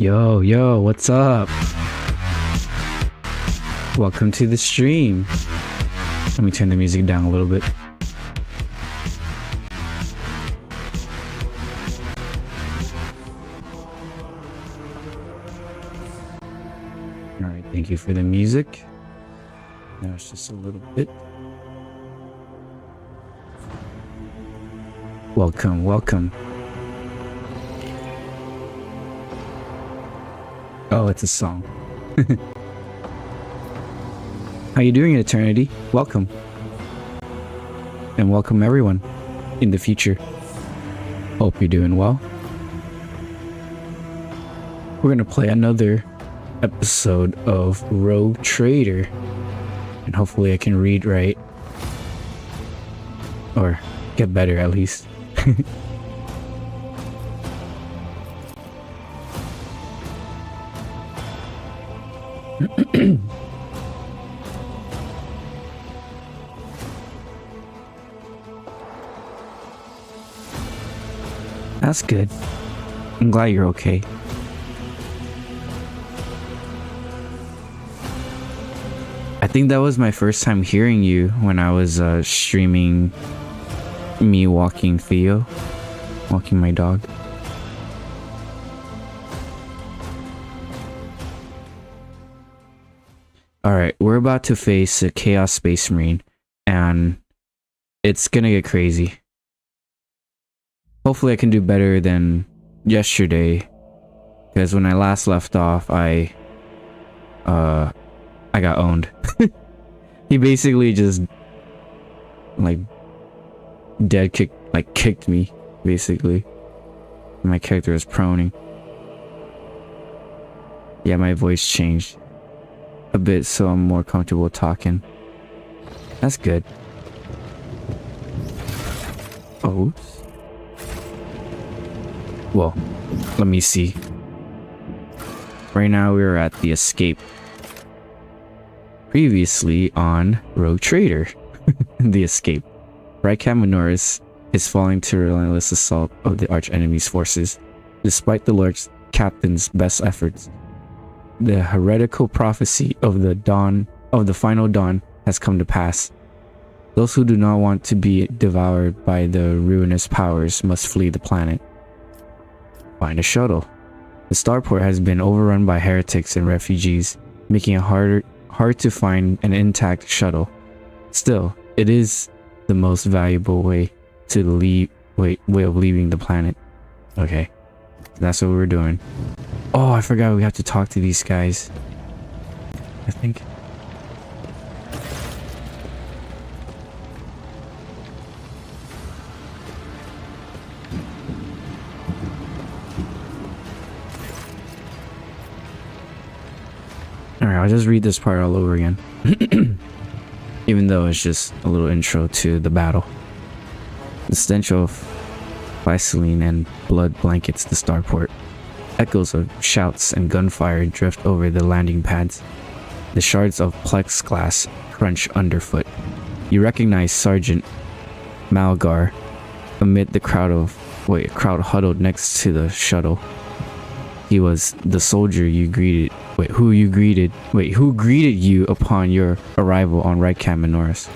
Yo, what's up? Welcome to the stream. Let me turn the music down a little bit. Alright, thank you for the music. Now it's just a little bit. Welcome. Oh, it's a song. How you doing, Eternity? Welcome. And welcome everyone in the future. Hope you're doing well. We're gonna play another episode of Rogue Trader. And hopefully I can read right. Or get better at least. That's good. I'm glad you're okay. I think that was my first time hearing you when I was streaming me walking my dog. Alright, we're about to face a Chaos Space Marine, and it's gonna get crazy. Hopefully I can do better than yesterday, because when I last left off, I got owned. He basically just kicked me, basically. My character was proning. Yeah, my voice changed a bit, so I'm more comfortable talking. That's good. Oops. Well, let me see. Right now we're at the escape. Previously on Rogue Trader. The escape. Rykat Minoris is falling to relentless assault of the arch enemy's forces. Despite the Lord Captain's best efforts, the heretical prophecy of the final dawn has come to pass. Those who do not want to be devoured by the ruinous powers must flee the planet. Find a shuttle. The starport has been overrun by heretics and refugees, making it hard to find an intact shuttle. Still, it is the most valuable way of leaving the planet. Okay, that's what we're doing. Oh, I forgot we have to talk to these guys. I think. Alright, I'll just read this part all over again. Even though it's just a little intro to the battle. The stench of Vaseline and blood blankets the starport. Echoes of shouts and gunfire drift over the landing pads. The shards of plexiglass crunch underfoot. You recognize Sergeant Malgar amid the crowd huddled next to the shuttle. He was the soldier you greeted. Who greeted you upon your arrival on Rykat Minoris?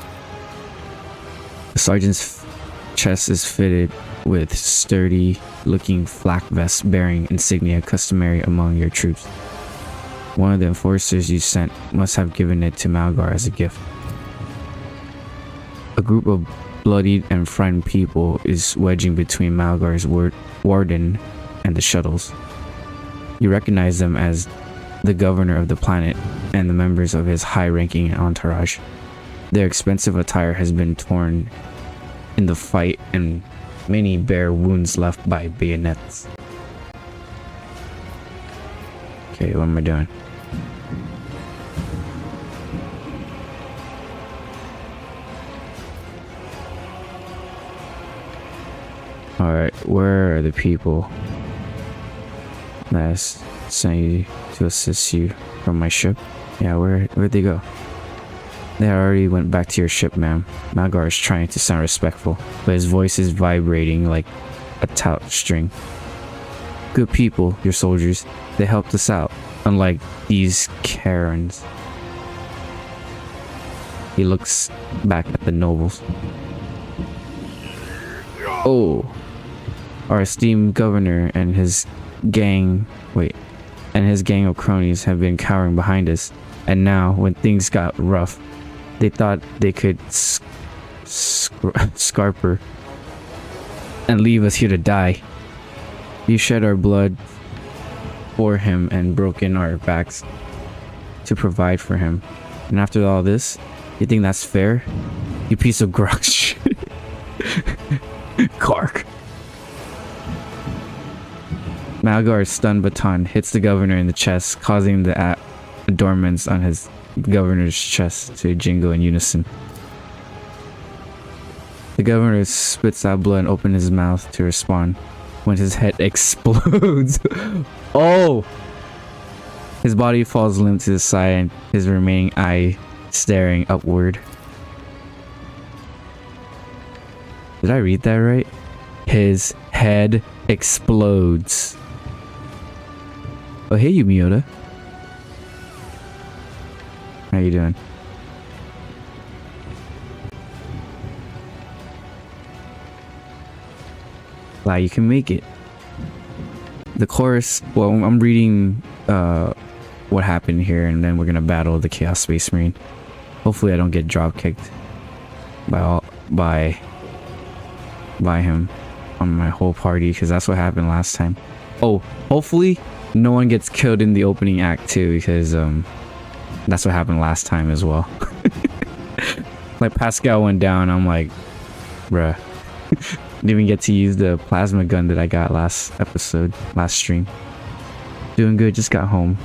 The sergeant's chest is fitted with sturdy-looking flak vests bearing insignia customary among your troops. One of the enforcers you sent must have given it to Malgar as a gift. A group of bloodied and frightened people is wedging between Malgar's warden and the shuttles. You recognize them as the governor of the planet and the members of his high-ranking entourage. Their expensive attire has been torn in the fight and many bear wounds left by bayonets. Okay, what am I doing? Alright, where are the people that sent you to assist you from my ship? Yeah, where'd they go? They already went back to your ship, ma'am. Malgar is trying to sound respectful, but his voice is vibrating like a taut string. Good people, your soldiers. They helped us out, unlike these Karens. He looks back at the nobles. Oh, our esteemed governor and his gang of cronies have been cowering behind us. And now, when things got rough, they thought they could scarper and leave us here to die. You shed our blood for him and broken our backs to provide for him. And after all this, you think that's fair? You piece of grog shit. Kark. Malgar's stun baton hits the governor in the chest, causing the adornments on his governor's chest to jingle in unison. The governor spits out blood and opens his mouth to respond when his head explodes. Oh! His body falls limp to the side and his remaining eye staring upward. Did I read that right? His head explodes. Oh, hey, Yumiota. How you doing? Wow, you can make it. The chorus, well, I'm reading what happened here, and then we're gonna battle the Chaos Space Marine. Hopefully I don't get drop kicked by him on my whole party, because that's what happened last time. Oh, hopefully no one gets killed in the opening act too, because that's what happened last time as well. Like Pascal went down, I'm like, bruh. Didn't even get to use the plasma gun that I got last stream. Doing good, just got home.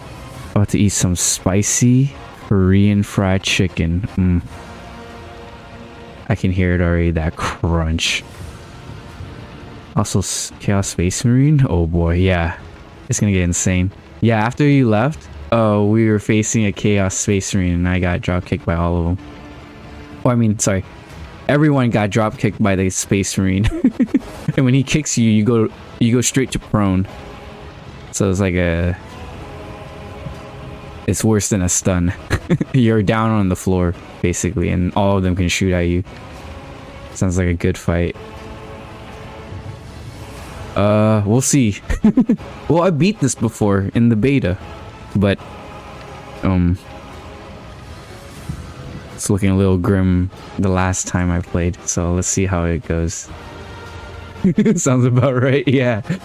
About to eat some spicy Korean fried chicken. I can hear it already, that crunch. Also, Chaos Space Marine? Oh boy, yeah. It's gonna get insane. Yeah, after you left, we were facing a Chaos Space Marine and I got drop kicked by all of them. Oh, I mean, sorry. Everyone got drop kicked by the Space Marine. And when he kicks you, you go straight to prone. So it's like it's worse than a stun. You're down on the floor, basically, and all of them can shoot at you. Sounds like a good fight. We'll see. Well, I beat this before in the beta, but it's looking a little grim the last time I played, so let's see how it goes. Sounds about right. Yeah, it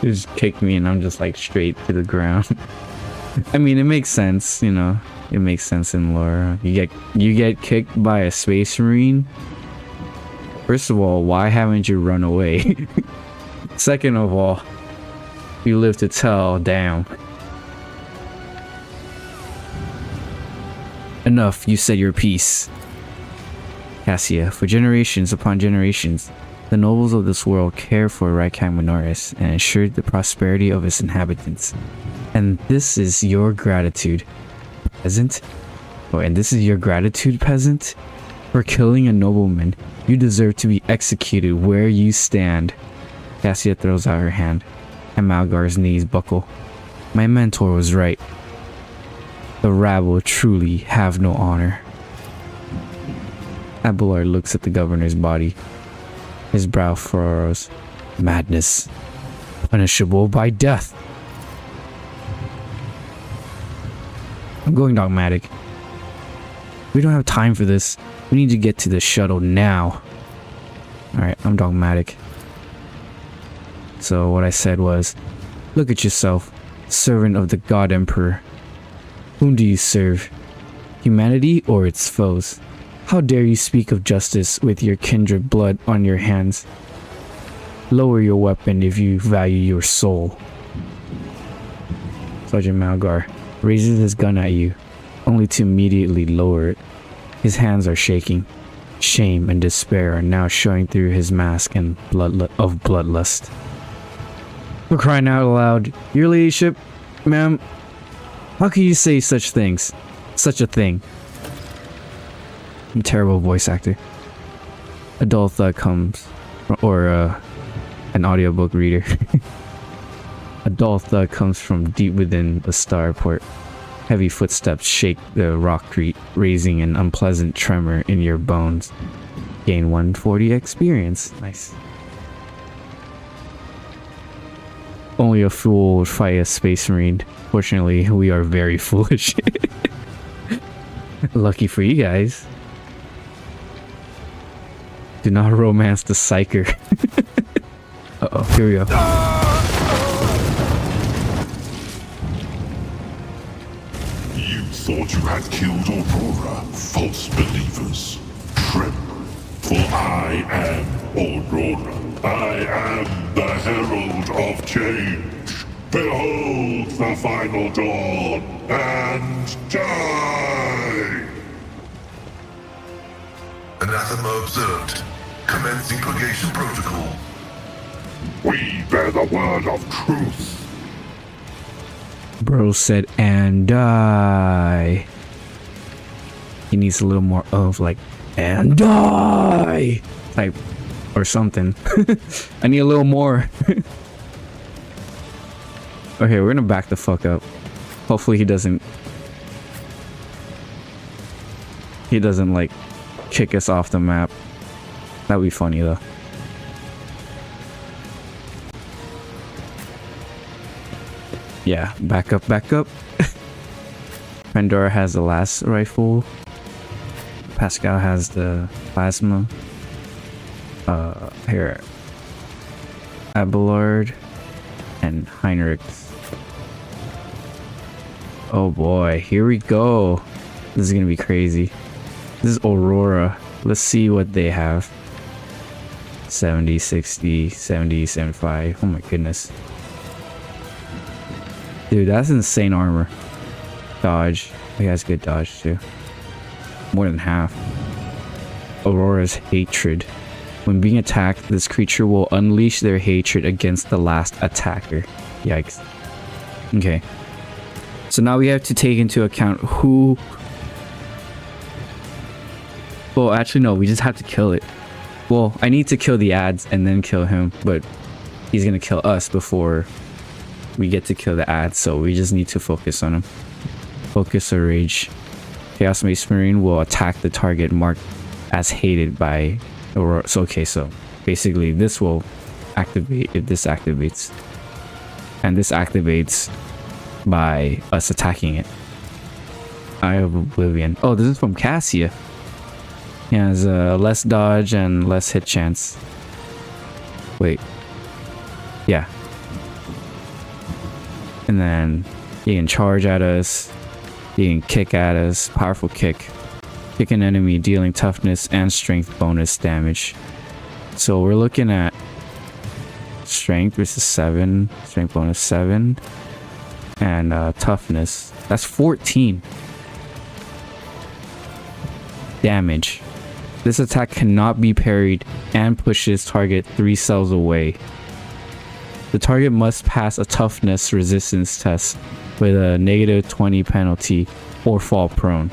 just kicked me and I'm just like straight to the ground. I mean, it makes sense, you know. It makes sense in lore. You get kicked by a Space Marine. First of all, why haven't you run away? Second of all, you live to tell. Damn. Enough, you said your piece. Cassia, for generations upon generations, the nobles of this world care for Raikam Minoris and ensure the prosperity of its inhabitants. And this is your gratitude, peasant? Oh, and this is your gratitude, peasant? For killing a nobleman, you deserve to be executed where you stand. Cassia throws out her hand, and Malgar's knees buckle. My mentor was right. The rabble truly have no honor. Abelard looks at the governor's body. His brow furrows. Madness. Punishable by death. I'm going dogmatic. We don't have time for this. We need to get to the shuttle now. Alright, I'm dogmatic. So what I said was, look at yourself, servant of the God Emperor. Whom do you serve? Humanity or its foes? How dare you speak of justice with your kindred blood on your hands? Lower your weapon if you value your soul. Sergeant Malgar raises his gun at you, only to immediately lower it. His hands are shaking. Shame and despair are now showing through his mask of bloodlust. For crying out loud, your ladyship, ma'am, how can you say such things? Such a thing. I'm a terrible voice actor. A dull thud comes, or an audiobook reader. A dull thud comes from deep within the starport. Heavy footsteps shake the rockcrete, raising an unpleasant tremor in your bones. Gain 140 experience. Nice. Only a fool would fight a space marine. Fortunately, we are very foolish. Lucky for you guys. Do not romance the psyker. Uh-oh, here we go. You thought you had killed Aurora, false believers. Tremble, for I am Aurora. I am the herald of change. Behold the final dawn, and die! Anathema observed. Commencing purgation protocol. We bear the word of truth. Bro said, and die. He needs a little more of like, and die type or something. I need a little more. Okay, we're gonna back the fuck up. Hopefully he doesn't like kick us off the map. That would be funny though. Yeah, back up, back up. Pandora has the last rifle. Pascal has the plasma. Here. Abelard and Heinrich. Oh boy, here we go. This is gonna be crazy. This is Aurora. Let's see what they have. 70, 60, 70, 75. Oh my goodness. Dude, that's insane armor. Dodge. He has good dodge too. More than half. Aurora's hatred. When being attacked, this creature will unleash their hatred against the last attacker. Yikes. Okay. So now we have to take into account who... Well, actually no, we just have to kill it. Well, I need to kill the ads and then kill him, but he's gonna kill us before we get to kill the ads, so we just need to focus on him. Focus or rage. Chaos Mace Marine will attack the target marked as hated by Aurora. So okay, so basically this will activate if this activates. And this activates by us attacking it. Eye of Oblivion. Oh, this is from Cassia. He has less dodge and less hit chance. Wait. Yeah. And then he can charge at us. He can kick at us. Powerful kick. Kick an enemy, dealing toughness and strength bonus damage. So we're looking at strength versus 7. Strength bonus 7. And toughness. That's 14. Damage. This attack cannot be parried and pushes target 3 cells away. The target must pass a toughness resistance test with a -20 penalty or fall prone.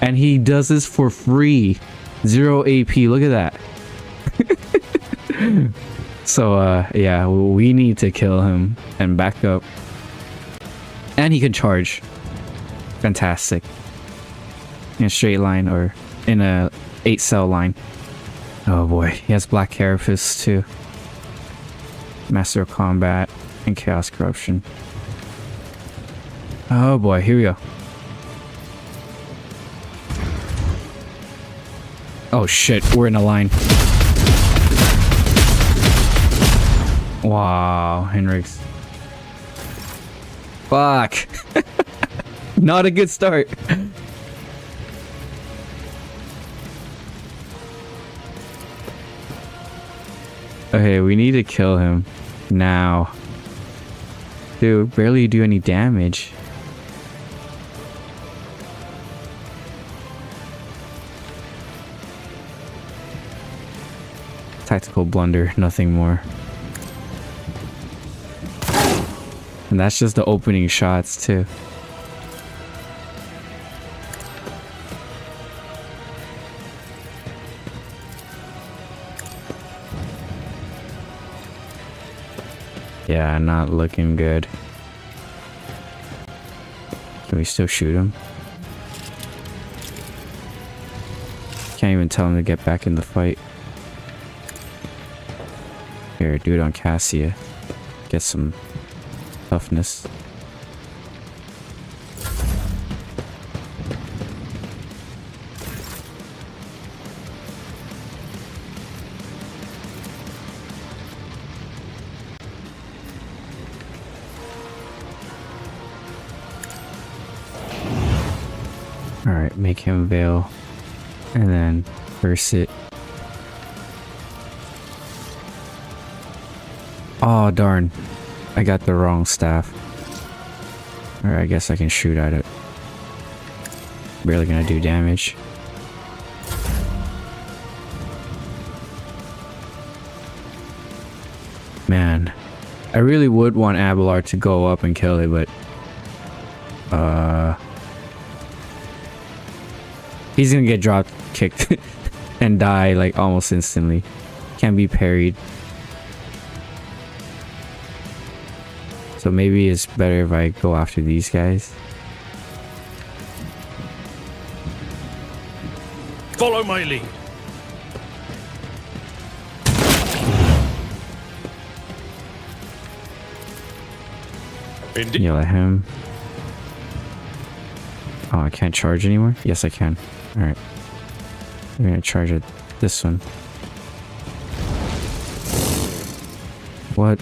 And he does this for free. 0 AP. Look at that. So yeah, we need to kill him and back up. And he can charge. Fantastic. In a straight line or in a 8 cell line. Oh boy, he has Black Carapace too. Master of Combat and Chaos Corruption. Oh boy, here we go. Oh shit, we're in a line. Wow, Henrik's. Fuck. Not a good start. Okay, we need to kill him now. Dude, barely do any damage. Tactical blunder, nothing more. And that's just the opening shots too. Yeah, not looking good. Can we still shoot him? Can't even tell him to get back in the fight. Here, do it on Cassia. Get some toughness. Alright, make him veil. And then curse it. Oh darn. I got the wrong staff. Alright, I guess I can shoot at it. Barely gonna do damage. Man. I really would want Abelard to go up and kill it, but he's gonna get drop kicked and die like almost instantly. Can't be parried. So maybe it's better if I go after these guys. Follow my lead. Indeed. Yell at him. Oh, I can't charge anymore? Yes, I can. Alright. We're gonna charge at this one. What?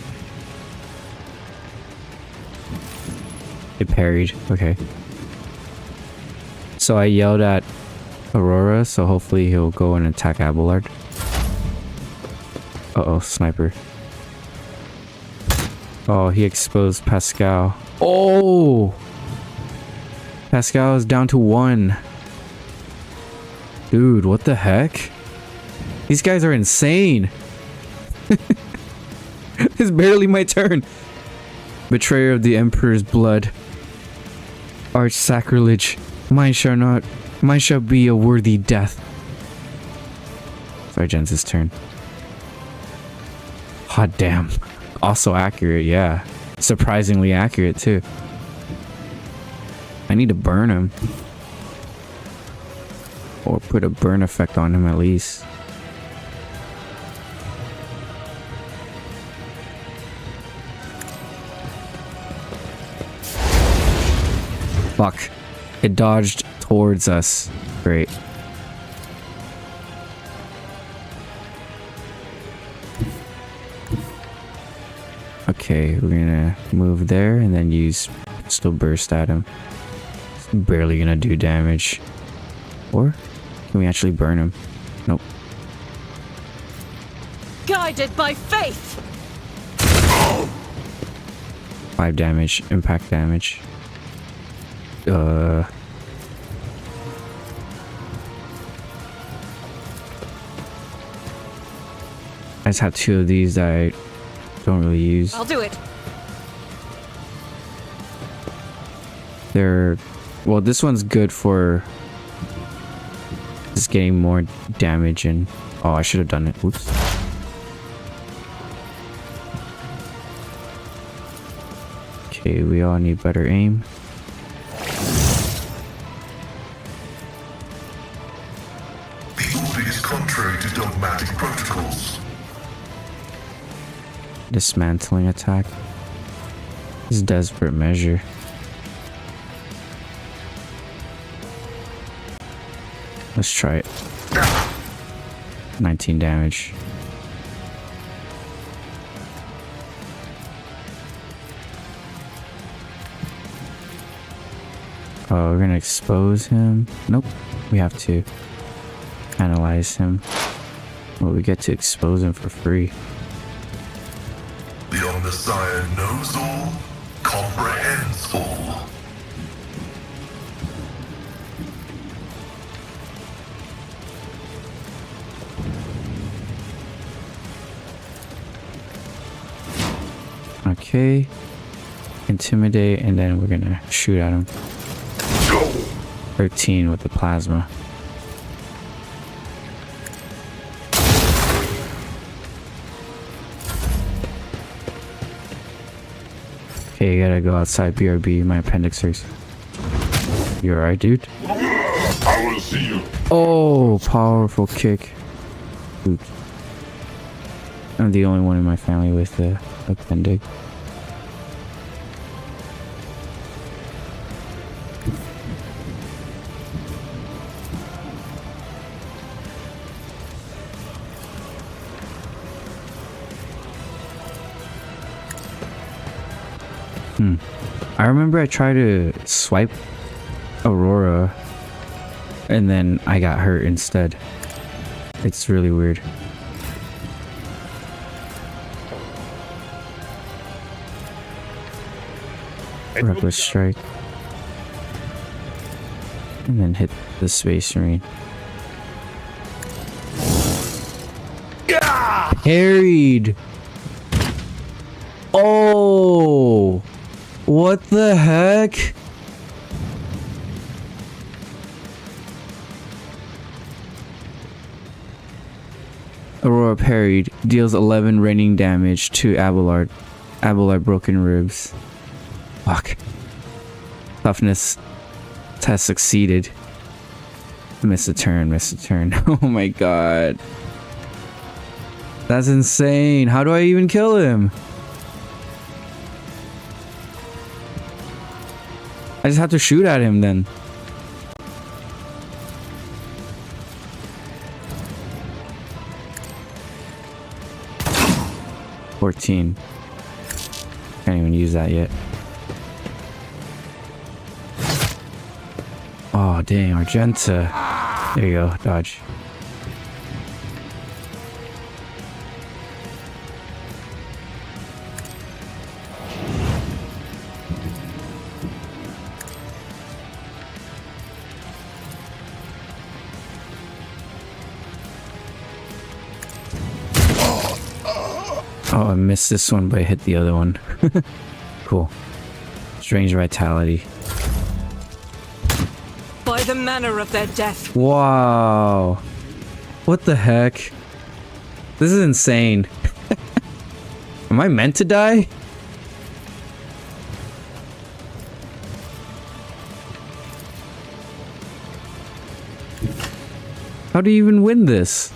It parried. Okay. So I yelled at Aurora, so hopefully he'll go and attack Abelard. Uh-oh, sniper. Oh, he exposed Pascal. Oh! Pascal is down to 1. Dude, what the heck? These guys are insane. It's barely my turn. Betrayer of the Emperor's blood. Arch sacrilege. Mine shall be a worthy death. Sorry, Jen's turn. Hot damn. Also accurate, yeah. Surprisingly accurate too. I need to burn him. Or put a burn effect on him at least. Fuck. It dodged towards us. Great. Okay, we're gonna move there and then use pistol burst at him. It's barely gonna do damage. Or can we actually burn him? Nope. Guided by faith. 5 damage, impact damage. I just have 2 of these that I don't really use. I'll do it. They're... well, this one's good for just getting more damage and... oh, I should have done it. Oops. Okay, we all need better aim. The order is contrary to dogmatic protocols. Dismantling attack. This is desperate measure. Let's try it. 19 damage. Oh, we're gonna expose him. Nope. We have to analyze him. Well, we get to expose him for free. The Omnissiah knows all, comprehends all. Okay. Intimidate, and then we're gonna shoot at him. 13 with the plasma. Okay, you gotta go outside BRB. My appendix hurts. You alright, dude? I will see you. Oh, powerful kick. Oops. I'm the only one in my family with the appendix. I remember I tried to swipe Aurora and then I got hurt instead. It's really weird. Reckless strike. And then hit the Space Marine. Parried! Oh! What the heck? Aurora parried. Deals 11 raining damage to Abelard. Abelard broken ribs. Fuck. Toughness has succeeded. Miss a turn, miss a turn. Oh my god. That's insane. How do I even kill him? I just have to shoot at him then. $14. Can't even use that yet. Oh dang, Argenta. There you go, dodge. Oh, I missed this one, but I hit the other one. Cool. Strange vitality. By the manner of their death. Wow. What the heck? This is insane. Am I meant to die? How do you even win this?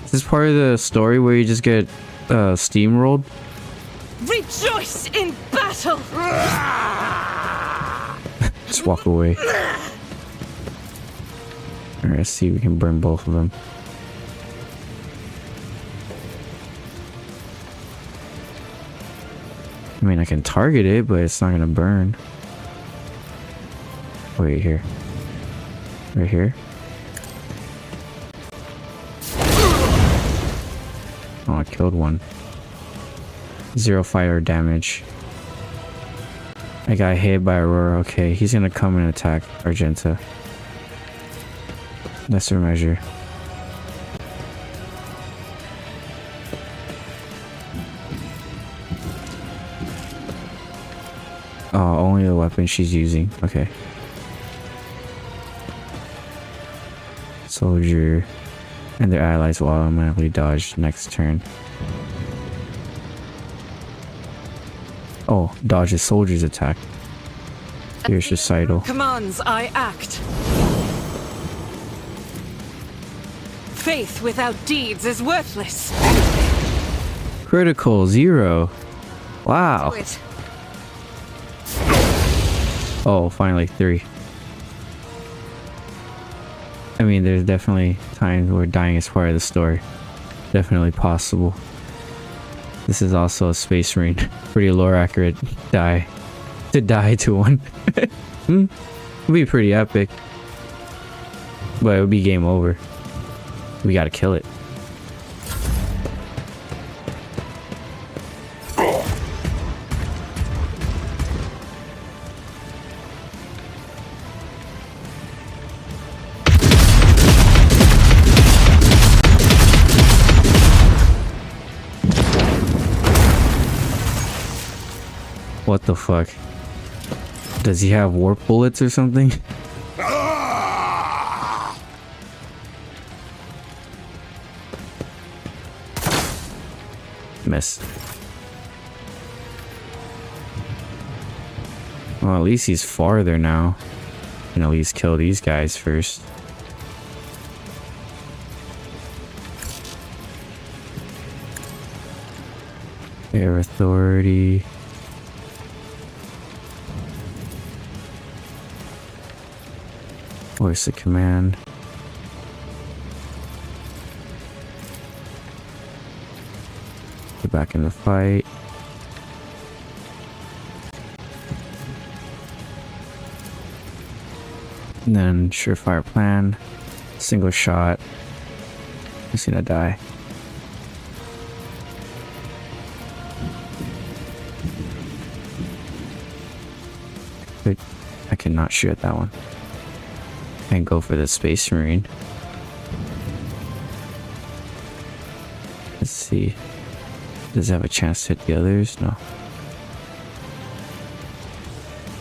Is this part of the story where you just get steamrolled? Rejoice in battle! Just walk away. Alright, let's see if we can burn both of them. I mean, I can target it, but it's not gonna burn. Wait, here. Right here. Oh, I killed one. 0 fire damage. I got hit by Aurora. Okay, he's gonna come and attack Argenta. Lesser measure. Oh, only the weapon she's using. Okay. Soldier and their allies will automatically dodge next turn. Oh, dodge a soldier's attack. Here's societal. Commands I act. Faith without deeds is worthless. Critical 0. Wow. Quit. Oh, finally 3. I mean, there's definitely times where dying is part of the story. Definitely possible. This is also a Space Marine. Pretty lore accurate die. To die to one. Would be pretty epic. But it would be game over. We gotta kill it. What the fuck? Does he have warp bullets or something? Miss. Well, at least he's farther now. Can at least kill these guys first. Air Authority. Voice of command. Get back in the fight. And then surefire plan. Single shot. He's gonna die. But I cannot shoot at that one. And go for the Space Marine. Let's see. Does it have a chance to hit the others? No.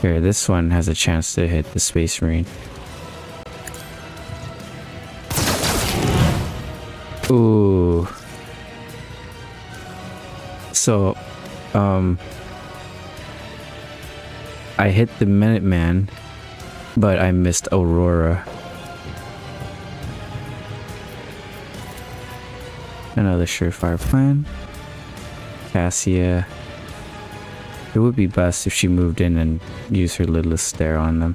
Here, this one has a chance to hit the Space Marine. Ooh. So, I hit the Minuteman, but I missed Aurora. Another surefire plan. Cassia. It would be best if she moved in and used her lidless stare on them.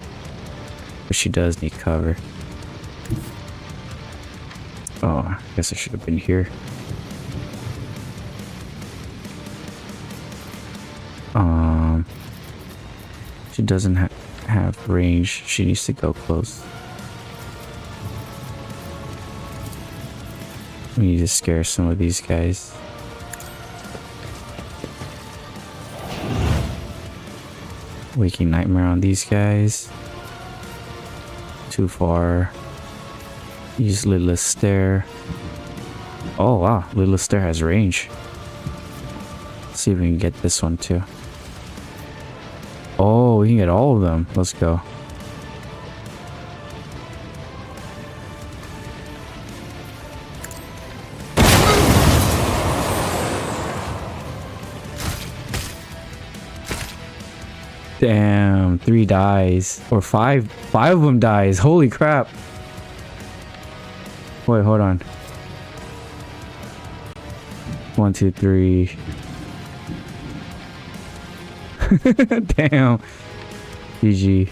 But she does need cover. Oh, I guess I should have been here. She doesn't have range. She needs to go close. We need to scare some of these guys. Waking Nightmare on these guys. Too far. Use Lidless Stare. Oh wow, Lidless Stare has range. Let's see if we can get this one too. Oh, we can get all of them. Let's go. Damn, 3 dies. Or 5. 5 of them dies. Holy crap. Wait, hold on. 1, 2, 3. Damn. GG.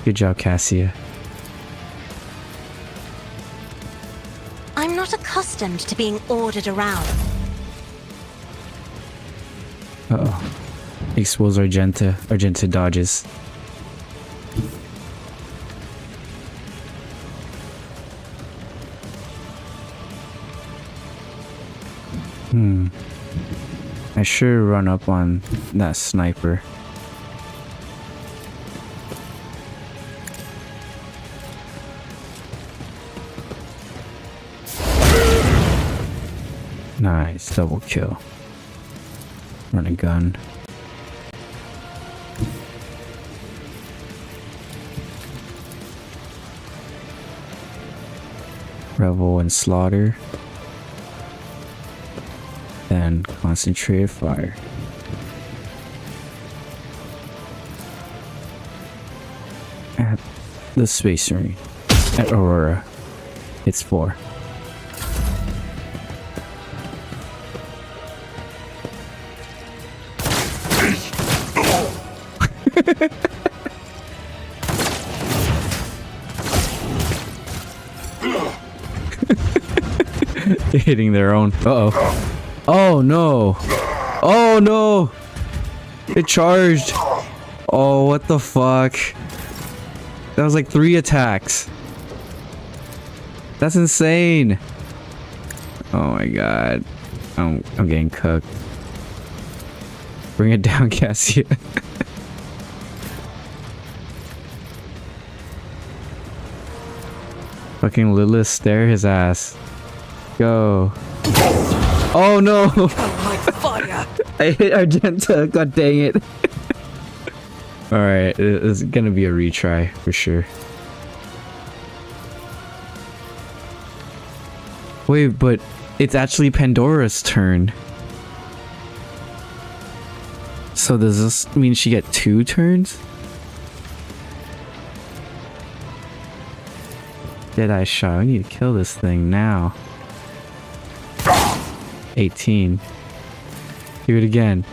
Good job, Cassia. I'm not accustomed to being ordered around. Uh-oh. Expose Argenta. Argenta dodges. I should run up on that sniper. Nice, double kill. Run a gun. Revel and slaughter. Then concentrated fire. At the Space Marine. At Aurora. It's 4. Hitting their own. Uh-oh. Oh no. Oh no. It charged. Oh, what the fuck? That was like 3 attacks. That's insane. Oh my god. I'm getting cooked. Bring it down, Cassia. Fucking Lilith, stare his ass. Go. Oh no! Like fire! I hit Argenta, god dang it. Alright, it's gonna be a retry for sure. Wait, but it's actually Pandora's turn. So does this mean she get 2 turns? Deadeye shot. We need to kill this thing now. 18. Do it again.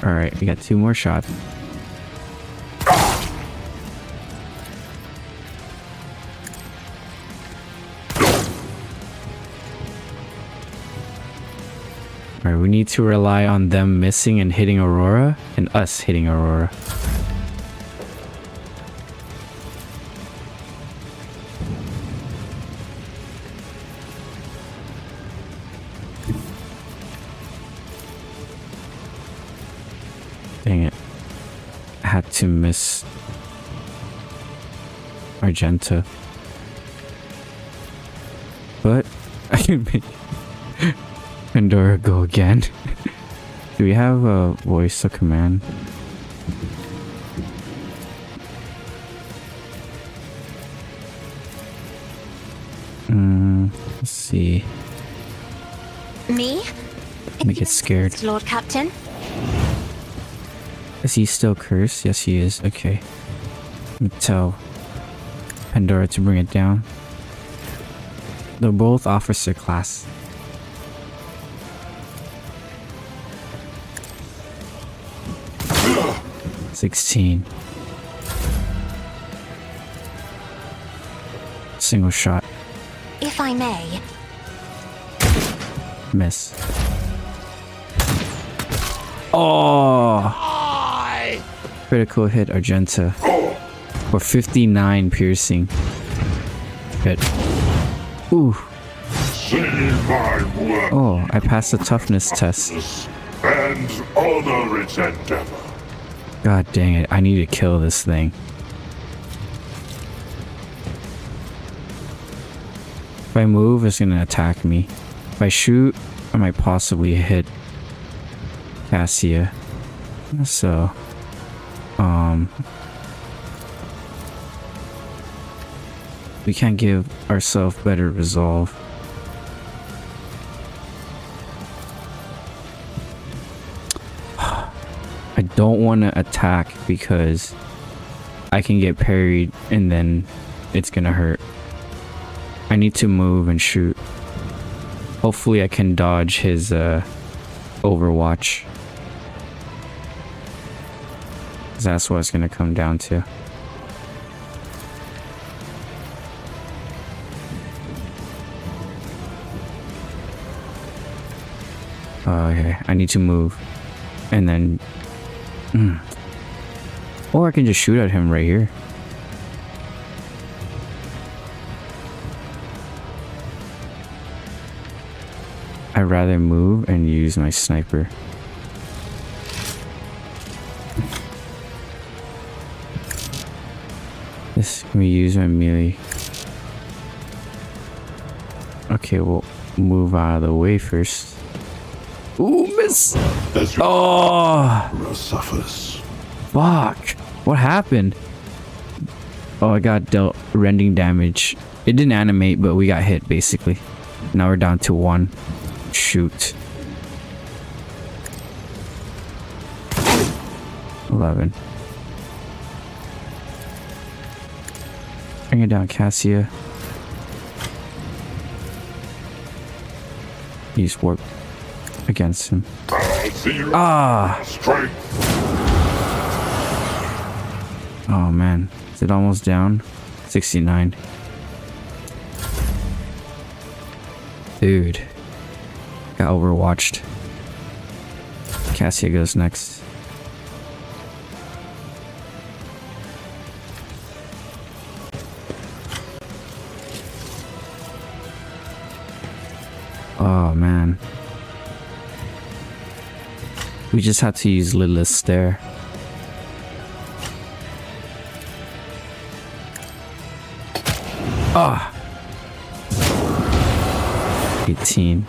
Alright, we got 2 more shots. Alright, we need to rely on them missing and hitting Aurora, and us hitting Aurora. Dang it. I had to miss Argenta. But I can make Pandora go again. Do we have a voice to command? Let's see. Me? Make it scared. Lord Captain? Is he still cursed? Yes, he is. Okay. Let me tell Pandora to bring it down. They're both officer class. Ugh. 16. Single shot. If I may. Miss. Oh! Critical hit Argenta. For 59 piercing. Hit. Ooh. See my work. Oh, I passed the toughness test. And honor its endeavor. God dang it, I need to kill this thing. If I move, it's gonna attack me. If I shoot, I might possibly hit Cassia. So, we can't give ourselves better resolve. I don't want to attack because I can get parried and then it's gonna hurt. I need to move and shoot. Hopefully I can dodge his Overwatch. 'Cause that's what it's gonna come down to. Okay, I need to move. And then... Or I can just shoot at him right here. I'd rather move and use my sniper. This can we use my melee. Okay, we'll move out of the way first. Ooh, miss! Oh! Suffers. Fuck! What happened? Oh, I got dealt rending damage. It didn't animate, but we got hit basically. Now we're down to 1. Shoot. 11. Bring it down, Cassia. Use warp against him. Ah! Strength. Oh man, is it almost down? 69. Dude. Got overwatched. Cassia goes next. Oh man. We just had to use Lilith's Stare. Ah! 18.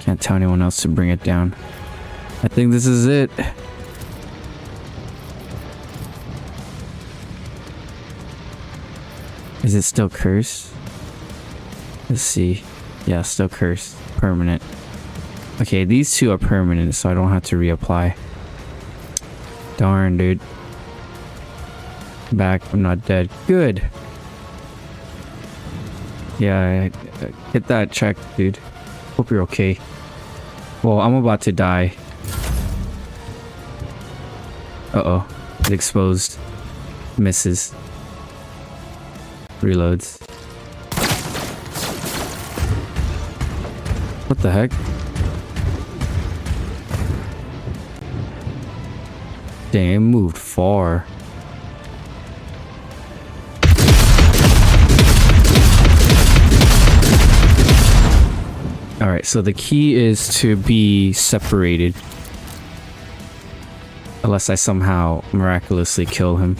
Can't tell anyone else to bring it down. I think this is it. Is it still cursed? Let's see. Yeah, still cursed. Permanent. Okay, these two are permanent, so I don't have to reapply. Darn, dude. Back, I'm not dead. Good. Yeah, hit that check, dude. Hope you're okay. Well, I'm about to die. Uh-oh. It exposed. Misses. Reloads. What the heck? Dang, it moved far. Alright, so the key is to be separated. Unless I somehow miraculously kill him.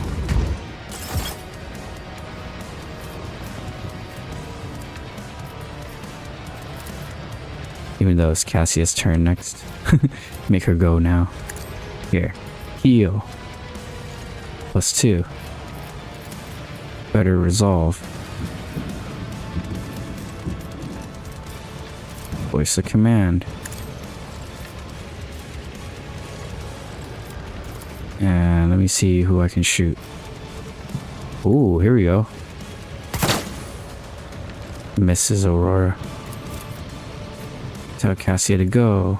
Even though it's Cassia's turn next. Make her go now. Here. Heal. +2. Better resolve. Voice of command. And let me see who I can shoot. Ooh, here we go. Mrs. Aurora. Tell Cassia to go.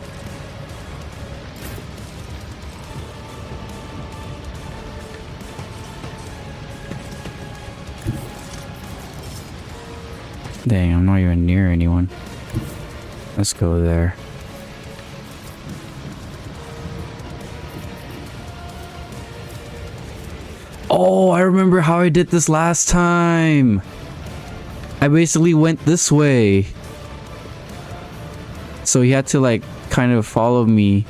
Dang, I'm not even near anyone. Let's go there. Oh, I remember how I did this last time. I basically went this way. So he had to like kind of follow me.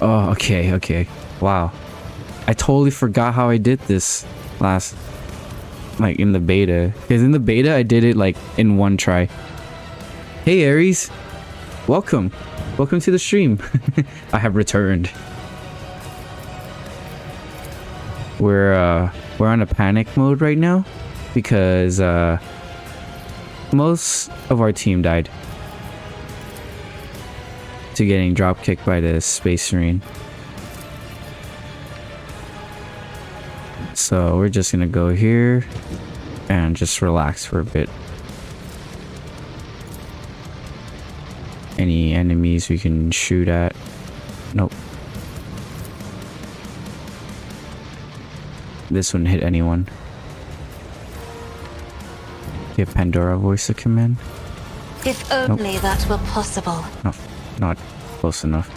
Oh, okay. Wow. I totally forgot how I did this last, like in the beta. Because in the beta, I did it like in one try. Hey Ares, welcome to the stream. I have returned. We're on a panic mode right now because most of our team died to getting drop kicked by the space marine. So we're just gonna go here and just relax for a bit. Any enemies we can shoot at? Nope. This wouldn't hit anyone. Give Pandora voice of command. If only that were possible. No, not close enough.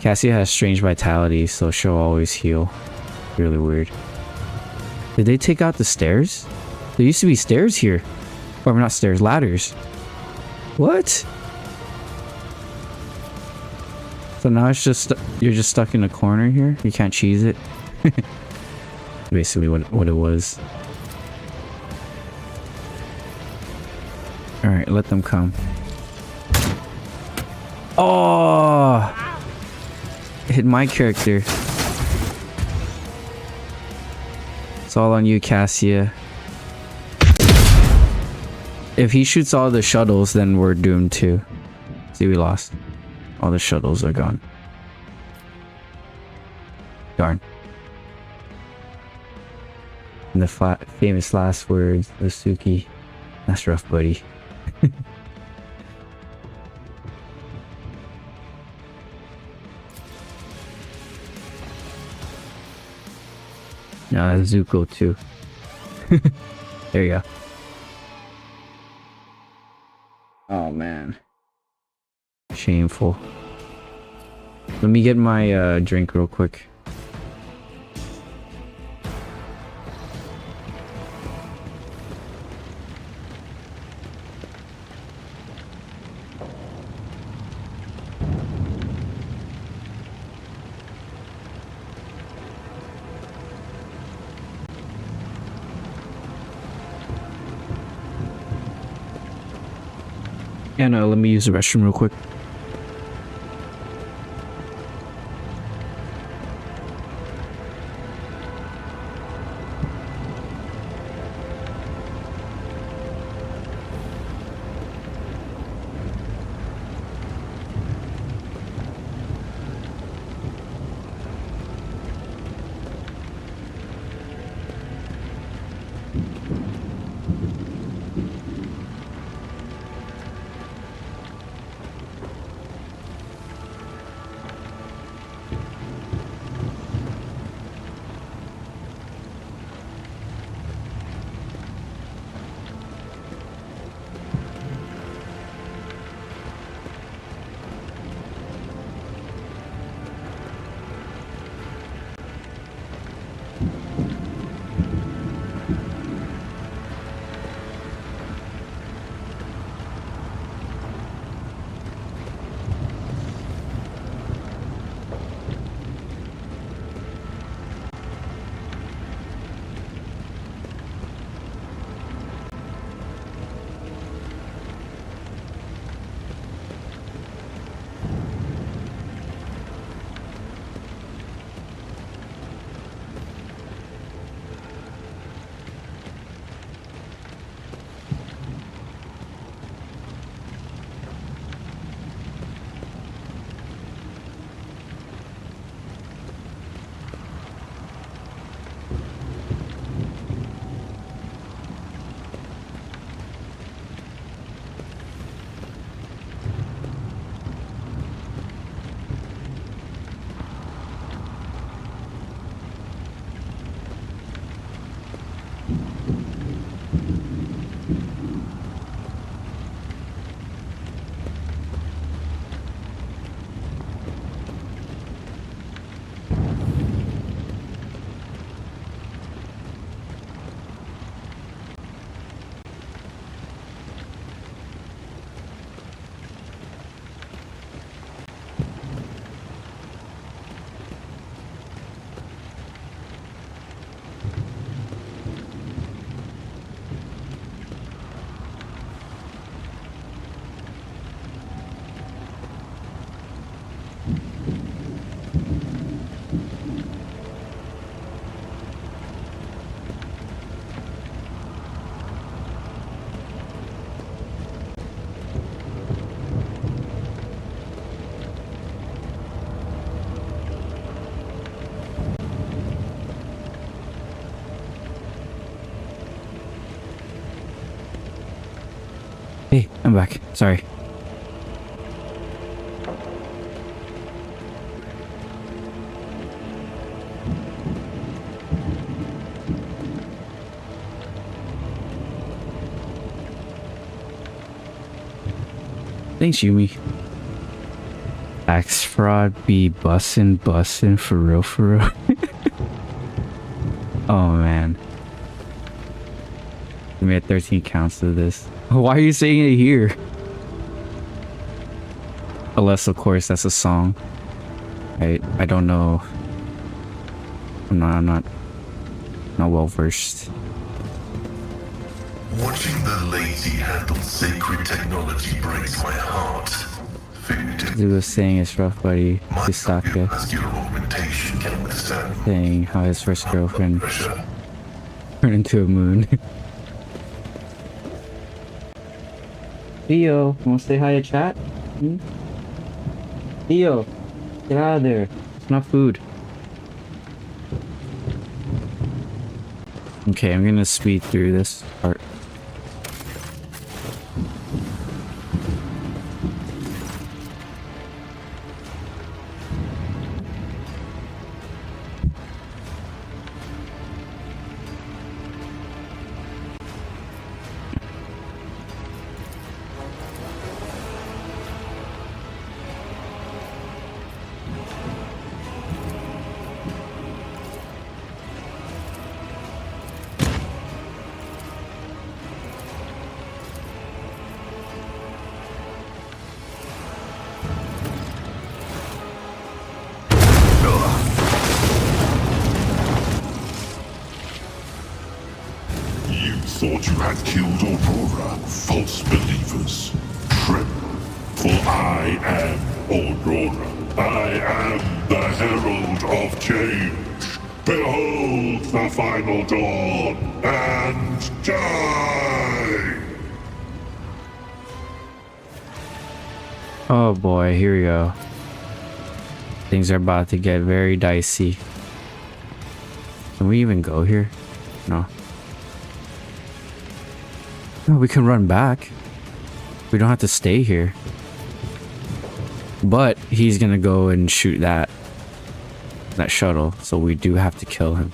Cassia has strange vitality, so she'll always heal. Really weird. Did they take out the stairs? There used to be stairs here. Or not stairs, ladders. What? So now it's just you're just stuck in a corner here. You can't cheese it. Basically, what it was. All right, let them come. Oh! Hit my character. It's all on you, Cassia. If he shoots all the shuttles, then we're doomed too. See, we lost. All the shuttles are gone. Darn. And the famous last words of Suki. That's rough, buddy. No, that's Zuko too. There you go. Oh man. Shameful. Let me get my drink real quick. And let me use the restroom real quick. Hey, I'm back. Sorry. Thanks, Yumi. Tax fraud be bussin' for real, for real. Oh man. We made 13 counts of this. Why are you saying it here? Unless, of course, that's a song. I don't know. I'm not well versed. Watching the lazy handle sacred technology breaks my heart. He was saying his rough buddy Kisaka Muscular augmentation can withstand saying how his first girlfriend turned into a moon. Theo, wanna say hi to chat? Hmm? Theo, get out of there. It's not food. Okay, I'm gonna speed through this part. Thought you had killed Aurora, false believers. Tremble, for I am Aurora. I am the herald of change. Behold the final dawn, and die! Oh boy, here we go. Things are about to get very dicey. Can we even go here? No. No, we can run back. We don't have to stay here. But he's gonna go and shoot that shuttle, so we do have to kill him.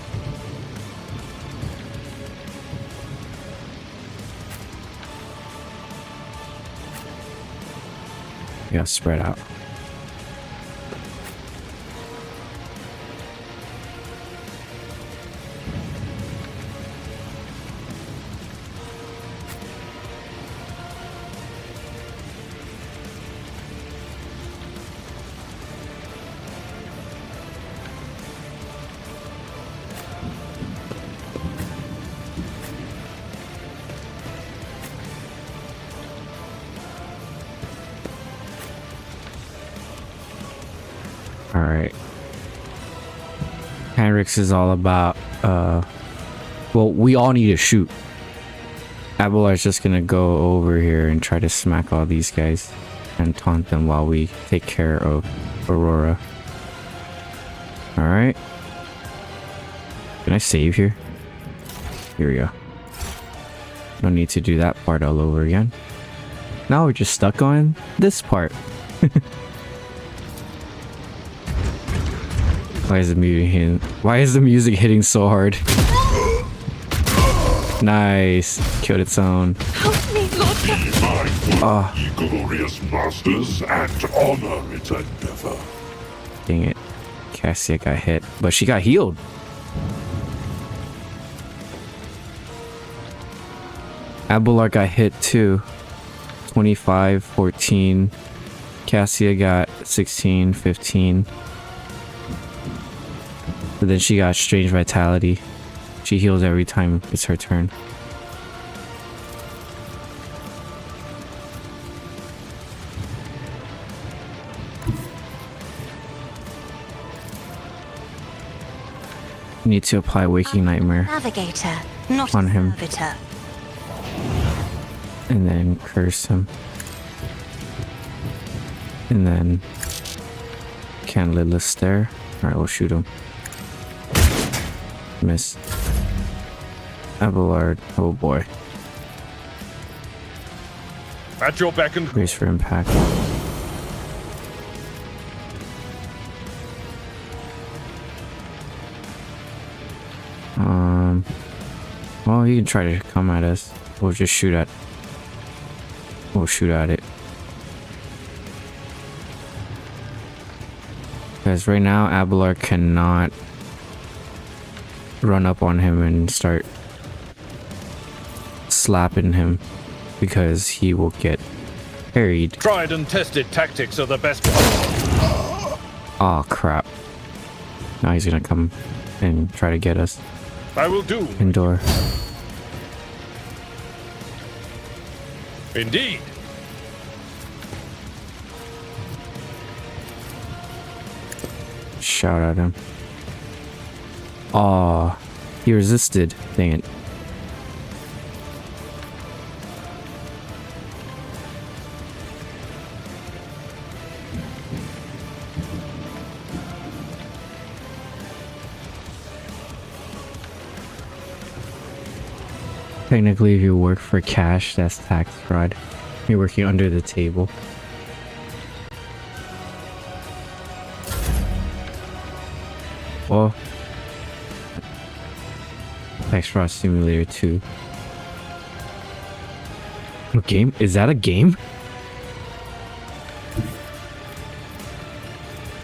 We gotta spread out. Alright. Henrix is all about, well, we all need to shoot. Abelard's just gonna go over here and try to smack all these guys and taunt them while we take care of Aurora. Alright. Can I save here? Here we go. No need to do that part all over again. Now we're just stuck on this part. Why is the music hitting so hard? Nice. Killed its own. Help me, Lord. Be mindful, ye glorious masters, and honor its endeavor. Dang it. Cassia got hit, but she got healed. Abelard got hit too. 25, 14. Cassia got 16, 15. But then she got strange vitality. She heals every time it's her turn. Need to apply Waking Nightmare Navigator, not on a him. servitor. And then curse him. And then Canlilus there. Alright, we'll shoot him. Miss. Abelard. Oh boy. At your beck and Brace for impact. Well, you can try to come at us. We'll just shoot at. We'll shoot at it. Because right now, Abelard cannot run up on him and start slapping him because he will get parried. tried and tested tactics are the best. Oh crap. Now he's gonna come and try to get us. I will do. Indoor. Indeed. Shout at him. Aw, he resisted. Dang it. Technically, if you work for cash, that's tax fraud. You're working under the table. Well, tax fraud simulator 2. What game? Is that a game?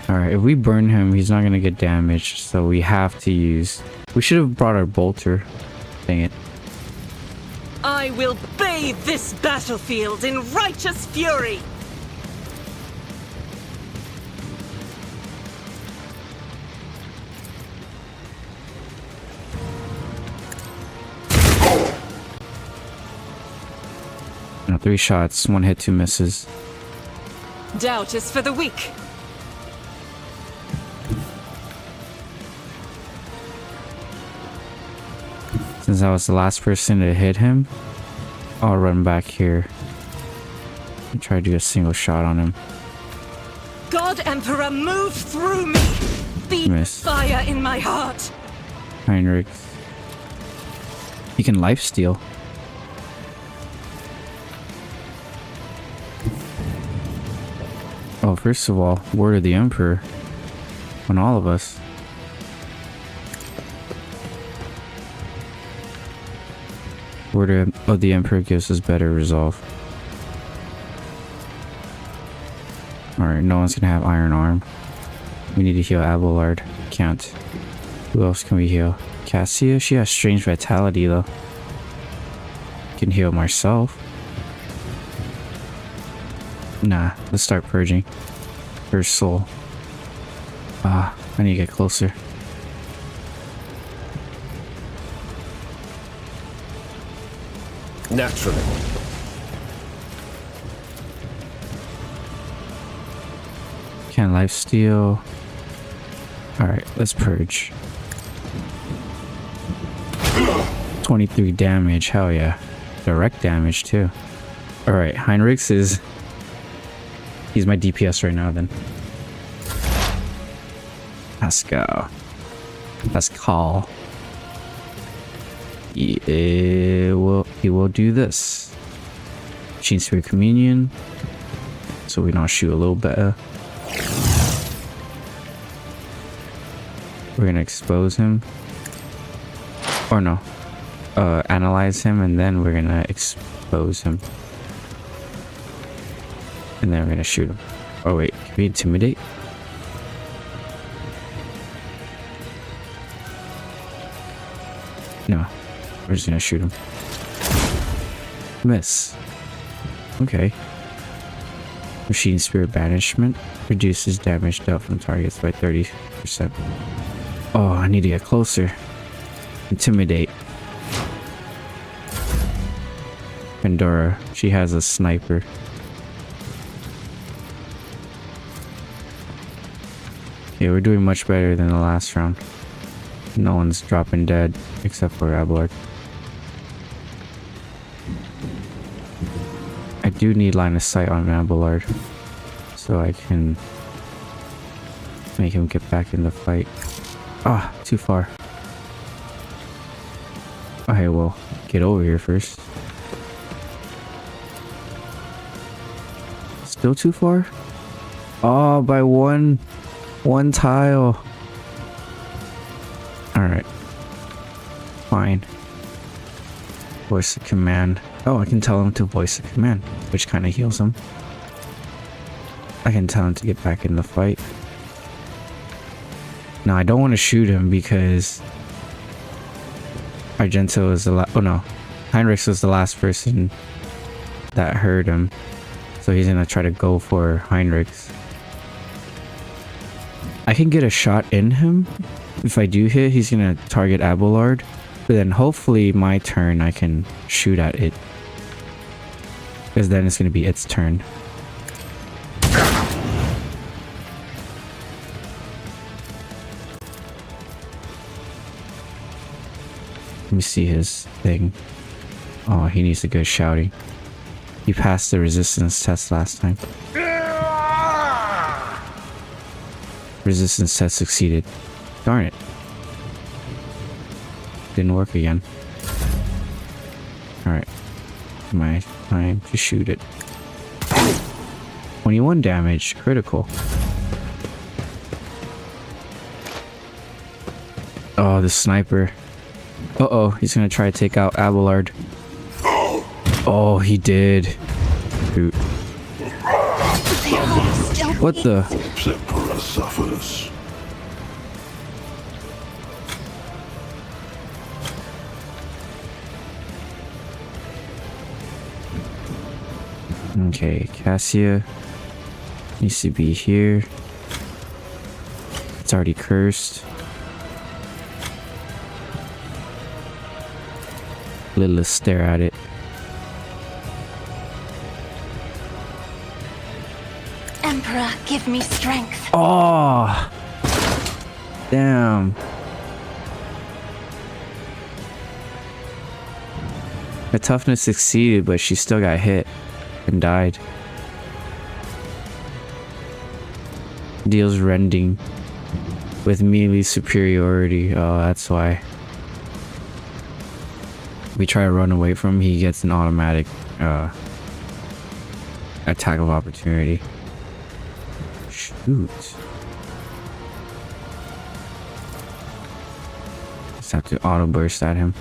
Alright, if we burn him, he's not gonna get damaged, so we have to use... We should have brought our bolter. Dang it. I will bathe this battlefield in righteous fury. No, 3 shots, 1 hit, 2 misses. Doubt is for the weak. Since I was the last person to hit him, I'll run back here and try to do a single shot on him. God Emperor, move through me. Feed Miss. fire in my heart. Heinrich. He can lifesteal. Oh, first of all, word of the Emperor on all of us. Word of the Emperor gives us better resolve. Alright, no one's gonna have Iron Arm. We need to heal Abelard. Can't. Who else can we heal? Cassia? She has Strange Vitality though. Can heal myself. Nah, let's start purging. Her soul. Ah, I need to get closer. Naturally. Can lifesteal. Alright, let's purge. 23 damage, hell yeah. Direct damage too. Alright, Heinrichs is... He's my DPS right now then. Let's go. Let's call. He will do this. Machine Spirit Communion. So we don't shoot a little better. We're gonna expose him. Or no. Analyze him and then we're gonna expose him. And then we're gonna shoot him. Oh wait, can we intimidate? No. We're just gonna shoot him. Miss. Okay. Machine Spirit Banishment reduces damage dealt from targets by 30%. Oh, I need to get closer. Intimidate. Pandora, she has a sniper. Yeah, we're doing much better than the last round. No one's dropping dead except for Abelard. I do need line of sight on Abelard so I can make him get back in the fight. Ah, too far. Okay, well, get over here first. Still too far? Oh, by one tile. Alright. Fine. Voice a command. Oh, I can tell him to voice a command, which kind of heals him. I can tell him to get back in the fight. Now, I don't want to shoot him because Argento is the last. Oh no, Heinrichs was the last person that heard him, so he's gonna try to go for Heinrichs. I can get a shot in him. If I do hit, he's gonna target Abelard, but then hopefully my turn I can shoot at it, because then it's gonna be its turn. Let me see his thing. Oh, he needs a good shouting. He passed the resistance test last time. Resistance test succeeded. Darn it. Didn't work again. Alright. My time to shoot it. 21 damage. Critical. Oh, the sniper. Uh-oh, he's gonna try to take out Abelard. Oh, he did. Shoot. What the? Emperor suffers. Okay, Cassia needs to be here. It's already cursed. Lilith stare at it. Emperor, give me strength. Oh, damn. Her toughness succeeded, but she still got hit and died. Deals rending with melee superiority. Oh, that's why. We try to run away from him, he gets an automatic attack of opportunity. Shoot. Just have to auto burst at him.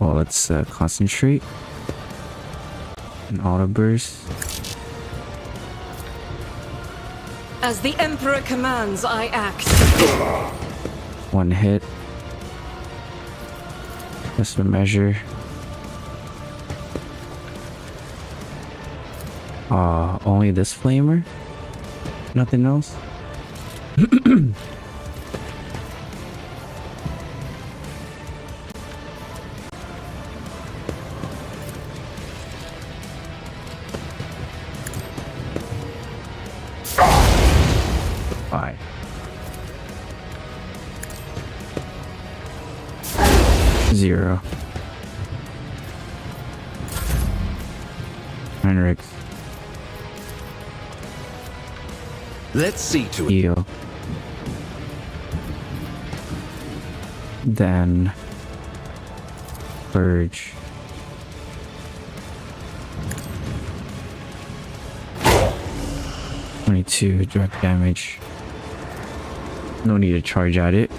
Well, let's concentrate. An auto burst. As the Emperor commands, I act. One hit. Just a measure. Only this flamer? Nothing else? Five. Zero. Heinrich. Let's see to it. Heal. Then Purge. $22 direct damage. No need to charge at it.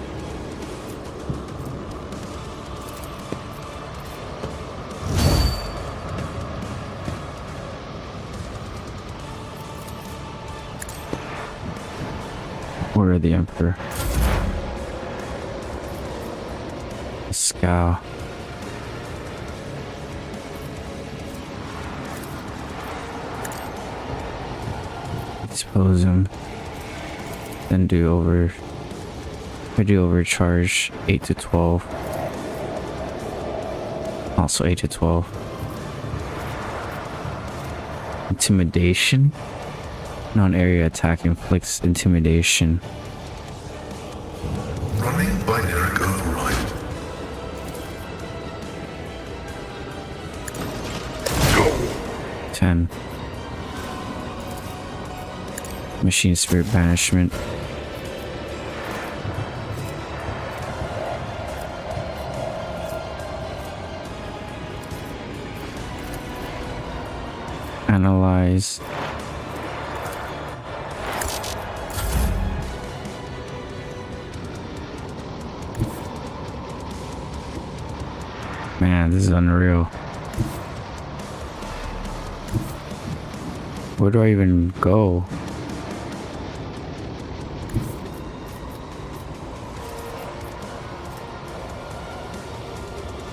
Order of the Emperor. Scowl. Expose him. Then I do overcharge 8 to 12. Also 8 to 12. Intimidation. Non-area attack inflicts intimidation. Running binary override. Go. 10. Machine spirit banishment. Analyze. Man, this is unreal. Where do I even go?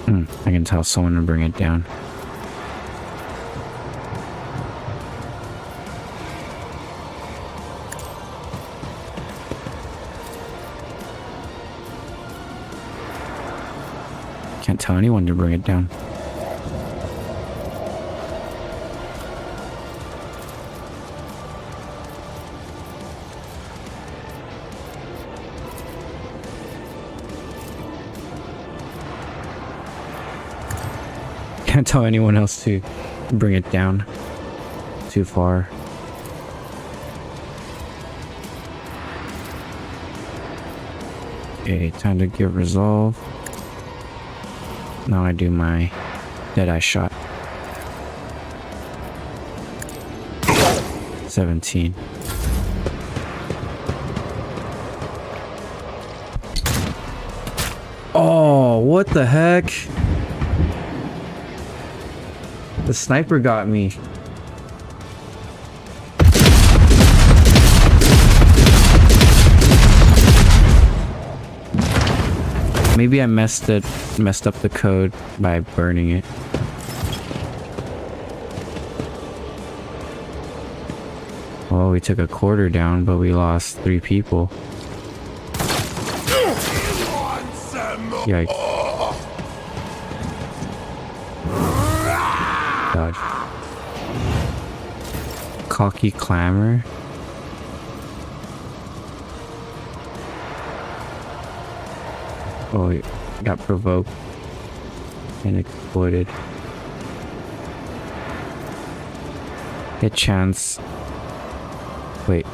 I can tell someone to bring it down. Can't tell anyone to bring it down. Can't tell anyone else to bring it down too far. Okay, time to get resolve. Now I do my Deadeye shot. 17. Oh, what the heck? The sniper got me. Maybe I messed up the code by burning it. Well, we took a quarter down, but we lost 3 people. Yikes. Dodge. Cocky clamor. Oh, it got provoked and exploited. Hit chance. Wait.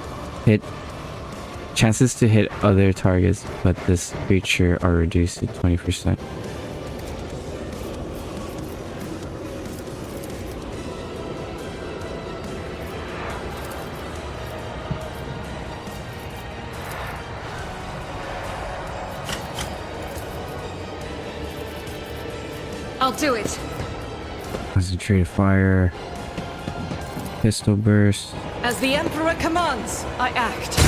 Hit. Chances to hit other targets, but this creature are reduced to 20%. I'll do it. Concentrated fire. Pistol burst. As the Emperor commands, I act.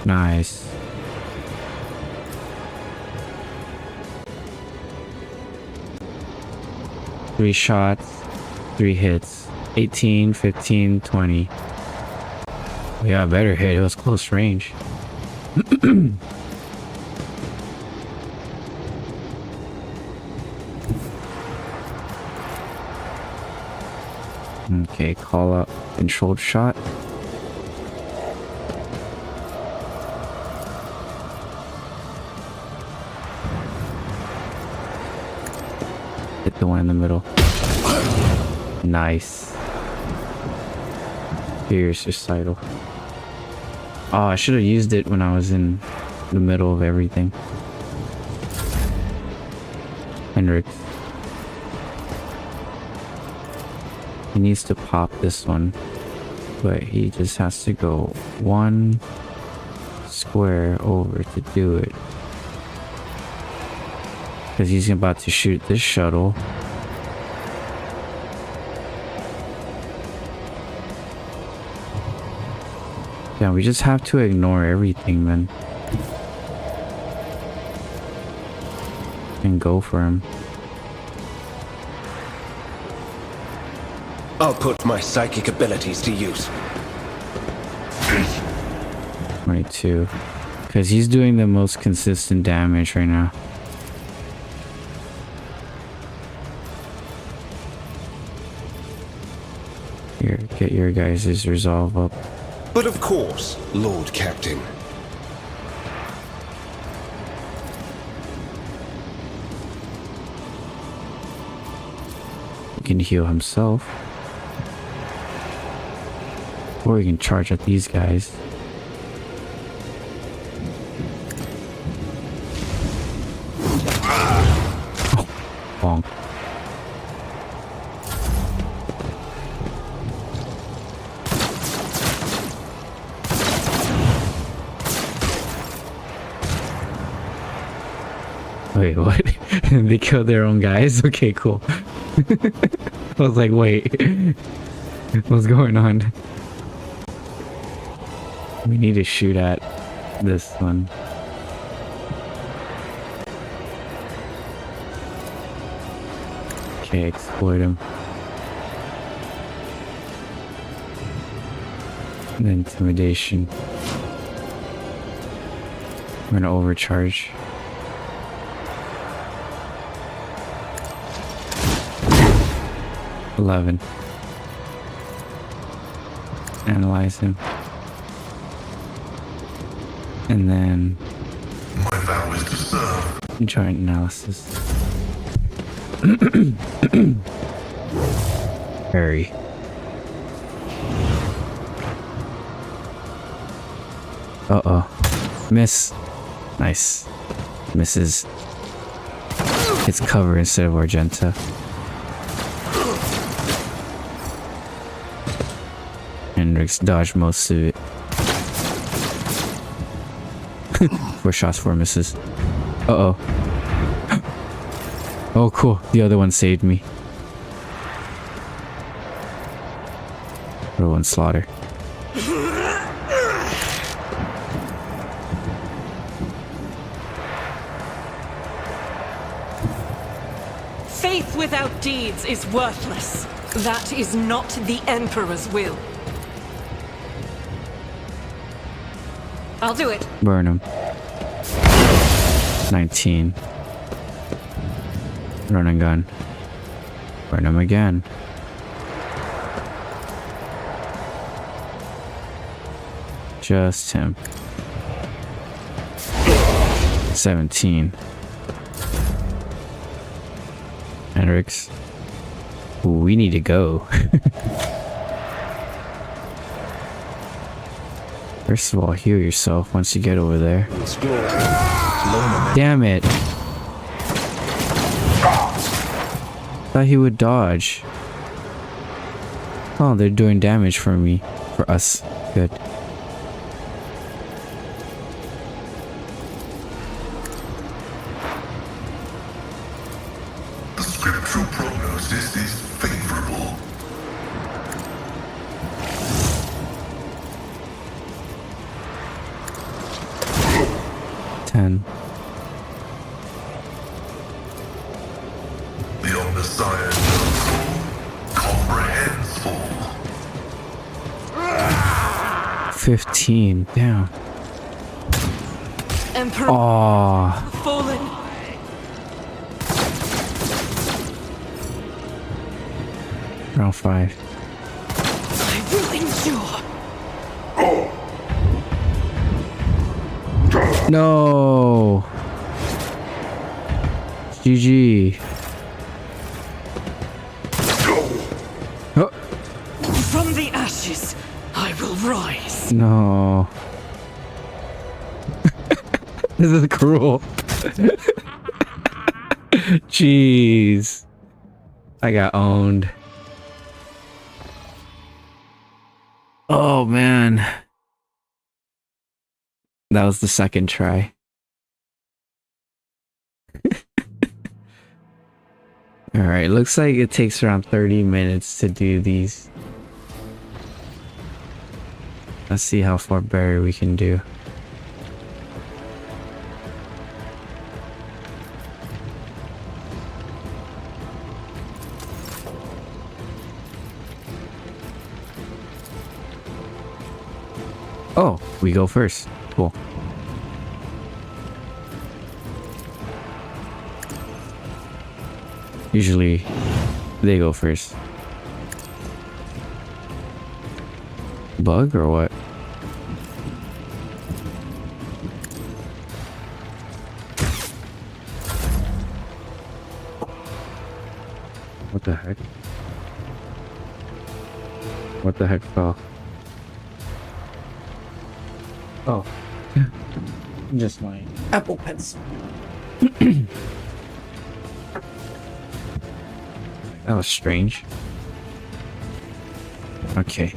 Nice. Three shots, 3 hits. 18, 15, 20. We got a better hit. It was close range. Okay, call out controlled shot. Hit the one in the middle. Nice. Here's recital. Oh, I should have used it when I was in the middle of everything. Hendrix. He needs to pop this one, but he just has to go 1 square over to do it. Because he's about to shoot this shuttle. Yeah, we just have to ignore everything then. And go for him. I'll put my psychic abilities to use. 22. Because he's doing the most consistent damage right now. Here, get your guys' resolve up. But of course, Lord Captain. He can heal himself. Or he can charge at these guys. Oh, bonk. Wait, what? They killed their own guys? Okay, cool. I was like, wait. What's going on? We need to shoot at this one. Okay, exploit him. And intimidation. We're gonna overcharge. $11. Analyze him. And then My vow is to serve. joint analysis. Hurry. Uh-oh. Miss. Nice. Misses. It's cover instead of Argenta. Hendrix dodged most of it. 4 shots, 4 misses. Uh-oh. Oh, cool. The other one saved me. Other one slaughter. Faith without deeds is worthless. That is not the Emperor's will. I'll do it. Burn him. 19. Run and gun. Burn him again. Just him. 17. Hendrix. Ooh, we need to go. First of all, heal yourself once you get over there. Damn it. Thought he would dodge. Oh, they're doing damage for me. For us. Good. The scriptural prognosis is favorable. The Omniscient knows all, comprehends all. 15. Damn. Emperor Aww. fallen. Round 5. I will endure. No. GG. Oh, From the ashes, I will rise. no. This is cruel. Jeez. I got owned. Oh man. That was the second try. Alright, looks like it takes around 30 minutes to do these. Let's see how far Barry we can do. Oh, we go first. Cool. Usually, they go first. Bug or what? What the heck? What the heck fell? Oh. Just my Apple Pencil. That was strange. Okay.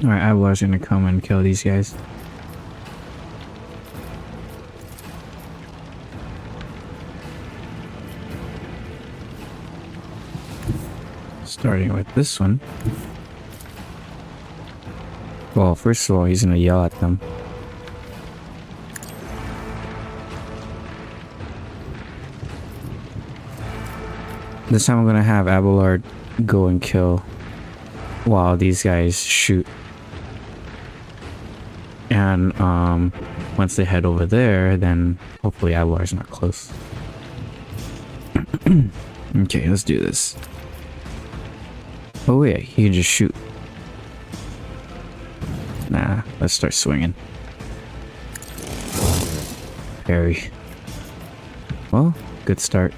Alright, Avalar's gonna come and kill these guys. Starting with this one. Well, first of all, he's gonna yell at them. This time I'm gonna have Abelard go and kill while these guys shoot. And once they head over there, then hopefully Abelard's not close. Okay, let's do this. Oh yeah, he can just shoot. Nah, let's start swinging. Parry. Well, good start.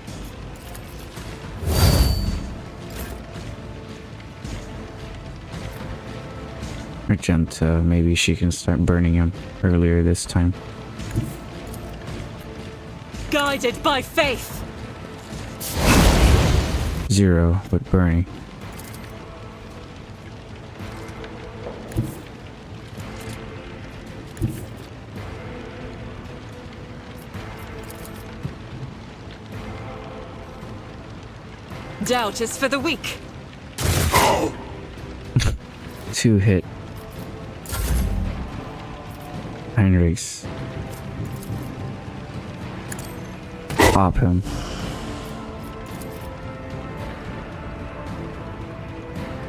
Argenta, maybe she can start burning him earlier this time. Guided by faith. 0, but burning. Doubt is for the weak. 2 hit. Heinrichs. Pop him.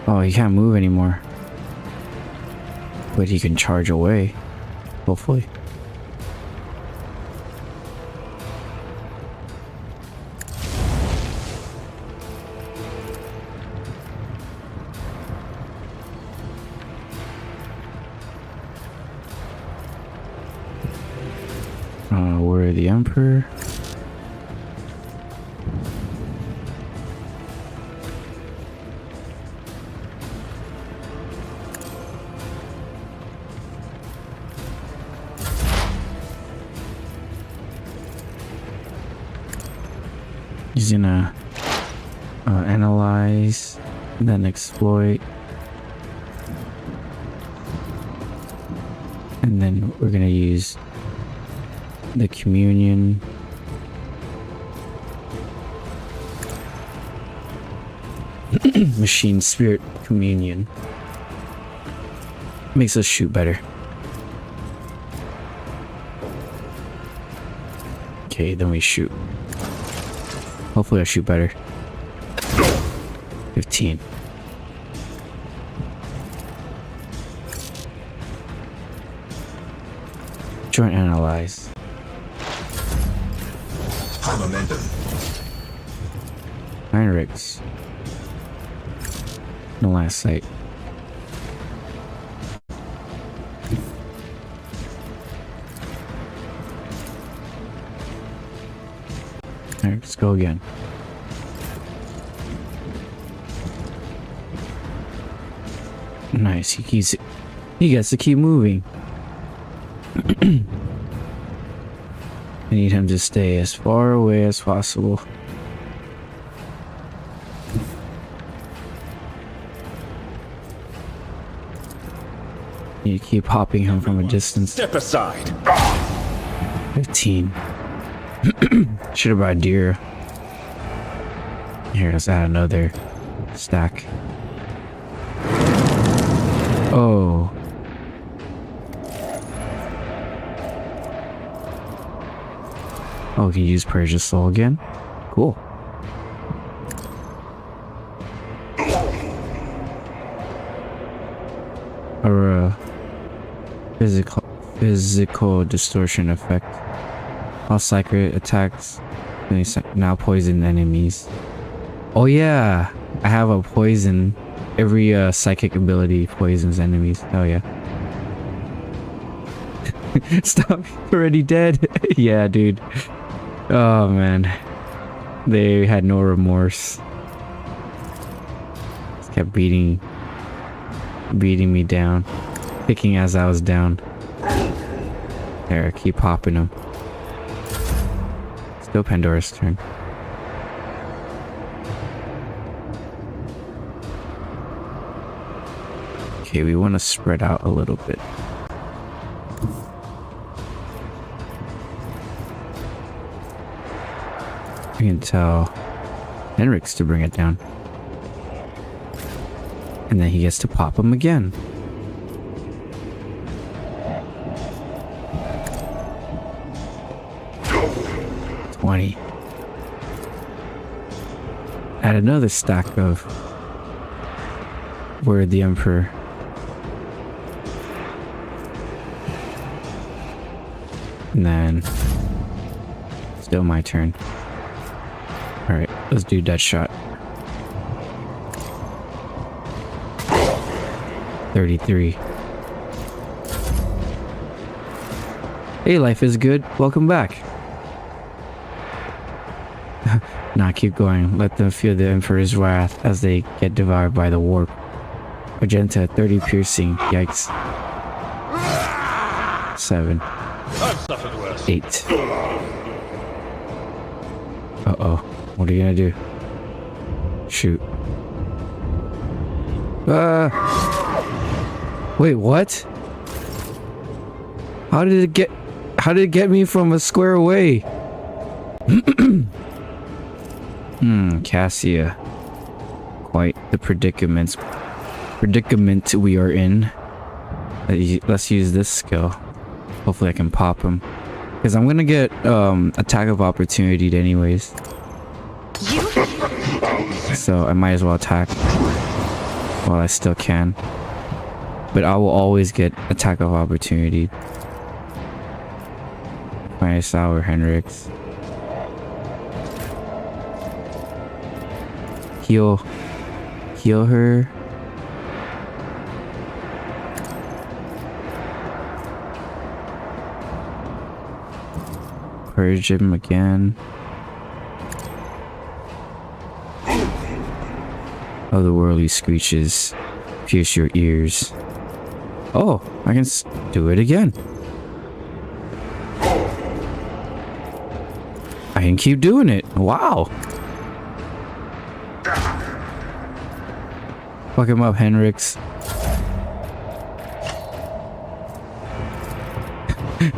Oh, he can't move anymore. But he can charge away. Hopefully. We're the Emperor. He's gonna analyze, then exploit, and then we're gonna use the communion. Machine spirit communion makes us shoot better. Okay, then we shoot. Hopefully I shoot better. 15. Joint analyze. High momentum. Heinrichs. No last sight. Alright, let's go again. Nice, he gets to keep moving. I need him to stay as far away as possible. You keep hopping him from a distance. Step aside. 15. Should have brought deer. Here, let's add another stack. Oh. Oh, we can use Persia's Soul again? Cool. Or physical distortion effect. All psychic attacks now poison enemies. Oh yeah, I have a poison. Every psychic ability poisons enemies. Oh yeah. Stop, already dead. Yeah, dude. Oh man, they had no remorse. Just kept beating me down, kicking as I was down. There, keep popping them. Still Pandora's turn. Okay, we want to spread out a little bit. I can tell Henrik's to bring it down. And then he gets to pop him again. $20. Add another stack of Word the Emperor. And then still my turn. Alright, let's do dead shot. 33. Hey, life is good. Welcome back. Nah, keep going. Let them feel the Emperor's wrath as they get devoured by the warp. Magenta, 30 piercing. Yikes. 7. I've suffered worse. 8. Uh-oh. What are you gonna do? Shoot. Wait, what? How did it get me from a square away? Cassia. Quite the predicament we are in. Let's use this skill. Hopefully I can pop him. Because I'm gonna get attack of opportunity anyways. So I might as well attack while I still can. But I will always get attack of opportunity. Minus our Henrik's. Heal her. Purge him again. Otherworldly screeches pierce your ears. Oh, I can do it again. I can keep doing it. Wow. Fuck him up, Henrik's.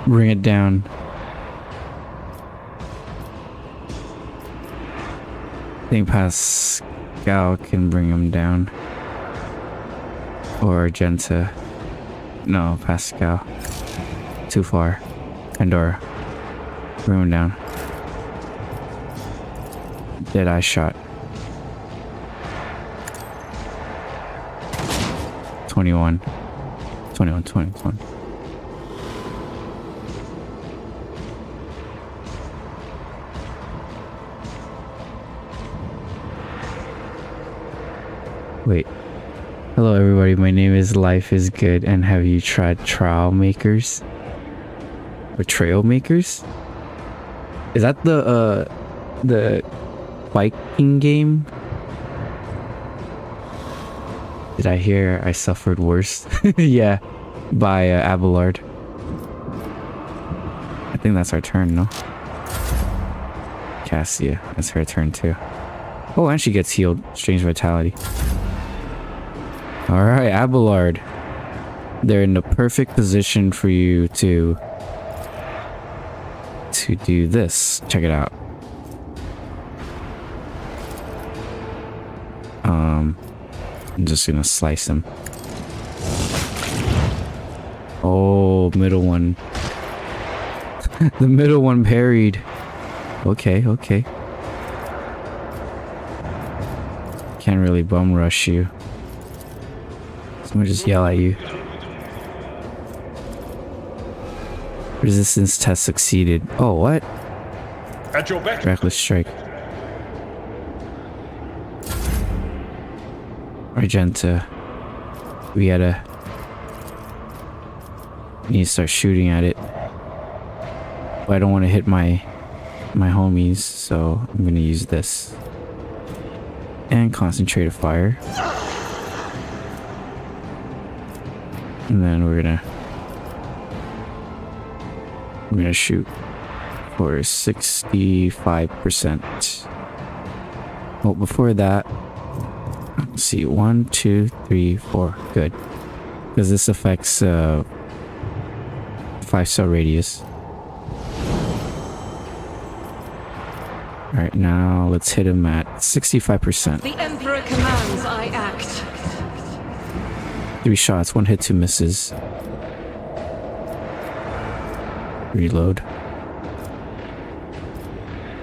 Bring it down. I think Pascal can bring him down. Or Argenta. No, Pascal. Too far. Pandora. Bring him down. Deadeye shot. 21. 21, 20, 20. Wait. Hello everybody, my name is Life is Good, and have you tried Trial Makers? Or Trail Makers? Is that the biking game? Did I hear I suffered worse? Yeah, by Abelard. I think that's our turn, no? Cassia, that's her turn too. Oh, and she gets healed. Strange Vitality. Alright, Abelard. They're in the perfect position for you to do this. Check it out. I'm just gonna slice him. Oh, middle one. The middle one parried. Okay, okay. Can't really bum rush you. Someone just yell at you. Resistance test succeeded. Oh, what? At your beck. Reckless strike. Argenta. We need to start shooting at it. But I don't want to hit my homies, so I'm gonna use this. And concentrate a fire. And then we're gonna shoot for 65%. Well, before that, let's see, 1, 2, 3, 4. Good. Because this affects 5-star radius. Alright, now let's hit him at 65%. The Emperor commands I act. 3 shots, 1 hit, 2 misses. Reload.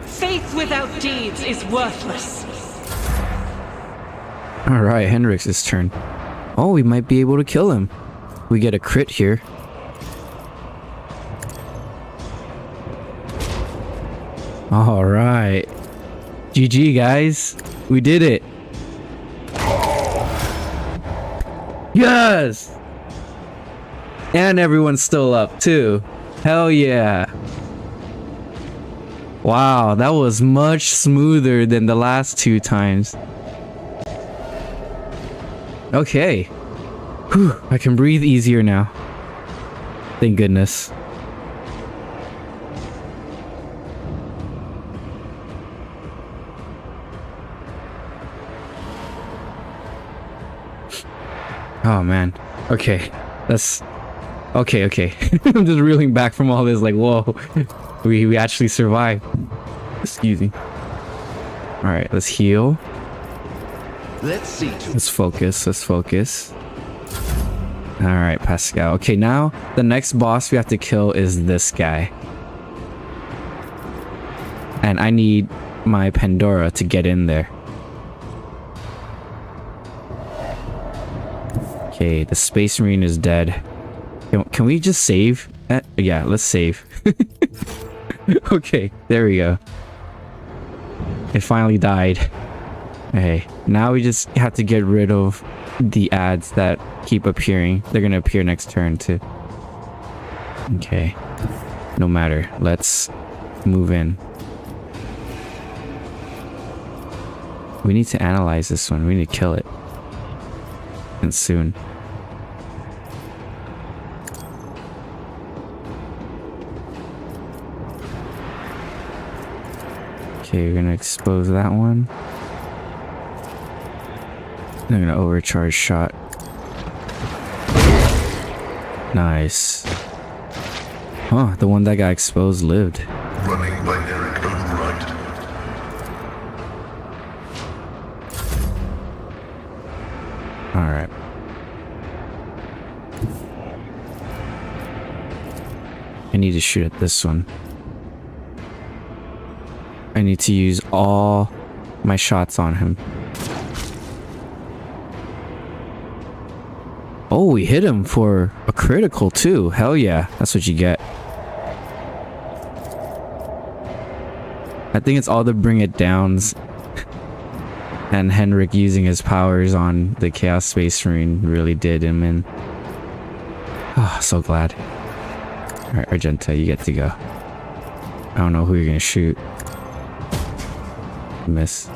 Faith without deeds is worthless. Alright, Henrik's turn. Oh, we might be able to kill him. We get a crit here. Alright. GG, guys. We did it. Yes! And everyone's still up, too. Hell yeah. Wow, that was much smoother than the last 2 times. Okay. Whew, I can breathe easier now. Thank goodness. Oh man. Okay. That's okay. I'm just reeling back from all this like, whoa. We actually survived. Excuse me. Alright, let's heal. Let's focus. Alright, Pascal. Okay, now the next boss we have to kill is this guy. And I need my Pandora to get in there. Okay, the Space Marine is dead. Can we just save? Yeah, let's save. Okay, there we go. It finally died. Okay, now we just have to get rid of the ads that keep appearing. They're gonna appear next turn too. Okay, no matter. Let's move in. We need to analyze this one. We need to kill it. And soon. Okay, we're gonna expose that one. I'm gonna overcharge shot. Nice. Huh, the one that got exposed lived. Running binaric override. Alright. I need to shoot at this one. I need to use all my shots on him. Oh, we hit him for a critical too. Hell yeah, that's what you get. I think it's all the bring it downs and Henrik using his powers on the Chaos Space Marine really did him in. Oh, so glad. Alright, Argenta, you get to go. I don't know who you're gonna shoot. Miss.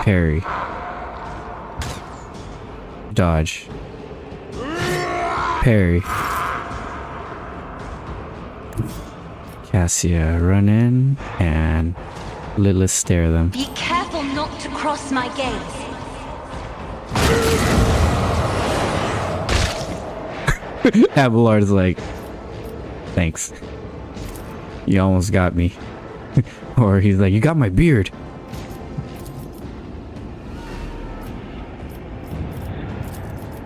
Parry. Dodge. Parry. Cassia, run in and Lilith stare them. Be careful not to cross my gaze. Abelard's like, thanks. You almost got me. Or he's like, you got my beard.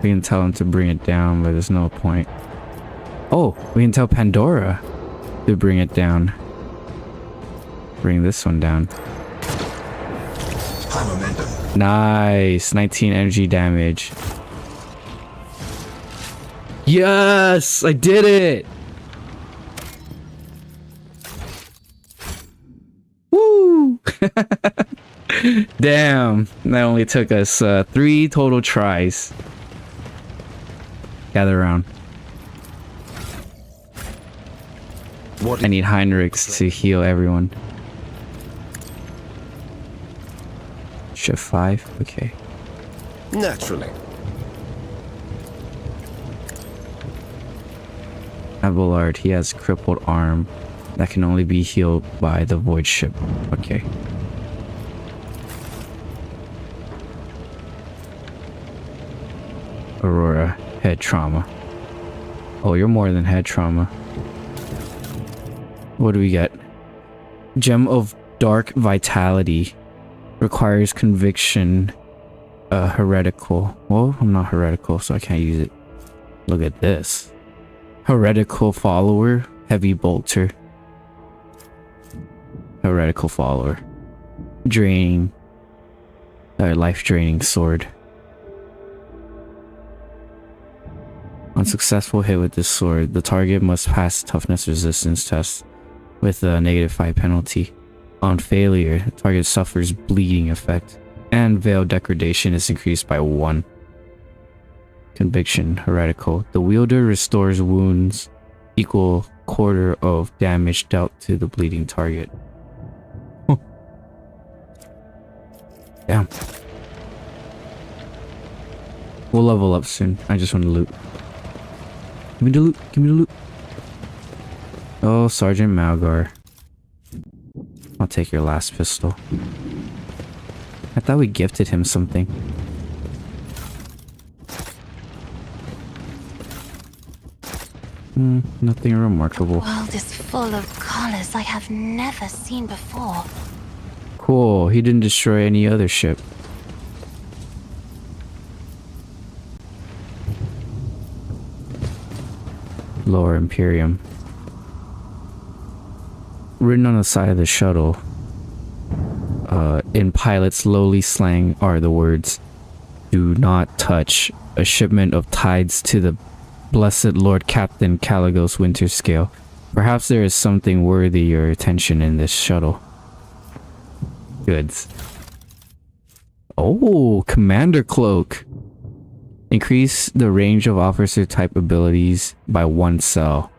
We can tell him to bring it down, but there's no point. Oh, we can tell Pandora to bring it down. Bring this one down. High momentum. Nice. 19 energy damage. Yes! I did it! Woo! Damn. That only took us 3 total tries. Gather around. I need Heinrichs to heal everyone. Shift 5? Okay. Naturally. Abelard, he has crippled arm that can only be healed by the void ship. Okay. head trauma. Oh, you're more than head trauma. What do we get? Gem of Dark Vitality. Requires conviction. Heretical. Well, I'm not heretical, so I can't use it. Look at this. Heretical Follower. Heavy Bolter. Heretical Follower. Draining. Life draining sword. Unsuccessful hit with this sword. The target must pass toughness resistance test with a -5 penalty. On failure, the target suffers bleeding effect. And Veil Degradation is increased by 1. Conviction, Heretical. The wielder restores wounds equal quarter of damage dealt to the bleeding target. Huh. Damn. We'll level up soon. I just want to loot. Give me the loot. Give me the loot. Oh, Sergeant Malgar. I'll take your last pistol. I thought we gifted him something. Nothing remarkable. The world is full of colors I have never seen before. Cool, he didn't destroy any other ship. Lower Imperium. Written on the side of the shuttle, in pilot's lowly slang, are the words, "Do not touch a shipment of tides to the blessed Lord Captain Caligos Winterscale. Perhaps there is something worthy your attention in this shuttle." Goods. Oh, Commander Cloak. Increase the range of officer type abilities by 1 cell.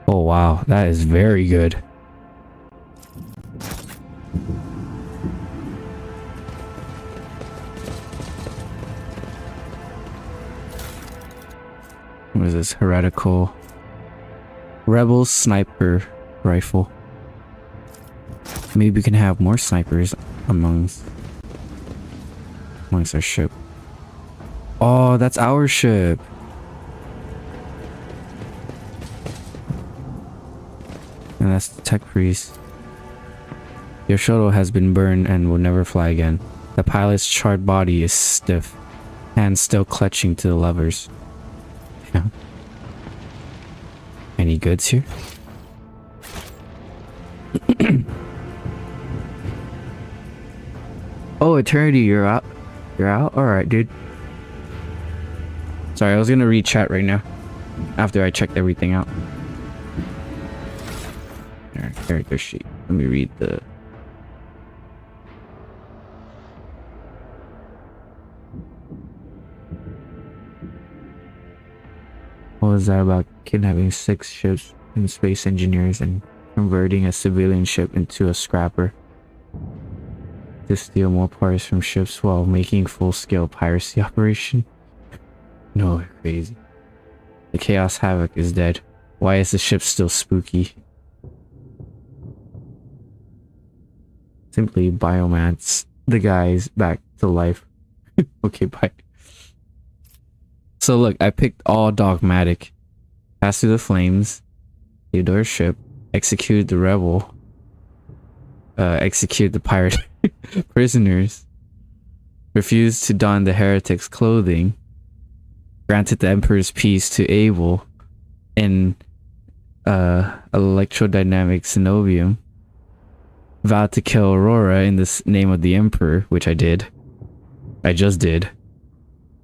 Oh wow, that is very good. What is this? Heretical Rebel Sniper Rifle. Maybe we can have more snipers amongst our ship. Oh, that's our ship. And that's the tech priest. Your shuttle has been burned and will never fly again. The pilot's charred body is stiff, hands still clutching to the levers. Yeah. Any goods here? Oh, Eternity, you're out. You're out? Alright, dude. Sorry, I was gonna read chat right now. After I checked everything out. Alright, character sheet. Let me read the... What was that about kidnapping 6 ships and space engineers and converting a civilian ship into a scrapper to steal more parts from ships while making full-scale piracy operation? No, you're crazy. The Chaos Havoc is dead. Why is the ship still spooky? Simply biomance the guys back to life. Okay, bye. So look, I picked all dogmatic. Pass through the flames. Theodore's ship. Execute the rebel. Execute the pirate prisoners. Refuse to don the heretic's clothing. Granted the Emperor's peace to Abel. In electrodynamic Cenobium. Vowed to kill Aurora in the name of the Emperor, which I did. I just did.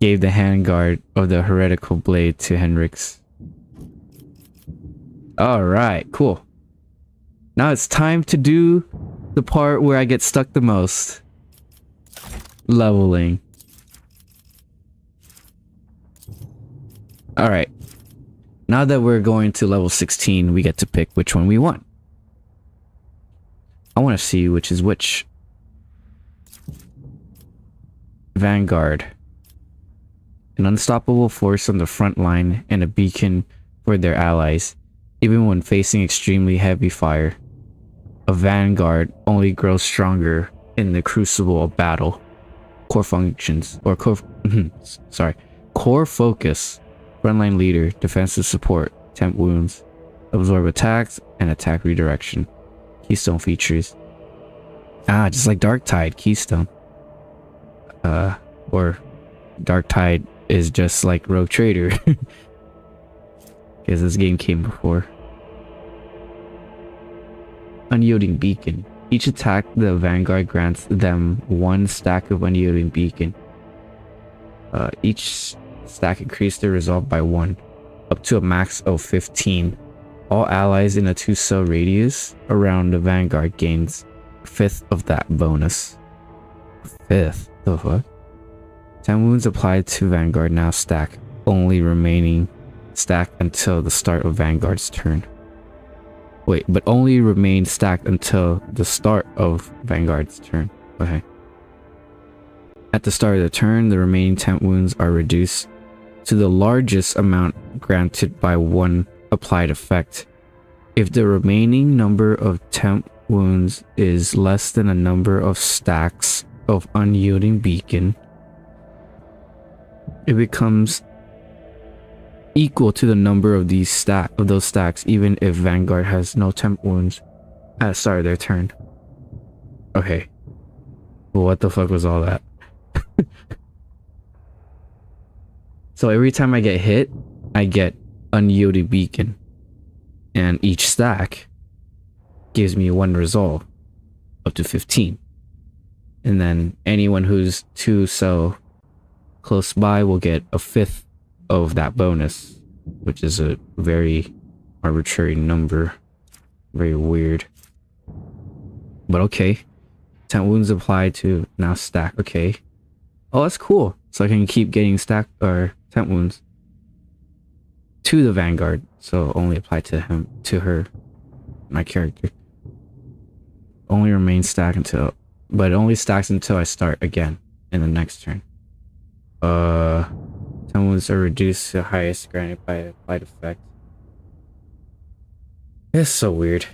Gave the handguard of the heretical blade to Henrix. Alright, cool. Now it's time to do the part where I get stuck the most. Leveling. Alright. Now that we're going to level 16, we get to pick which one we want. I want to see which is which. Vanguard. An unstoppable force on the front line and a beacon for their allies, even when facing extremely heavy fire. A vanguard only grows stronger in the crucible of battle. core functions or core sorry, core focus, frontline leader, defensive support, temp wounds, absorb attacks, and attack redirection. Keystone features. Just like Dark Tide Keystone. Or Dark Tide is just like Rogue Trader. Because this game came before. Unyielding Beacon. Each attack the Vanguard grants them 1 stack of Unyielding Beacon. Each stack increases their resolve by 1, up to a max of 15. All allies in a 2-cell radius around the Vanguard gains 1/5 of that bonus. 5th? The fuck? 10 wounds applied to Vanguard now stack, only remaining stacked until the start of Vanguard's turn. Wait, but only remain stacked until the start of Vanguard's turn. Okay. At the start of the turn, the remaining temp wounds are reduced to the largest amount granted by 1 applied effect. If the remaining number of temp wounds is less than a number of stacks of Unyielding Beacon, it becomes equal to the number of those stacks, even if Vanguard has no temp wounds at the start of their turn. Okay. Well, what the fuck was all that? So every time I get hit, I get Unyielding Beacon, and each stack gives me 1 resolve, up to 15. And then anyone who's 2-cell close by will get a 1/5 of that bonus, which is a very arbitrary number. Very weird. But okay. 10 wounds applied to now stack. Okay. Oh, that's cool. So I can keep getting stack or temp wounds to the Vanguard. So only apply to him, to her, my character. Only remains stacked until, but it only stacks until I start again in the next turn. 10 wounds are reduced to the highest granted by applied effect. It's so weird.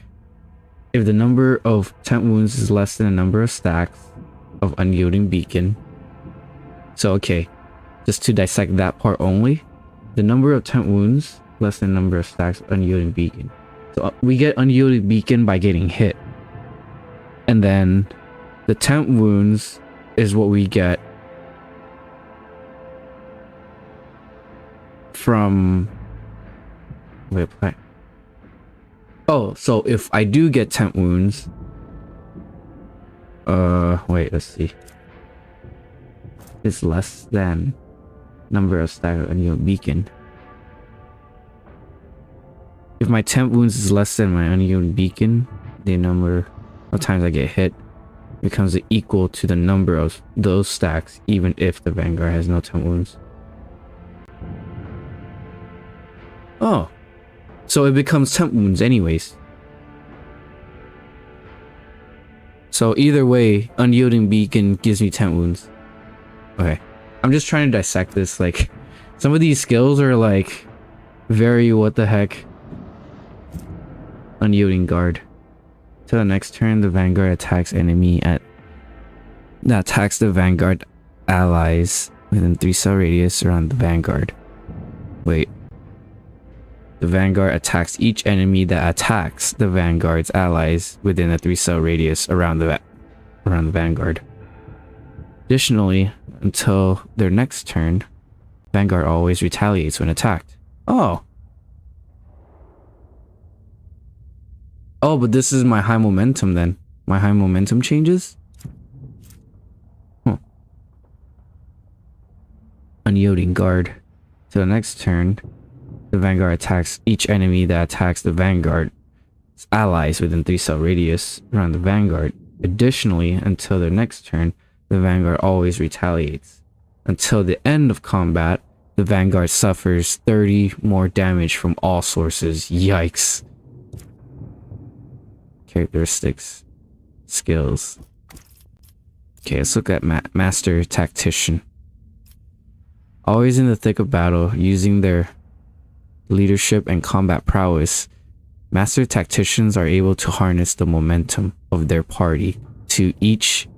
If the number of temp wounds is less than the number of stacks of Unyielding Beacon. So okay, just to dissect that part only, the number of temp wounds less than the number of stacks of Unyielding Beacon. So we get Unyielding Beacon by getting hit. And then the temp wounds is what we get from... Wait, what? Oh, so if I do get temp wounds... wait, let's see. It's less than number of stack of Unyielding Beacon. If my temp wounds is less than my Unyielding Beacon, the number of times I get hit becomes equal to the number of those stacks, even if the Vanguard has no temp wounds. Oh, so it becomes temp wounds anyways. So either way, Unyielding Beacon gives me temp wounds. Okay, I'm just trying to dissect this. Like, some of these skills are like very what the heck. Unyielding Guard. Till the next turn, the Vanguard attacks enemy that attacks the Vanguard allies within 3-cell radius around the Vanguard. Wait. The Vanguard attacks each enemy that attacks the Vanguard's allies within a 3-cell radius around the Vanguard. Additionally, until their next turn, Vanguard always retaliates when attacked. Oh. Oh, but this is my high momentum then. My high momentum changes? Huh. Unyielding Guard. To the next turn, the Vanguard attacks each enemy that attacks the Vanguard's allies within 3-cell radius around the Vanguard. Additionally, until their next turn, the Vanguard always retaliates. Until the end of combat, the Vanguard suffers 30 more damage from all sources. Yikes. Characteristics. Skills. Okay, let's look at Master Tactician. Always in the thick of battle, using their leadership and combat prowess, Master Tacticians are able to harness the momentum of their party to each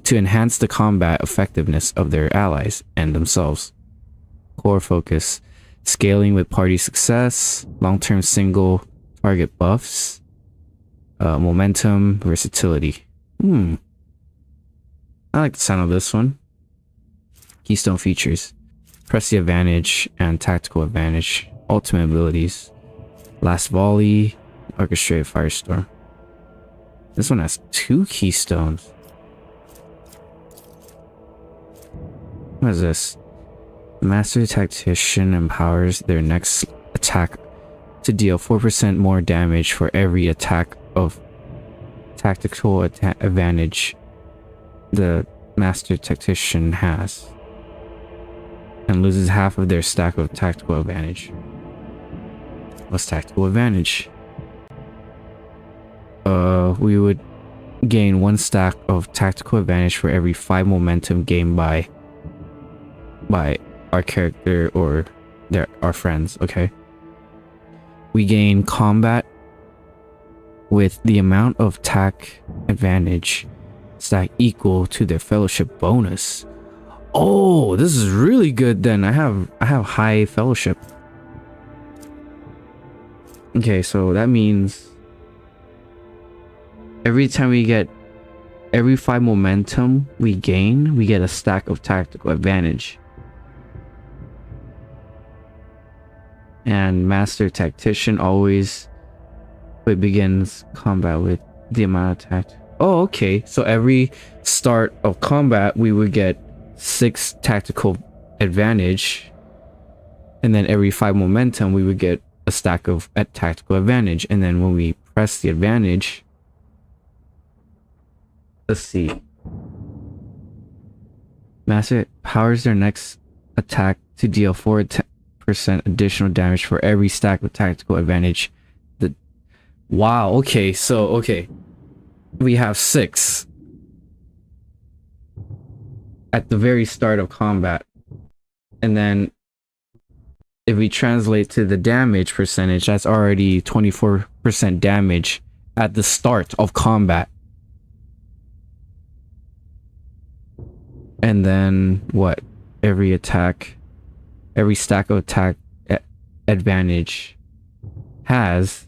to enhance the combat effectiveness of their allies and themselves. Core focus, scaling with party success, long-term single target buffs, momentum, versatility. I like the sound of this one. Keystone features, press the advantage and tactical advantage, ultimate abilities, last volley, orchestrated firestorm. This one has 2 keystones. What is this? Master Tactician empowers their next attack to deal 4% more damage for every attack of tactical advantage the Master Tactician has, and loses half of their stack of tactical advantage. What's tactical advantage? We would gain 1 stack of tactical advantage for every 5 momentum gained by our character or our friends. Okay. We gain combat with the amount of tac advantage stack equal to their fellowship bonus. Oh, this is really good then. I have high fellowship. Okay, so that means every 5 momentum we gain, we get a stack of tactical advantage. And Master Tactician always begins combat with the amount of tact. Oh, okay. So every start of combat, we would get 6 tactical advantage. And then every 5 momentum, we would get a stack of tactical advantage. And then when we press the advantage, let's see. Master powers their next attack to deal 4% additional damage for every stack of tactical advantage. Wow, okay, so okay. We have 6 at the very start of combat. And then if we translate to the damage percentage, that's already 24% damage at the start of combat. And then what? Every stack of attack advantage has.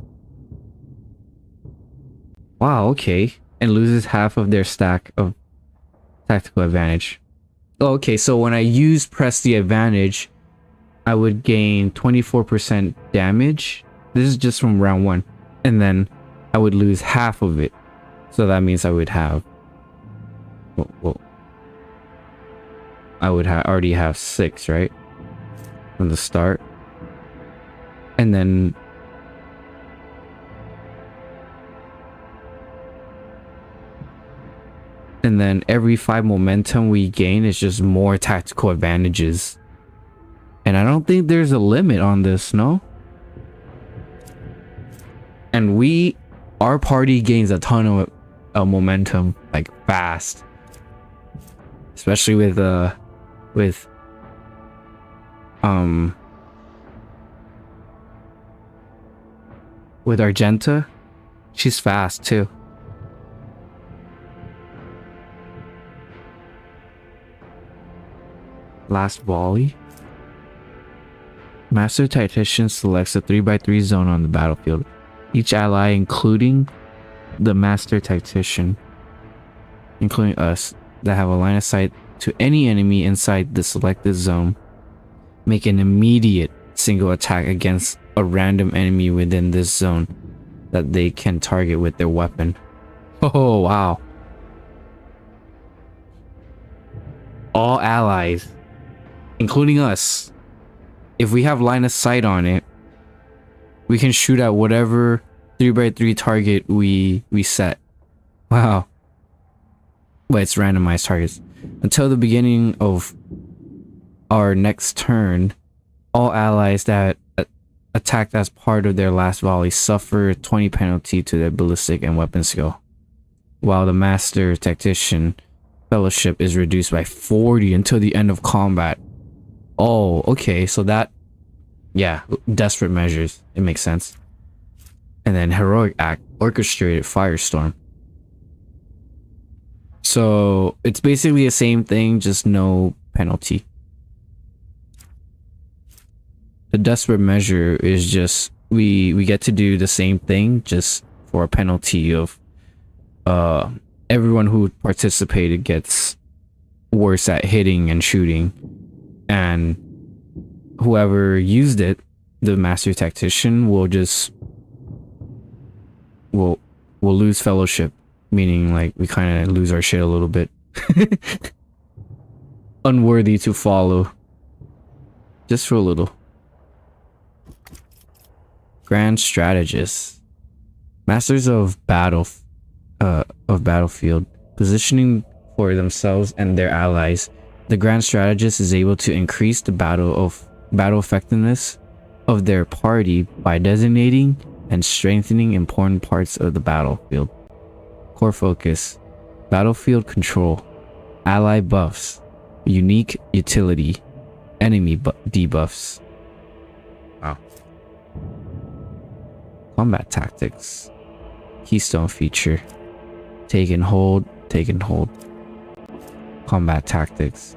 Wow, okay. And loses half of their stack of tactical advantage. Oh, okay, so when I press the advantage, I would gain 24% damage. This is just from round 1. And then I would lose half of it. So that means I would have... Well, I would already have 6, right? From the start. And then every 5 momentum we gain is just more tactical advantages. And I don't think there's a limit on this, no? And our party gains a ton of momentum, like fast. Especially with Argenta. She's fast too. Last volley. Master Tactician selects a 3x3 zone on the battlefield. Each ally, including the Master Tactician, including us, that have a line of sight to any enemy inside the selected zone, make an immediate single attack against a random enemy within this zone that they can target with their weapon. Oh, wow. All allies, including us, if we have line of sight on it, we can shoot at whatever 3x3 target we set. Wow. But it's randomized targets. Until the beginning of our next turn, all allies that attacked as part of their last volley suffer 20 penalty to their ballistic and weapon skill, while the Master Tactician fellowship is reduced by 40 until the end of combat. Oh, okay, so that, yeah, desperate measures. It makes sense. And then Heroic Act, Orchestrated Firestorm. So it's basically the same thing, just no penalty. The desperate measure is just we get to do the same thing just for a penalty of everyone who participated gets worse at hitting and shooting, and whoever used it, the master tactician, will lose fellowship, meaning like we kind of lose our shit a little bit. Unworthy to follow, just for a little. Grand strategists, masters of battlefield, positioning for themselves and their allies. The grand strategist is able to increase the battle effectiveness of their party by designating and strengthening important parts of the battlefield. Core focus, battlefield control, ally buffs, unique utility, enemy debuffs. Wow. Combat tactics, keystone feature, take and hold. Combat tactics.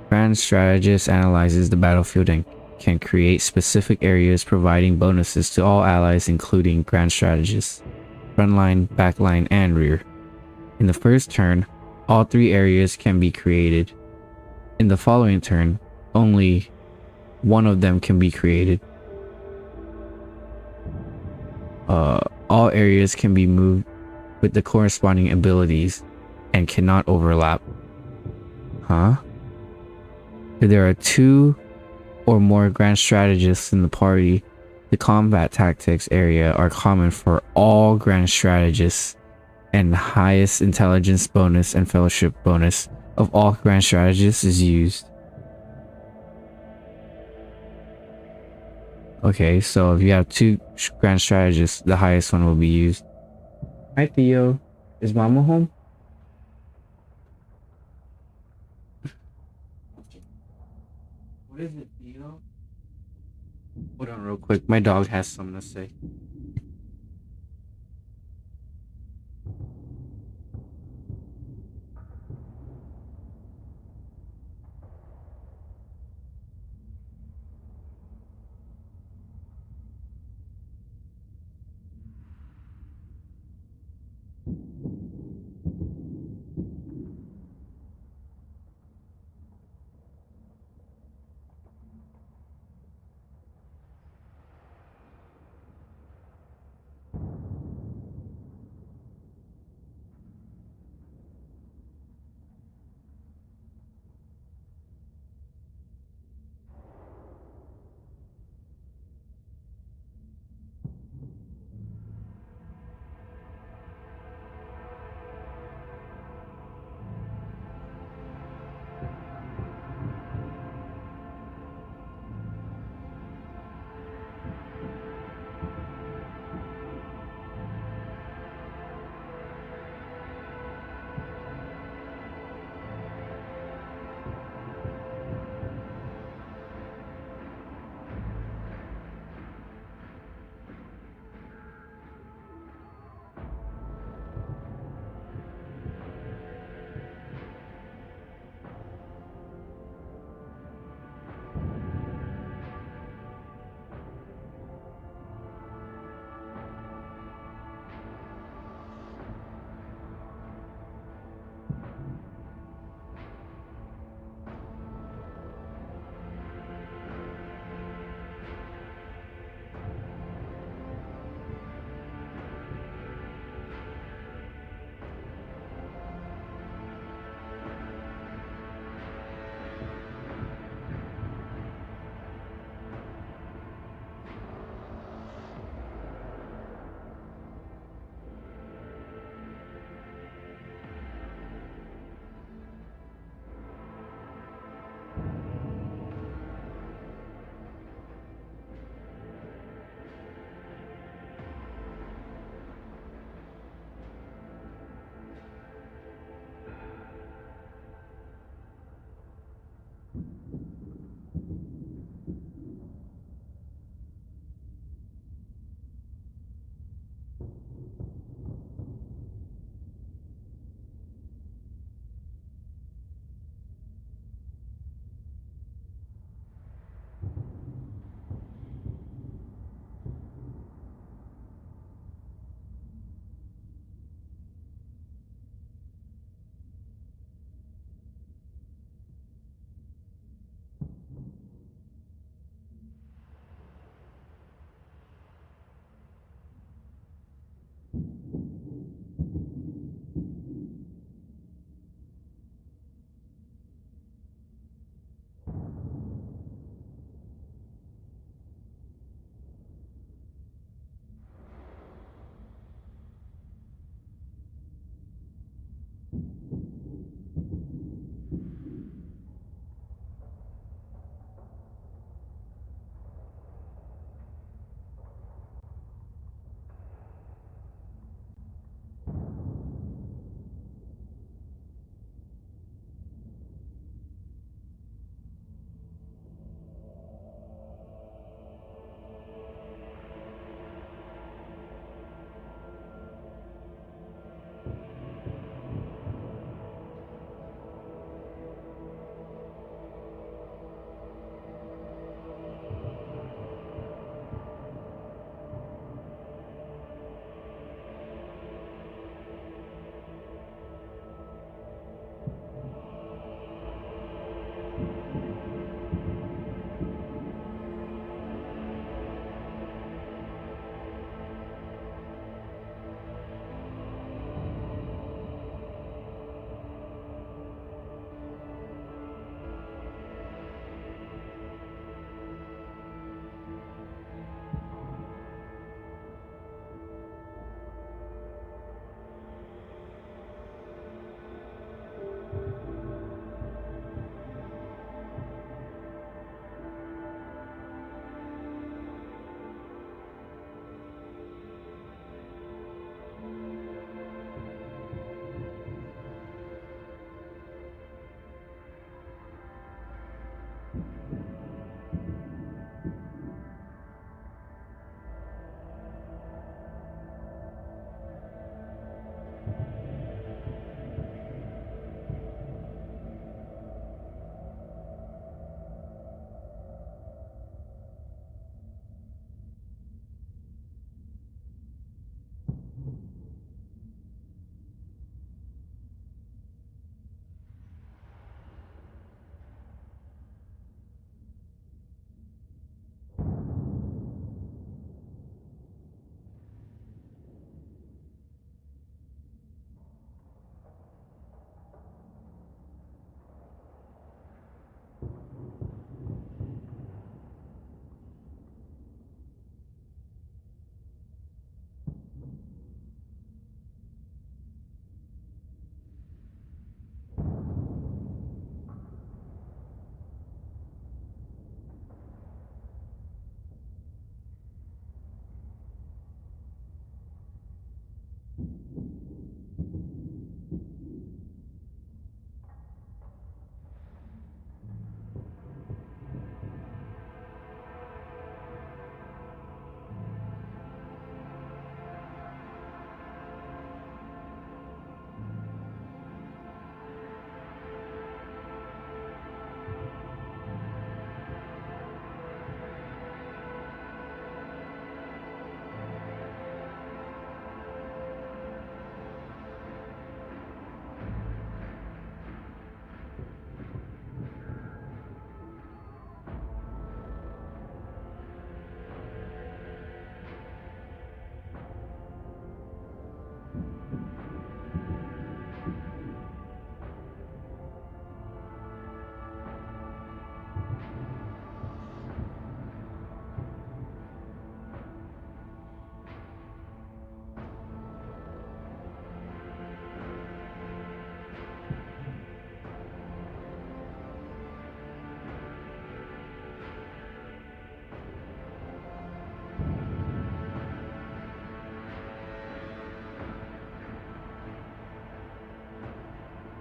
Grand strategist analyzes the battlefield and can create specific areas, providing bonuses to all allies, including grand strategists, frontline, backline, and rear. In the first turn, all 3 areas can be created. In the following turn, only one of them can be created. All areas can be moved with the corresponding abilities and cannot overlap. Huh? If there are 2 or more grand strategists in the party, the combat tactics area are common for all grand strategists, and the highest intelligence bonus and fellowship bonus of all grand strategists is used. Okay, so if you have 2 grand strategists, the highest one will be used. Hi Theo, is Mama home? What is it, Theo? Hold on real quick, my dog has something to say.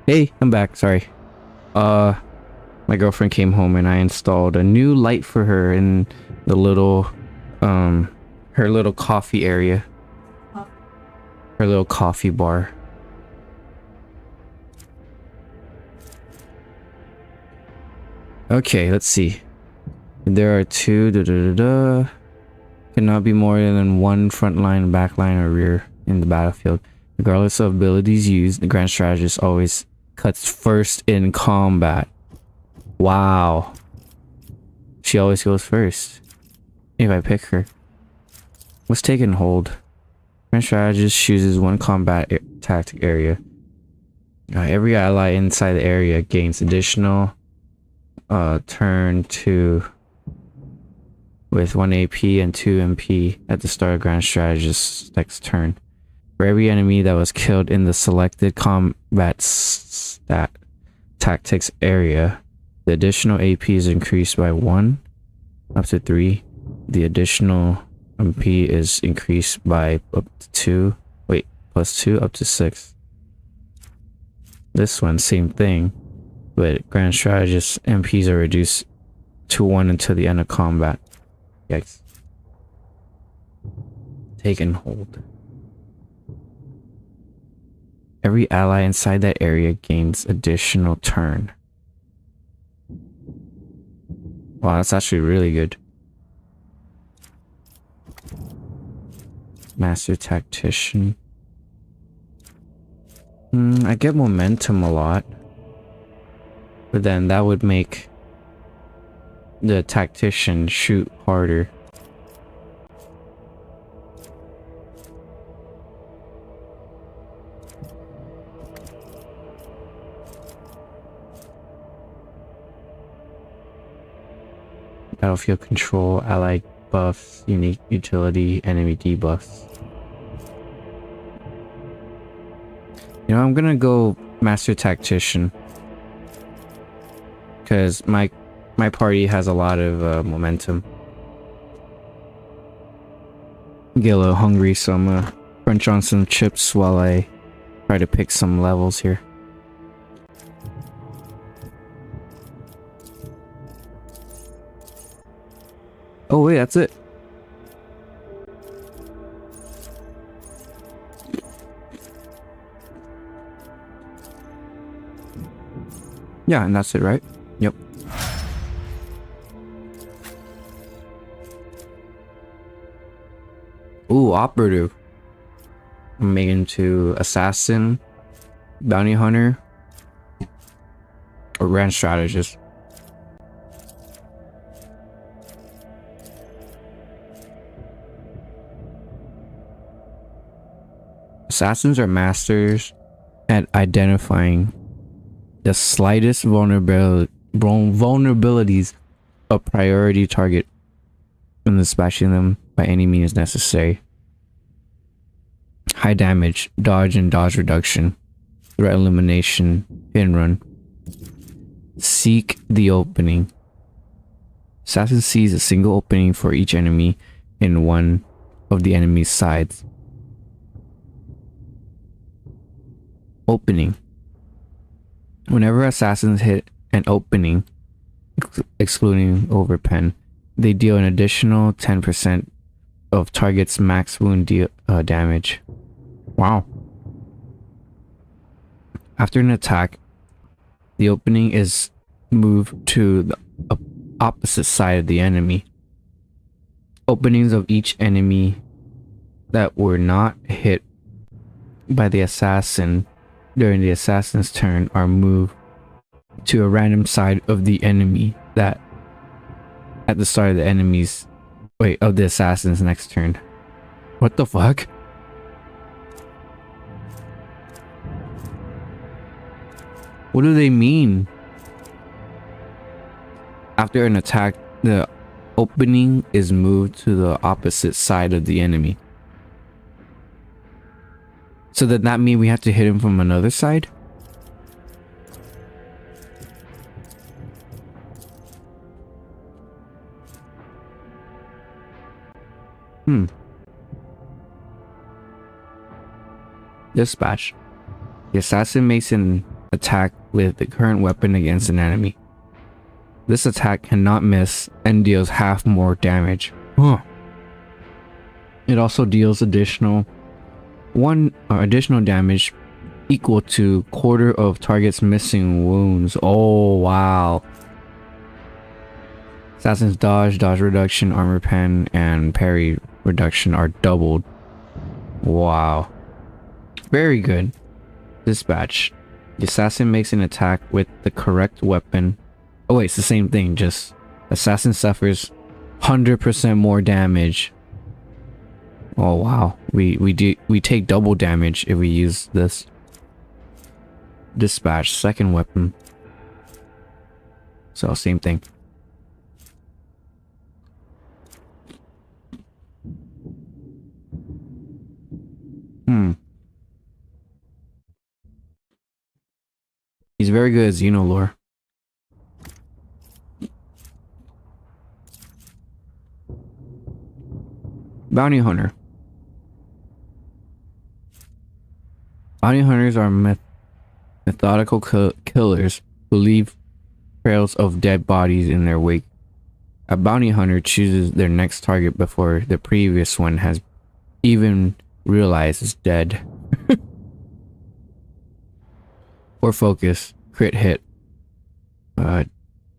Hey, I'm back. Sorry. My girlfriend came home and I installed a new light for her in the little, her little coffee area. Her little coffee bar. Okay, let's see. There are two. Cannot be more than one front line, back line, or rear in the battlefield. Regardless of abilities used, the grand strategist always cuts first in combat. Wow. She always goes first. If I pick her. Let's take and hold. Grand strategist chooses one combat tactic area. Every ally inside the area gains additional turn 2 with 1 AP and 2 MP at the start of Grand Strategist's next turn. For every enemy that was killed in the selected combat tactics area, the additional AP is increased by 1 up to 3. The additional MP is increased by up to 2. Wait, plus 2 up to 6. This one, same thing, but Grand Strategist MPs are reduced to 1 until the end of combat. Yikes. Take and hold. Every ally inside that area gains additional turn. Wow, that's actually really good. Master Tactician. I get momentum a lot. But then that would make the Tactician shoot harder. Battlefield control, allied buffs, unique utility, enemy debuffs. You know, I'm gonna go Master Tactician. Because my party has a lot of momentum. Get a little hungry, so I'm gonna crunch on some chips while I try to pick some levels here. Oh wait, that's it. Yeah, and that's it, right? Yep. Ooh, operative. I'm making to assassin, bounty hunter, or grand strategist. Assassins are masters at identifying the slightest vulnerabilities of priority target and dispatching them by any means necessary. High damage, dodge and dodge reduction, threat elimination, hit and run. Seek the opening. Assassin sees a single opening for each enemy in one of the enemy's sides. Opening. Whenever assassins hit an opening, excluding overpen, they deal an additional 10% of target's max wound damage. Wow. After an attack, the opening is moved to the opposite side of the enemy. Openings of each enemy that were not hit by the assassin during the assassin's turn are moved to a random side of the enemy that at the start of the assassin's next turn. What the fuck? What do they mean? After an attack, the opening is moved to the opposite side of the enemy. So does that mean we have to hit him from another side? Dispatch. The assassin makes an attack with the current weapon against an enemy. This attack cannot miss and deals half more damage. It also deals additional damage equal to quarter of target's missing wounds. Oh wow. Assassin's dodge reduction, armor pen, and parry reduction are doubled. Wow. Very good. Dispatch. The assassin makes an attack with the correct weapon. Oh wait, it's the same thing, just assassin suffers 100% more damage. Oh wow. We take double damage if we use this. Dispatch, second weapon. So same thing. He's very good at Xenolore. Bounty Hunter. Bounty hunters are methodical killers who leave trails of dead bodies in their wake. A bounty hunter chooses their next target before the previous one has even realized it's dead. Or focus, crit hit,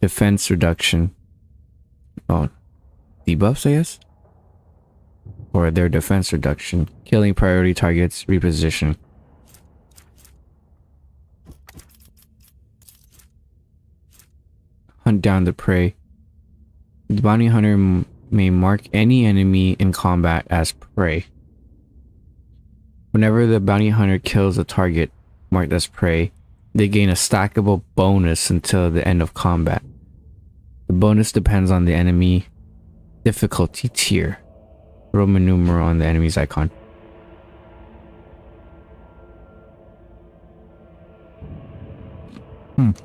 defense reduction. Oh, debuffs, I guess? Or their defense reduction, killing priority targets, reposition. Hunt down the prey. The bounty hunter may mark any enemy in combat as prey. Whenever the bounty hunter kills a target marked as prey, they gain a stackable bonus until the end of combat. The bonus depends on the enemy difficulty tier. Roman numeral on the enemy's icon. And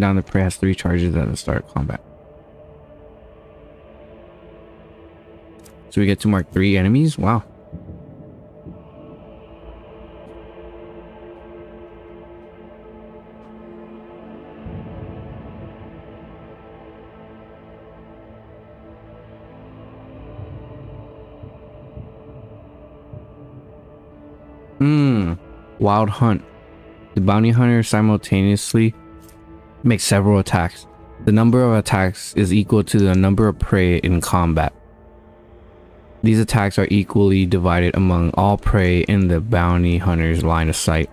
down the prey has 3 charges at the start of combat. So we get to mark 3 enemies? Wow. Wild Hunt. The bounty hunter simultaneously makes several attacks. The number of attacks is equal to the number of prey in combat. These attacks are equally divided among all prey in the bounty hunter's line of sight.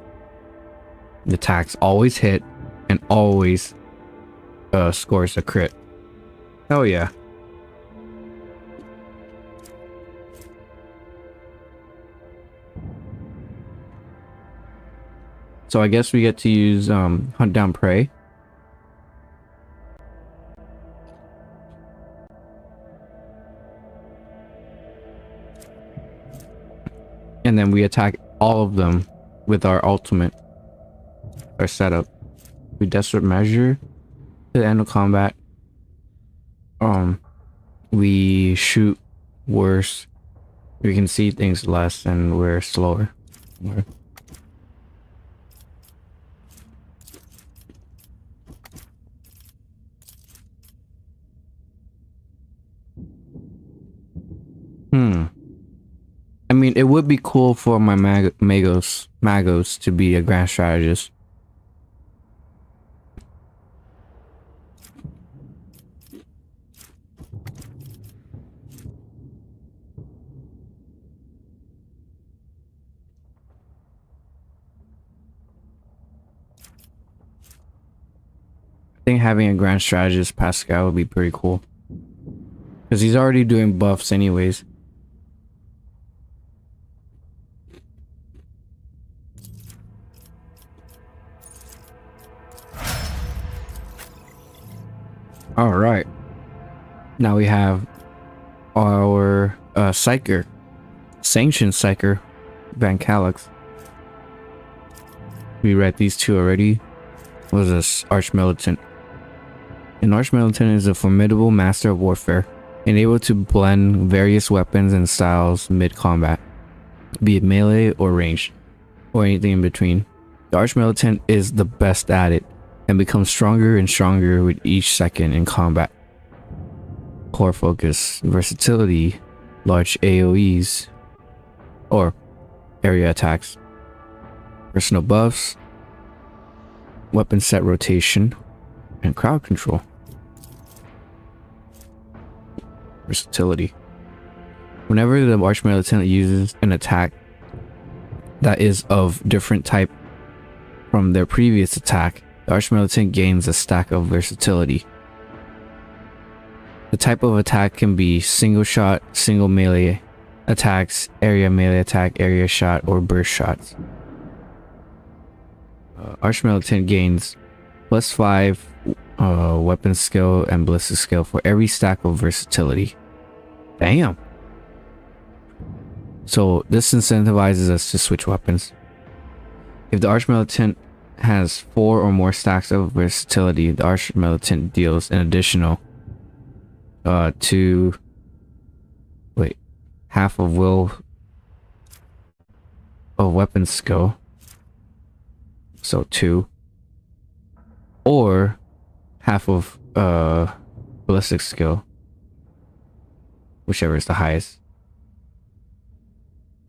The attacks always hit and always scores a crit. Oh yeah. So I guess we get to use hunt down prey. And then we attack all of them with our ultimate, our setup. We desperate measure to the end of combat. we shoot worse. We can see things less and we're slower. I mean, it would be cool for my magos to be a grand strategist. I think having a grand strategist Pascal would be pretty cool. Because he's already doing buffs anyways. Alright. Now we have our Psyker. Sanctioned Psyker. Van Calyx. We read these two already. What is this? Archmilitant. An Archmilitant is a formidable master of warfare and able to blend various weapons and styles mid-combat, be it melee or ranged, or anything in between. The Archmilitant is the best at it and becomes stronger and stronger with each second in combat. Core focus, versatility, large AoEs, or area attacks, personal buffs, weapon set rotation, and crowd control. Versatility. Whenever the Archmilitant uses an attack that is of different type from their previous attack, the Archmilitant gains a stack of versatility. The type of attack can be single shot, single melee attacks, area melee attack, area shot, or burst shots. Archmilitant gains +5 weapon skill and ballistic skill for every stack of versatility. Damn. So this incentivizes us to switch weapons. If the Archmilitant has 4 or more stacks of versatility, the Archmilitant deals an additional half of will of weapon skill, so 2, or half of ballistic skill, whichever is the highest,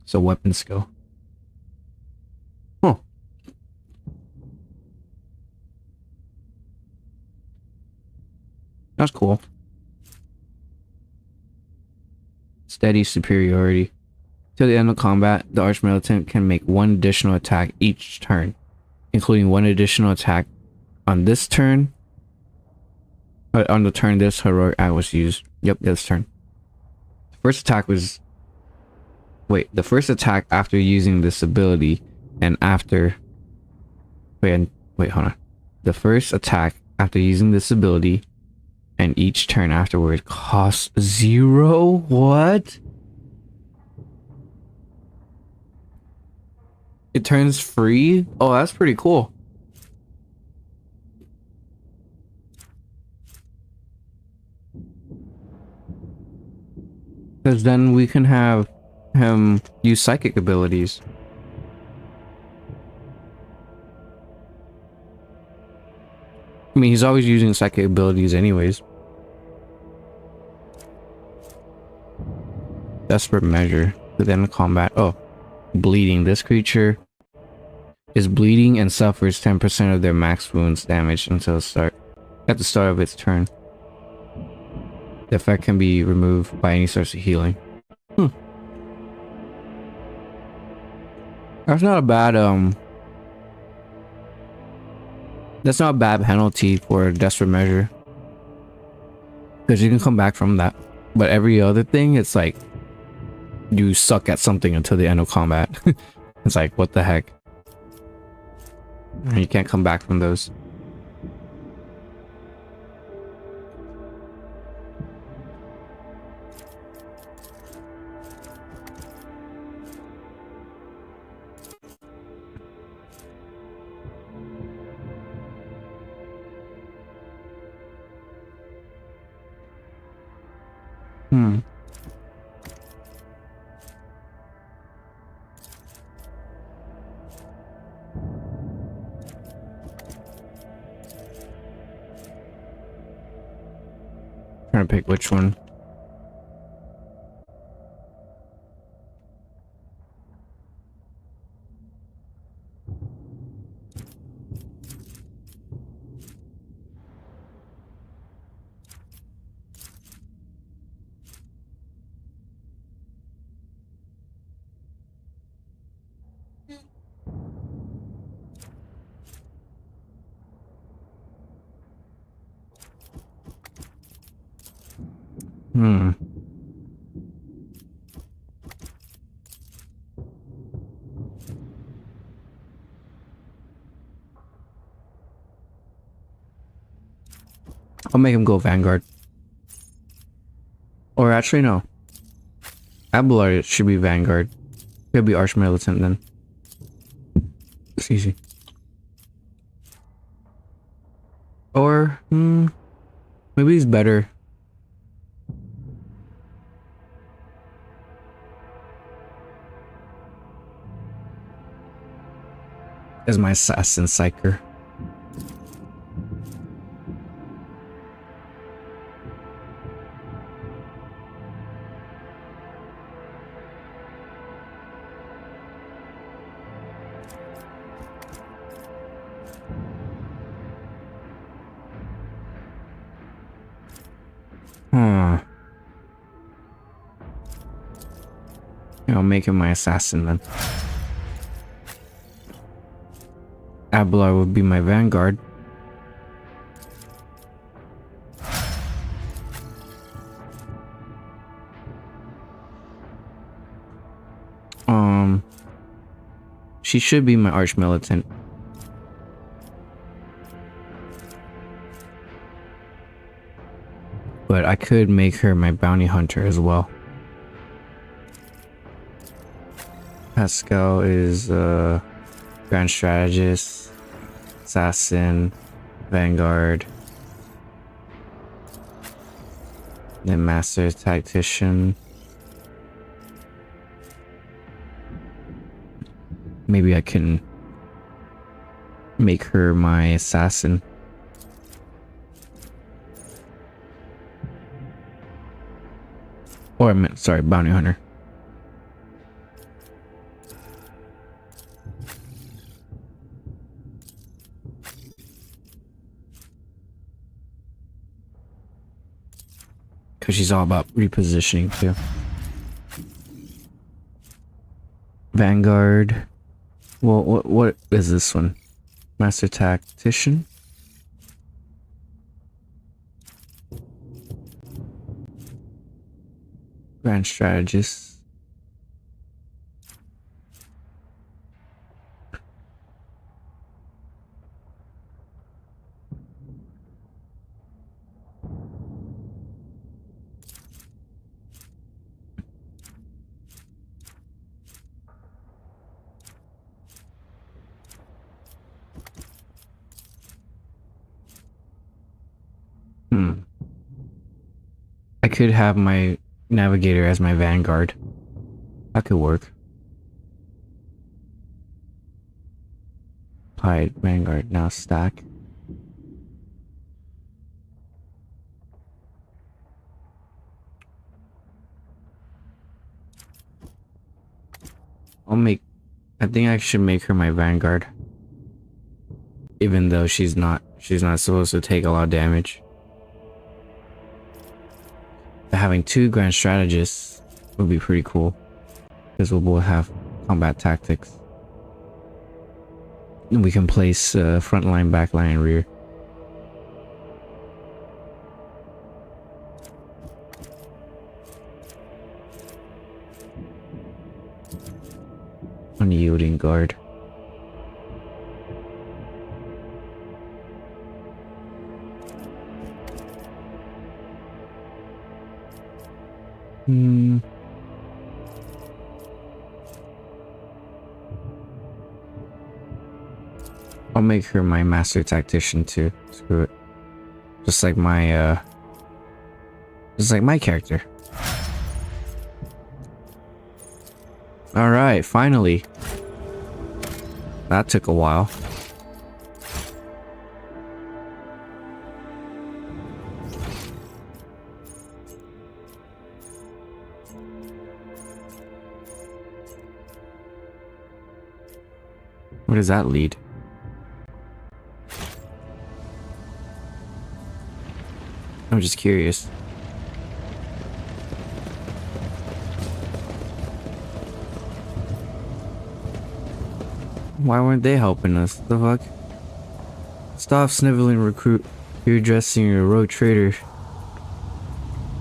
so weapon skill. Huh. That's cool. Steady superiority. Till the end of combat, the Archmilitant can make 1 additional attack each turn, including 1 additional attack on this turn. On the turn this heroic act was used. Yep, this turn. The first attack was... the first attack after using this ability and after... hold on. The first attack after using this ability and each turn afterward costs 0? What? It turns free? Oh, that's pretty cool. Because then we can have him use psychic abilities. I mean, he's always using psychic abilities anyways. Desperate measure. To the end of combat. Oh. Bleeding. This creature is bleeding and suffers 10% of their max wounds damage until at the start of its turn. The effect can be removed by any source of healing. That's not a bad that's not a bad penalty for a desperate measure, because you can come back from that. But every other thing, it's like you suck at something until the end of combat. It's like, what the heck? You can't come back from those. Trying to pick which one. I'll make him go Vanguard. Or actually, no. Abelard should be Vanguard. He'll be Arch Militant then. It's easy. Or, maybe he's better. As my Assassin Psyker. I'll make him my assassin then. Abelard would be my vanguard. She should be my arch militant. But I could make her my bounty hunter as well. Pascal is Grand Strategist, Assassin, Vanguard, then Master Tactician. Maybe I can make her my assassin. Or I meant, sorry, bounty hunter. Because she's all about repositioning too. Vanguard. Well, what is this one? Master Tactician? Grand Strategist. I could have my navigator as my vanguard. That could work. Applied vanguard, now stack. I think I should make her my vanguard. Even though she's not supposed to take a lot of damage. But having two grand strategists would be pretty cool. Because we'll both have combat tactics. And we can place front line, back line, and rear. Unyielding guard. I'll make her my master tactician too. Screw it. Just like my character. Alright, finally. That took a while. Where does that lead? I'm just curious. Why weren't they helping us? The fuck? Stop sniveling, recruit. You're dressing your rogue traitor.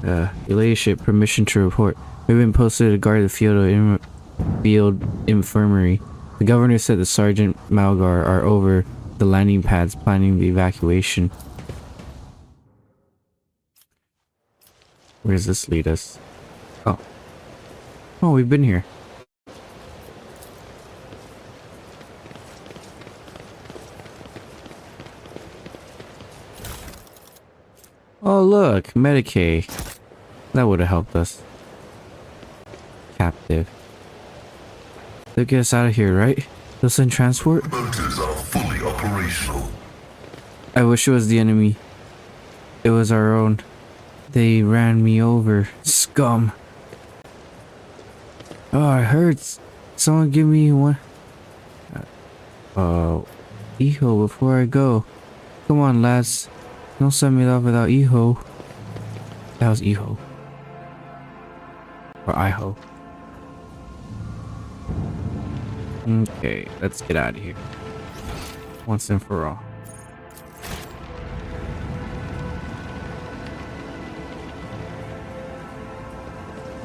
Your ladyship, permission to report. We've been posted to guard the field infirmary. The governor said the Sergeant Malgar are over the landing pads planning the evacuation. Where does this lead us? Oh. Oh, we've been here. Oh look, Medicaid. That would have helped us. Captive. They'll get us out of here, right? They'll send transport? Motors are fully operational. I wish it was the enemy. It was our own. They ran me over. Scum. Oh, it hurts. Someone give me one. Eho before I go. Come on, lads. Don't send me off without Eho. That was Eho. Or Iho. Okay, let's get out of here. Once and for all.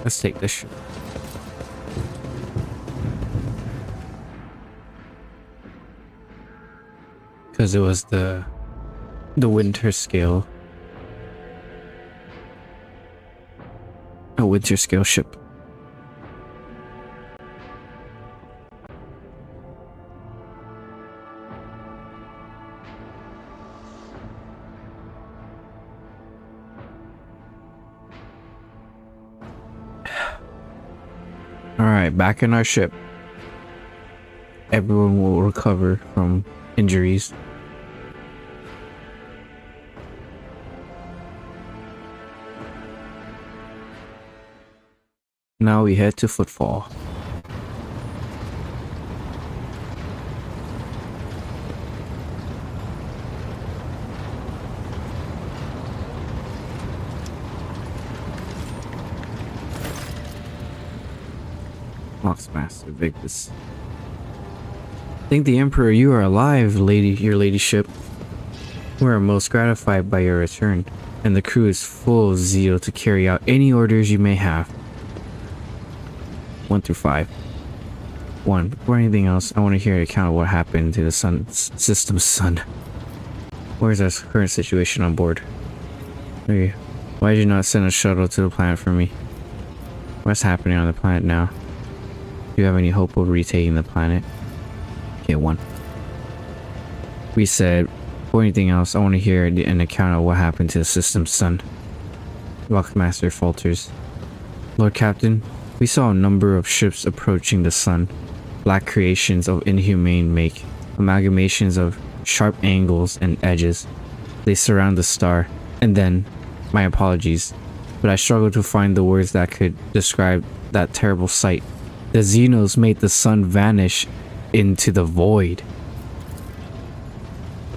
Let's take this ship. Because it was the winter scale. A winter scale ship. Alright, back in our ship. Everyone will recover from injuries. Now we head to Footfall. Master Victus. Thank the Emperor you are alive, your ladyship. We are most gratified by your return, and the crew is full of zeal to carry out any orders you may have. 1 through 5. 1. Before anything else, I want to hear an account of what happened to the system's sun. Where's our current situation on board? Okay. Why did you not send a shuttle to the planet for me? What's happening on the planet now? Do you have any hope of retaking the planet? Okay, 1. We said, before anything else, I want to hear an account of what happened to the system's sun. Lockmaster falters. Lord Captain, we saw a number of ships approaching the sun. Black creations of inhumane make, amalgamations of sharp angles and edges. They surround the star, and then, my apologies, but I struggle to find the words that could describe that terrible sight. The Xenos made the sun vanish into the void.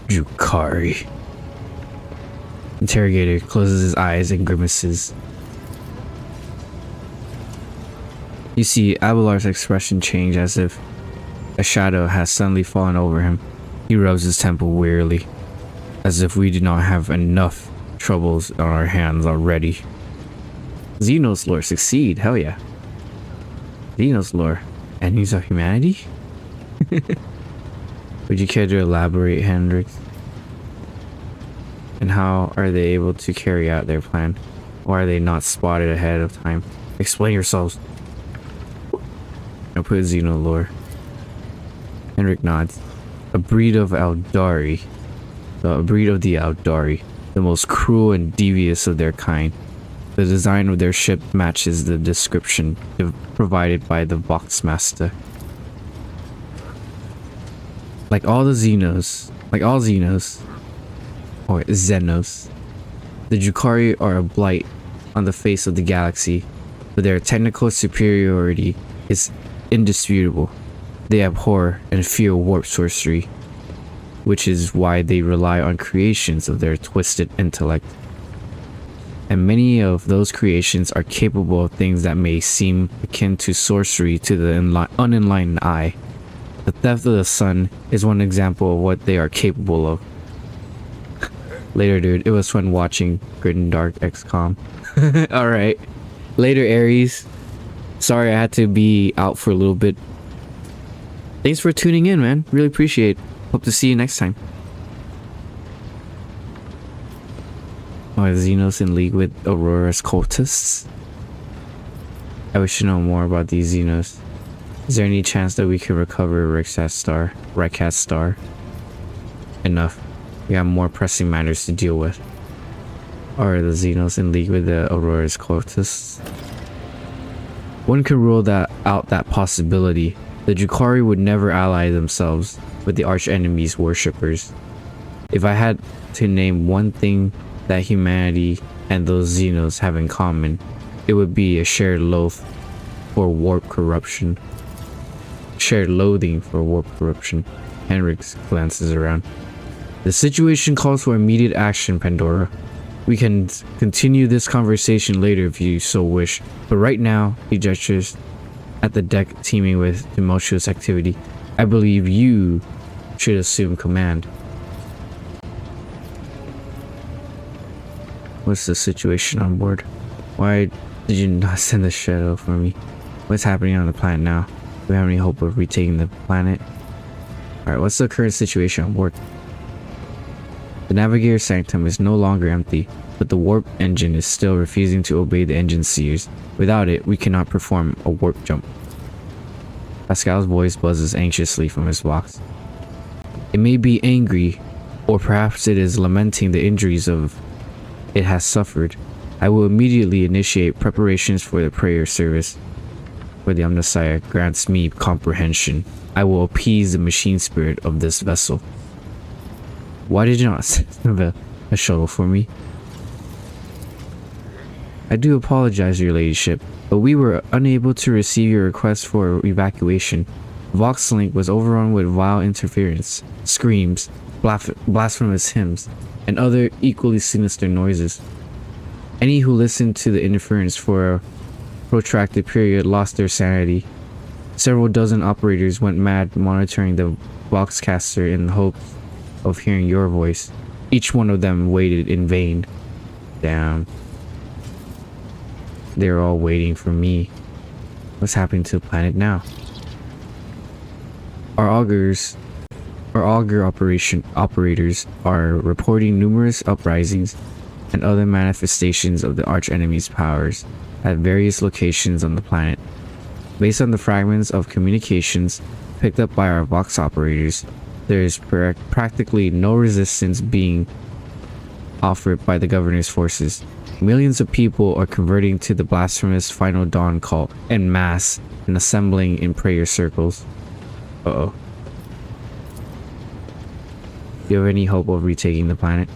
Jukari. Interrogator closes his eyes and grimaces. You see Abelard's expression change as if a shadow has suddenly fallen over him. He rubs his temple wearily, as if we do not have enough troubles on our hands already. Xenos lore succeed, hell yeah. Xenos lore, enemies of humanity? Would you care to elaborate, Hendrix? And how are they able to carry out their plan? Why are they not spotted ahead of time? Explain yourselves. I put Xeno lore. Hendrik nods. A breed of Aldari. A breed of the Aldari. The most cruel and devious of their kind. The design of their ship matches the description provided by the Voxmaster. Like all Xenos, or Xenos, the Jukari are a blight on the face of the galaxy, but their technical superiority is indisputable. They abhor and fear warp sorcery, which is why they rely on creations of their twisted intellect. And many of those creations are capable of things that may seem akin to sorcery to the unenlightened eye. The theft of the sun is one example of what they are capable of. Later, dude. It was fun watching Grid and Dark XCOM. Alright. Later, Aries. Sorry I had to be out for a little bit. Thanks for tuning in, man. Really appreciate it. Hope to see you next time. Oh, is Xenos in league with Aurora's cultists? I wish to know more about these Xenos. Is there any chance that we can recover Rykat's star? Enough. We have more pressing matters to deal with. Are the Xenos in league with the Aurora's cultists? One can rule out that possibility. The Drukhari would never ally themselves with the arch-enemy's worshippers. If I had to name one thing that humanity and those Xenos have in common, it would be a shared loath for warp corruption. Shared loathing for warp corruption. Henrix glances around. The situation calls for immediate action, Pandora. We can continue this conversation later if you so wish, but right now, he gestures at the deck teeming with tumultuous activity. I believe you should assume command. What's the situation on board? Why did you not send the shadow for me? What's happening on the planet now? Do we have any hope of retaking the planet? Alright, what's the current situation on board? The Navigator Sanctum is no longer empty, but the warp engine is still refusing to obey the engine seers. Without it, we cannot perform a warp jump. Pascal's voice buzzes anxiously from his box. It may be angry, or perhaps it is lamenting the injuries it has suffered. I will immediately initiate preparations for the prayer service. For the Omnissiah grants me comprehension. I will appease the machine spirit of this vessel. Why did you not send a shuttle for me? I do apologize, your ladyship, but we were unable to receive your request for evacuation. Voxlink was overrun with vile interference, screams, blasphemous hymns, and other equally sinister noises. Any who listened to the interference for a protracted period lost their sanity. Several dozen operators went mad monitoring the Voxcaster in the hope of hearing your voice. Each one of them waited in vain. Damn. They're all waiting for me. What's happening to the planet now? Our augur operators are reporting numerous uprisings and other manifestations of the arch-enemy's powers at various locations on the planet. Based on the fragments of communications picked up by our Vox operators, there is practically no resistance being offered by the governor's forces. Millions of people are converting to the blasphemous Final Dawn cult en masse and assembling in prayer circles. Uh-oh. Do you have any hope of retaking the planet?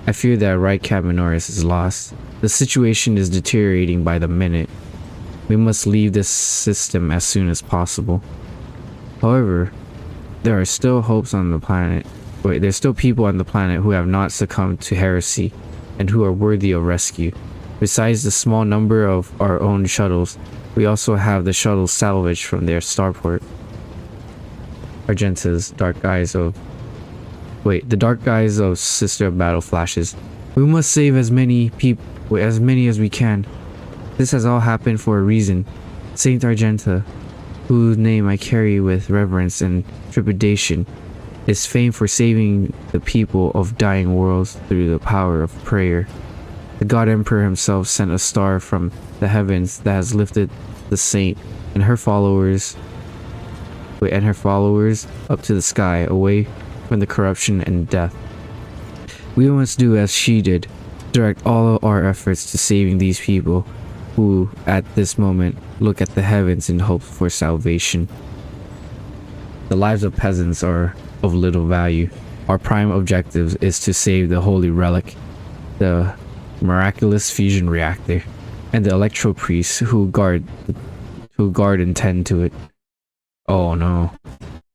I fear that Rykat Minoris is lost. The situation is deteriorating by the minute. We must leave this system as soon as possible. However, there are still hopes on the planet. There's still people on the planet who have not succumbed to heresy and who are worthy of rescue. Besides the small number of our own shuttles, we also have the shuttles salvaged from their starport. Argenta's dark eyes of... the dark eyes of Sister of Battle flashes. We must save as many as we can. This has all happened for a reason. Saint Argenta, whose name I carry with reverence and trepidation, is famed for saving the people of dying worlds through the power of prayer. The God Emperor himself sent a star from the heavens that has lifted the saint and her followers up to the sky, away from the corruption and death. We must do as she did, direct all our efforts to saving these people who, at this moment, look at the heavens in hope for salvation. The lives of peasants are of little value. Our prime objective is to save the holy relic, the miraculous fusion reactor, and the electro priests who guard and tend to it. Oh no.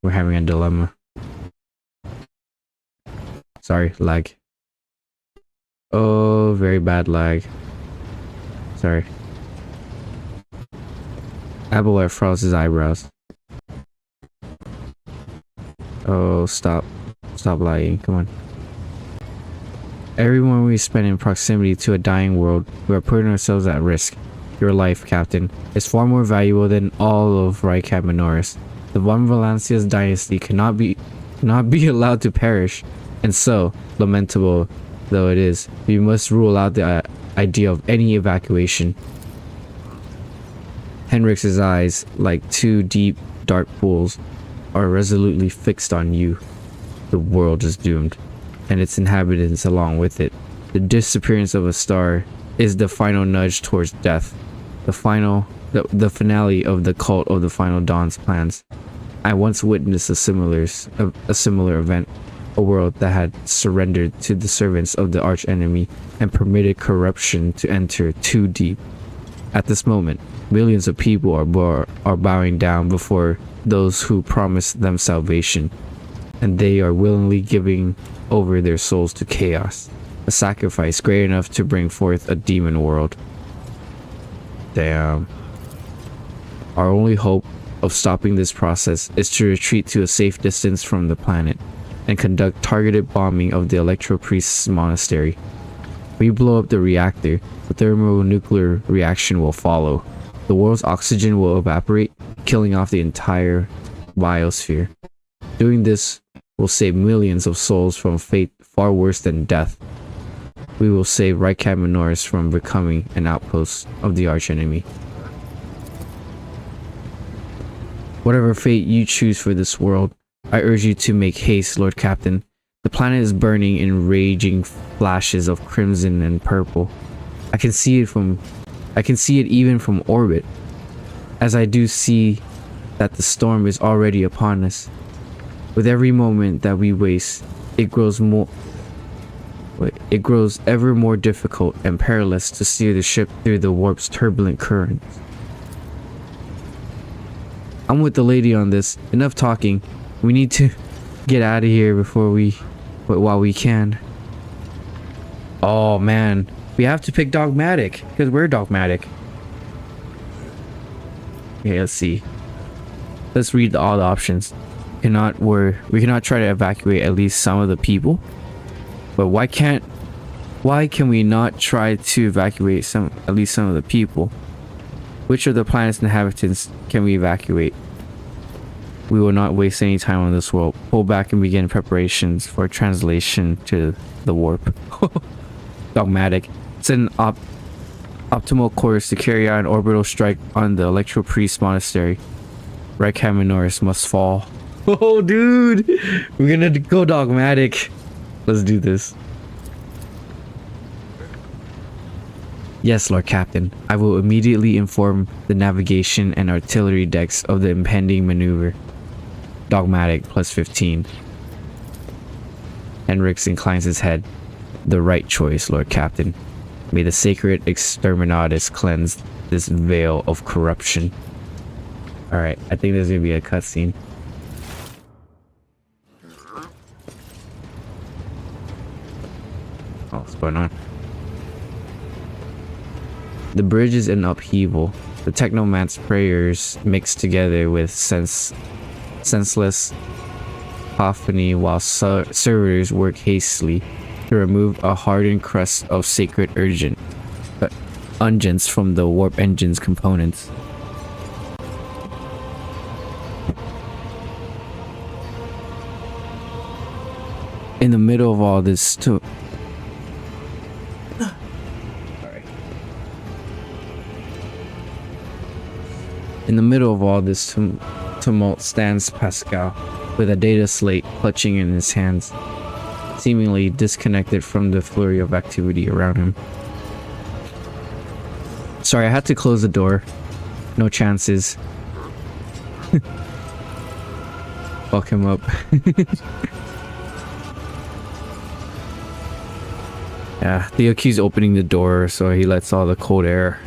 We're having a dilemma. Sorry, lag. Oh, very bad lag. Sorry. Abelard froze his eyebrows. Oh, stop. Stop lying. Come on. Everyone we spend in proximity to a dying world, we are putting ourselves at risk. Your life, Captain, is far more valuable than all of Rycab Minoris. The Von Valancia's dynasty cannot be allowed to perish, and so, lamentable though it is, we must rule out the idea of any evacuation. Henrik's eyes, like two deep, dark pools, are resolutely fixed on you. The world is doomed, and its inhabitants along with it. The disappearance of a star is the final nudge towards death, the finale of the cult of the Final Dawn's plans. I once witnessed a similar event, a world that had surrendered to the servants of the archenemy and permitted corruption to enter too deep. At this moment, millions of people are bowing down before those who promised them salvation, and they are willingly giving over their souls to chaos, a sacrifice great enough to bring forth a demon world. Damn. Our only hope of stopping this process is to retreat to a safe distance from the planet and conduct targeted bombing of the Electro Priest's monastery. We blow up the reactor, the thermonuclear reaction will follow. The world's oxygen will evaporate, killing off the entire biosphere. Doing this will save millions of souls from fate far worse than death. We will save Rycab Minoris from becoming an outpost of the archenemy. Whatever fate you choose for this world, I urge you to make haste, Lord Captain. The planet is burning in raging flashes of crimson and purple. I can see it even from orbit, as I do see that the storm is already upon us. With every moment that we waste, it grows ever more difficult and perilous to steer the ship through the warp's turbulent currents. I'm with the lady on this. Enough talking. We need to get out of here while we can. Oh man, we have to pick dogmatic because we're dogmatic. Okay, let's see. Let's read all the options. We cannot try to evacuate at least some of the people. But why can we not try to evacuate at least some of the people? Which of the planet's inhabitants can we evacuate? We will not waste any time on this world. Pull back and begin preparations for translation to the warp. Dogmatic. It's an optimal course to carry out an orbital strike on the Electro Priest Monastery. Rycab Minoris must fall. Oh, dude! We're gonna go dogmatic. Let's do this. Yes, Lord Captain. I will immediately inform the navigation and artillery decks of the impending maneuver. Dogmatic plus 15. Henrix inclines his head. The right choice, Lord Captain. May the sacred exterminatus cleanse this veil of corruption. Alright, I think there's gonna be a cutscene. Oh, what's going on? The bridge is in upheaval. The technomant's prayers mixed together with senseless cacophony while servitors work hastily to remove a hardened crust of sacred unguents from the warp engine's components. In the middle of all this tumult stands Pascal, with a data slate clutching in his hands, seemingly disconnected from the flurry of activity around him. Sorry, I had to close the door. No chances. Fuck him up. Yeah, Theo keeps opening the door so he lets all the cold air,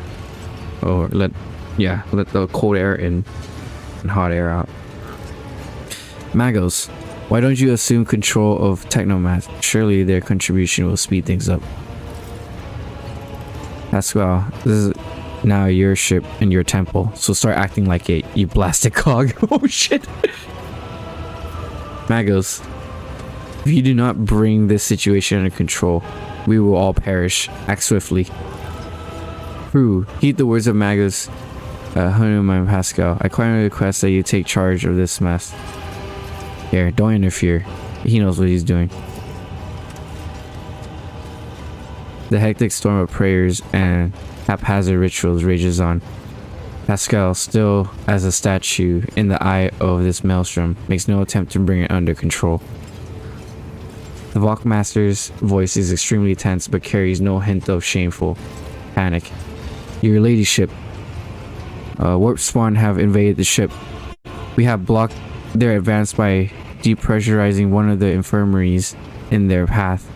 let the cold air in and hot air out. Magos, why don't you assume control of Technomats? Surely their contribution will speed things up. Pascal, this is now your ship and your temple, so start acting like it, you blasted cog. Oh shit! Magos, if you do not bring this situation under control, we will all perish. Act swiftly. Crew, heed the words of Magos, Hanuman Pascal. I kindly request that you take charge of this mess. Here, don't interfere. He knows what he's doing. The hectic storm of prayers and haphazard rituals rages on. Pascal, still as a statue in the eye of this maelstrom, makes no attempt to bring it under control. The Valkmaster's voice is extremely tense but carries no hint of shameful panic. Your ladyship, warp spawn have invaded the ship. We have blocked their advance by depressurizing one of the infirmaries in their path.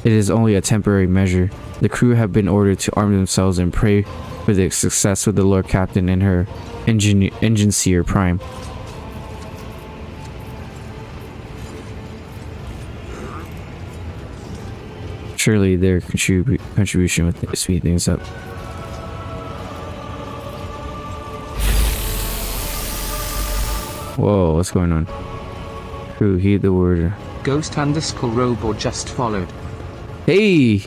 It is only a temporary measure. The crew have been ordered to arm themselves and pray for the success of the Lord Captain and her engineer prime. Surely their contribution would speed things up. Whoa, what's going on? Crew, heed the word. Ghost_Robo just followed. Hey!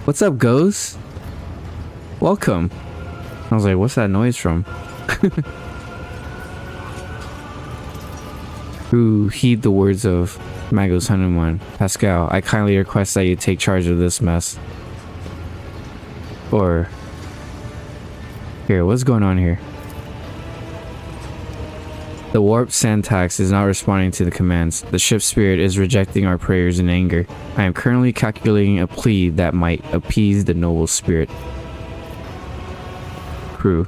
What's up, Ghost? Welcome. I was like, what's that noise from? Crew, heed the words of Magos Hanuman. Pascal, I kindly request that you take charge of this mess. Or... Here, what's going on here? The warp Santax is not responding to the commands. The ship's spirit is rejecting our prayers in anger. I am currently calculating a plea that might appease the noble spirit. Crew,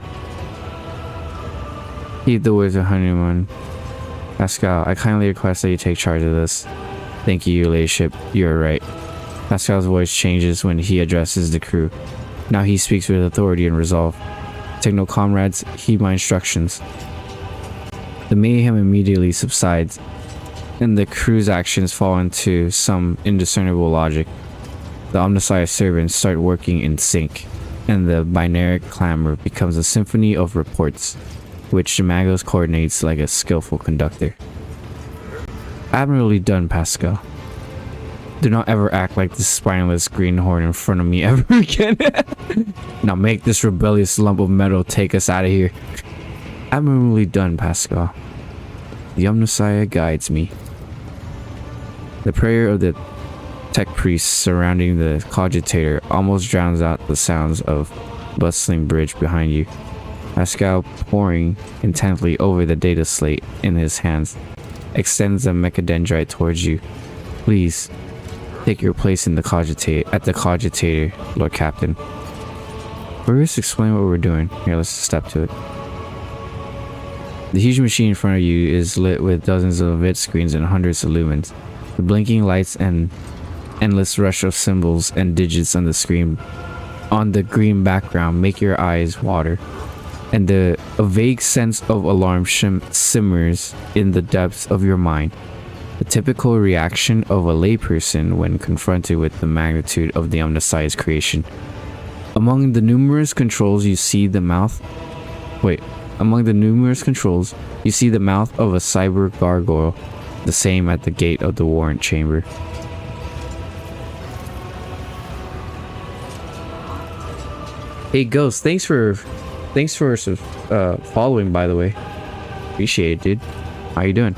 heed the words of Hanuman. Pascal, I kindly request that you take charge of this. Thank you, your ladyship. You are right. Pascal's voice changes when he addresses the crew. Now he speaks with authority and resolve. Techno comrades, heed my instructions. The mayhem immediately subsides, and the crew's actions fall into some indiscernible logic. The Omnissiah servants start working in sync, and the binary clamor becomes a symphony of reports, which the Magos coordinates like a skillful conductor. Admirably done, Pascal. Do not ever act like this spineless greenhorn in front of me ever again. Now make this rebellious lump of metal take us out of here. Admirably done, Pascal. The Omnissiah guides me. The prayer of the tech priests surrounding the cogitator almost drowns out the sounds of bustling bridge behind you. Pascal, poring intently over the data slate in his hands, extends a mechadendrite towards you. Please, take your place in the cogitator, Lord Captain. We'll just explain what we're doing. Here, let's step to it. The huge machine in front of you is lit with dozens of vid screens and hundreds of lumens. The blinking lights and endless rush of symbols and digits on the screen on the green background make your eyes water, and a vague sense of alarm simmers in the depths of your mind. The typical reaction of a layperson when confronted with the magnitude of the Omnissiah's creation. Among the numerous controls you see the mouth of a cyber gargoyle, the same at the gate of the warrant chamber. Hey Ghost, thanks for following, by the way. Appreciate it, dude. How you doing?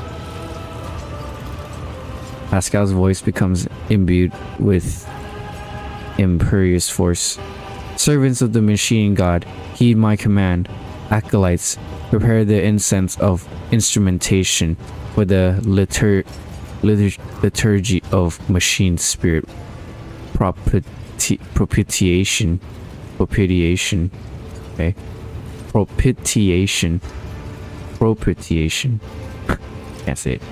Pascal's voice becomes imbued with imperious force. Servants of the machine god, heed my command. Acolytes, prepare the incense of instrumentation for the liturgy of machine spirit propitiation. Okay, propitiation. Can't say it.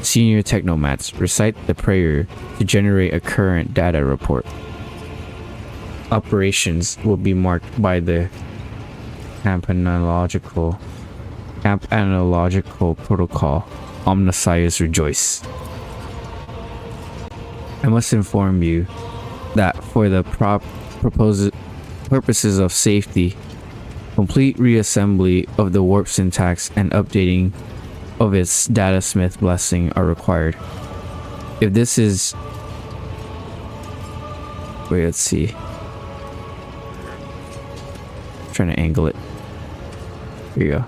Senior technomats, recite the prayer to generate a current data report. Operations will be marked by the camp analogical protocol Omniscience rejoice. I must inform you that for the purposes of safety, complete reassembly of the warp syntax and updating of its datasmith blessing are required. If this is... Wait, let's see. I'm trying to angle it. Here you go.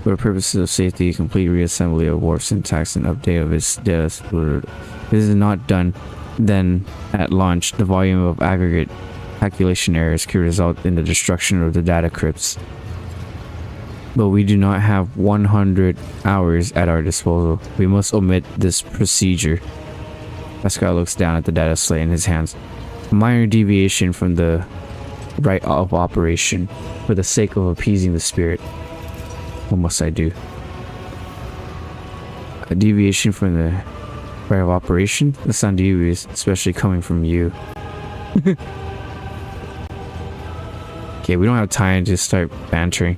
For the purposes of safety, complete reassembly of warp syntax and update of its data. If this is not done, then at launch, the volume of aggregate calculation errors could result in the destruction of the data crypts. But we do not have 100 hours at our disposal. We must omit this procedure. Pascal looks down at the data slate in his hands. A minor deviation from the right of operation for the sake of appeasing the spirit. What must I do? A deviation from the right of operation? That's not devious, especially coming from you. Okay, we don't have time to start bantering.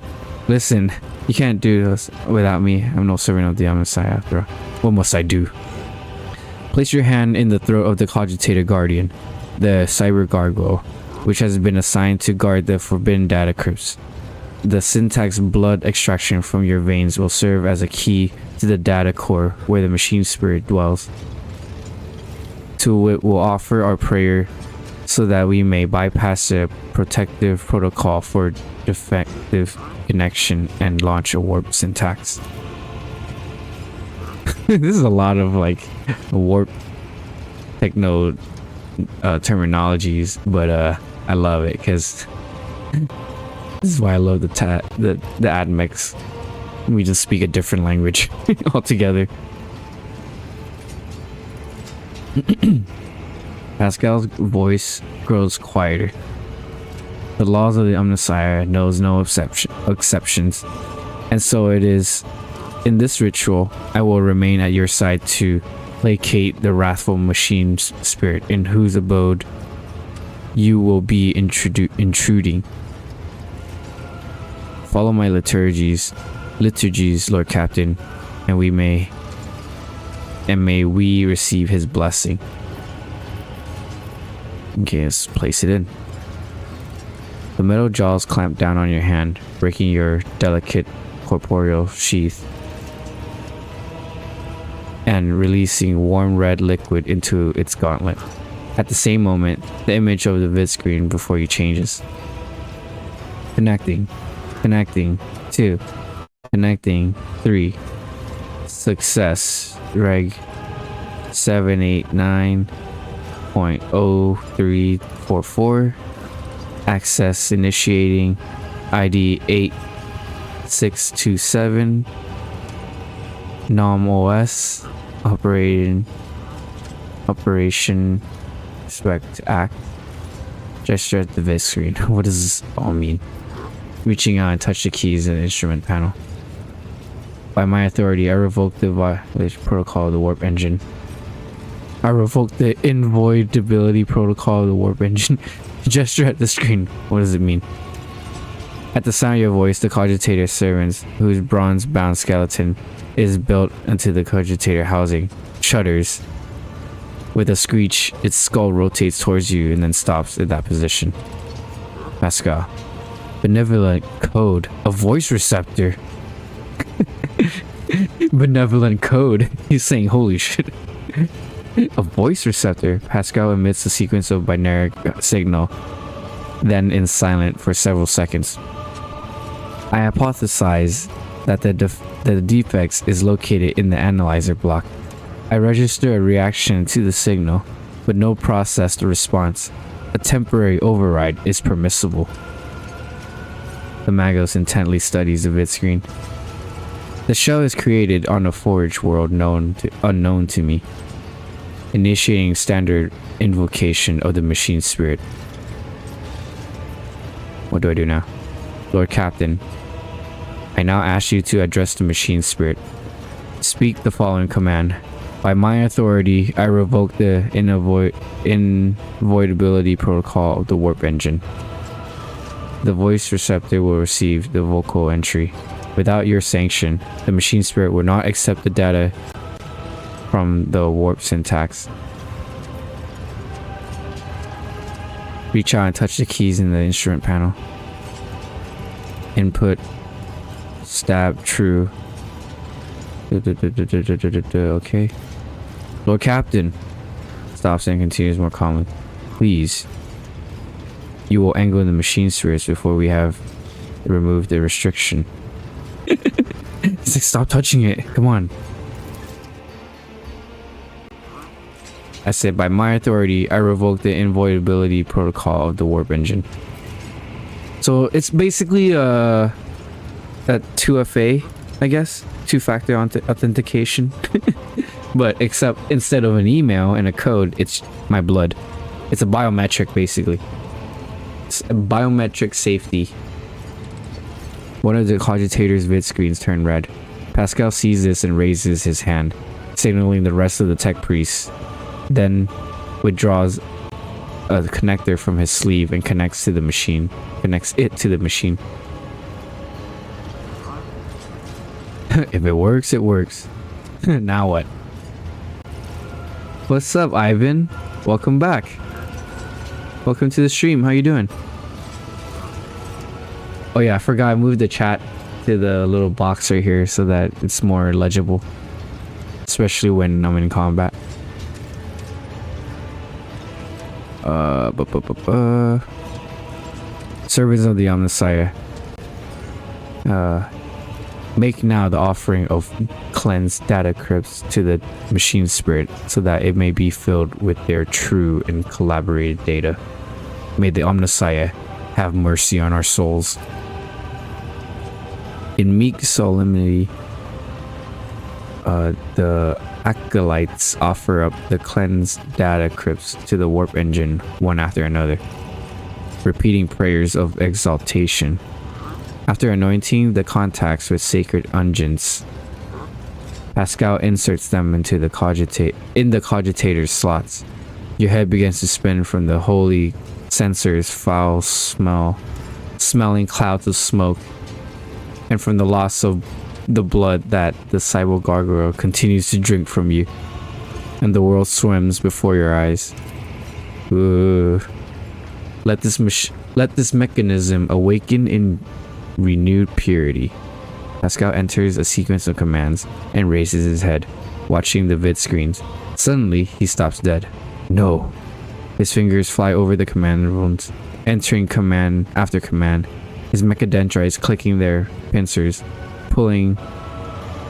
Listen, you can't do this without me. I'm no servant of the Omnisci after all. What must I do? Place your hand in the throat of the Cogitator Guardian, the Cyber Gargoyle, which has been assigned to guard the forbidden data crypts. The syntax blood extraction from your veins will serve as a key to the data core where the machine spirit dwells. To it will offer our prayer so that we may bypass the protective protocol for defective connection and launch a warp syntax. This is a lot of like warp techno terminologies, but I love it because this is why I love the admix. We just speak a different language altogether. Pascal's voice grows quieter. The laws of the Omnisci knows no exceptions, and so it is. In this ritual, I will remain at your side to placate the wrathful machine spirit in whose abode you will be intruding. Follow my liturgies, Lord Captain, and may we receive his blessing. Okay, let's place it in. The metal jaws clamp down on your hand, breaking your delicate corporeal sheath and releasing warm red liquid into its gauntlet. At the same moment, the image of the vid screen before you changes. Connecting 2, connecting 3. Success. Reg 789.0344. Access initiating. ID 8627. NOM OS. Operation Respect Act. Gesture at the vid screen. What does this all mean? Reaching out and touch the keys in the instrument panel. By my authority, I revoke the violation protocol of the warp engine. I revoke the invoidability protocol of the warp engine. Gesture at the screen. What does it mean? At the sound of your voice, the Cogitator servants, whose bronze-bound skeleton is built into the Cogitator housing, shudders. With a screech, its skull rotates towards you and then stops at that position. Pascal. Benevolent code. A voice receptor. Benevolent code. He's saying holy shit. A voice receptor. Pascal emits a sequence of binary signal, then in silent for several seconds. I hypothesize that the defects is located in the analyzer block. I register a reaction to the signal, but no processed response. A temporary override is permissible. The Magos intently studies the vid screen. The shell is created on a forge world unknown to me. Initiating standard invocation of the machine spirit. What do I do now? Lord Captain, I now ask you to address the machine spirit. Speak the following command. By my authority, I revoke the invoidability protocol of the warp engine. The voice receptor will receive the vocal entry. Without your sanction, the machine spirit would not accept the data from the warp syntax. Reach out and touch the keys in the instrument panel. Input. Stab. True. Okay. Lord Captain. Stops and continues more calmly. Please. You will angle the machine spirits before we have removed the restriction. It's like, stop touching it. Come on. I said, by my authority, I revoke the inviolability protocol of the warp engine. So it's basically a 2FA, I guess, two-factor authentication. But except instead of an email and a code, it's my blood. It's a biometric, basically. It's a biometric safety. One of the cogitator's vid screens turned red. Pascal sees this and raises his hand, signaling the rest of the tech priests. Then withdraws a connector from his sleeve and connects it to the machine. If it works, it works. Now what? What's up, Ivan? Welcome back. Welcome to the stream. How you doing? Oh yeah, I forgot I moved the chat to the little box right here so that it's more legible, especially when I'm in combat. Servants of the Omnissiah, make now the offering of cleansed data crypts to the machine spirit so that it may be filled with their true and collaborated data. May the Omnissiah have mercy on our souls. In meek solemnity, the acolytes offer up the cleansed data crypts to the warp engine one after another, repeating prayers of exaltation. After anointing the contacts with sacred unguents, Pascal inserts them into the cogitator's slots. Your head begins to spin from the holy censer's foul smelling clouds of smoke, and from the loss of the blood that the cyborg gargoyle continues to drink from you, and the world swims before your eyes. Ooh. Let this mechanism awaken in renewed purity. Pascal enters a sequence of commands and raises his head, watching the vid screens. Suddenly, he stops dead. No. His fingers fly over the command runes, entering command after command. His mechadendrites clicking their pincers, pulling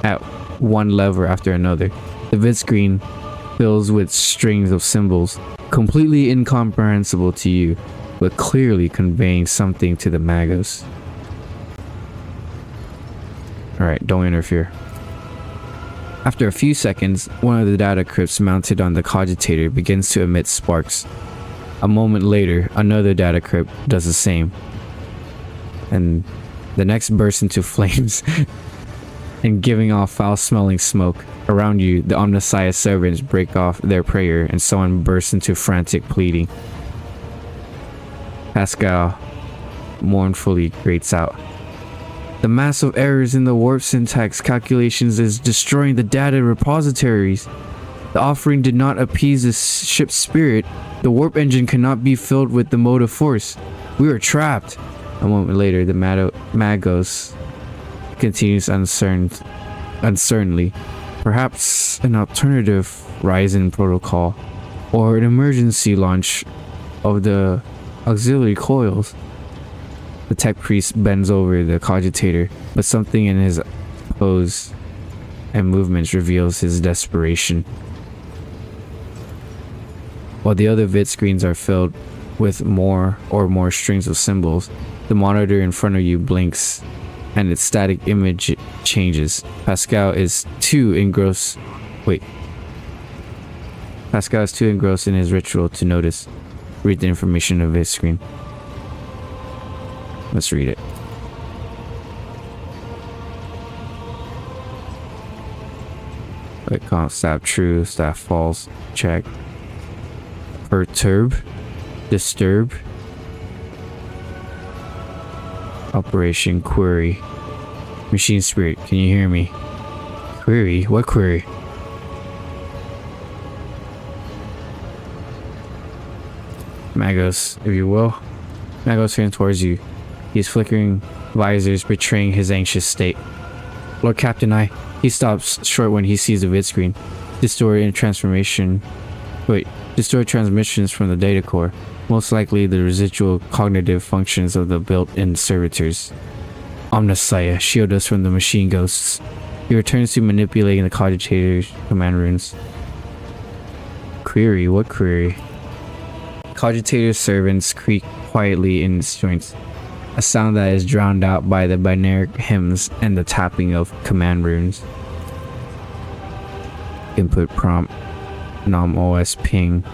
at one lever after another. The vid screen fills with strings of symbols, completely incomprehensible to you, but clearly conveying something to the magos. Alright, don't interfere. After a few seconds, one of the data crypts mounted on the cogitator begins to emit sparks. A moment later, another data crypt does the same. And the next bursts into flames and giving off foul-smelling smoke. Around you, the Omnissiah servants break off their prayer and someone bursts into frantic pleading. Pascal mournfully grates out. The massive errors in the warp syntax calculations is destroying the data repositories. The offering did not appease the ship's spirit. The warp engine cannot be filled with the motive force. We are trapped. A moment later, the Magos continues uncertainly. Perhaps an alternative Ryzen protocol or an emergency launch of the auxiliary coils. The tech priest bends over the cogitator, but something in his pose and movements reveals his desperation. While the other vid screens are filled with more strings of symbols, the monitor in front of you blinks and its static image changes. Pascal is too engrossed in his ritual to notice. Read the information of his screen. Let's read it. Wait, comp, stab, true, staff false, check. Perturb, disturb. Operation query. Machine Spirit, can you hear me? Query? What query? Magos, if you will. Magos turns towards you. He is flickering visors, betraying his anxious state. Lord Captain, he stops short when he sees the vid screen. Distorted transmissions from the data core. Most likely the residual cognitive functions of the built-in servitors. Omnisaya, shield us from the machine ghosts. He returns to manipulating the cogitator's command runes. Query? What query? Cogitator's servants creak quietly in its joints. A sound that is drowned out by the binary hymns and the tapping of command runes. Input prompt. Nom OS ping.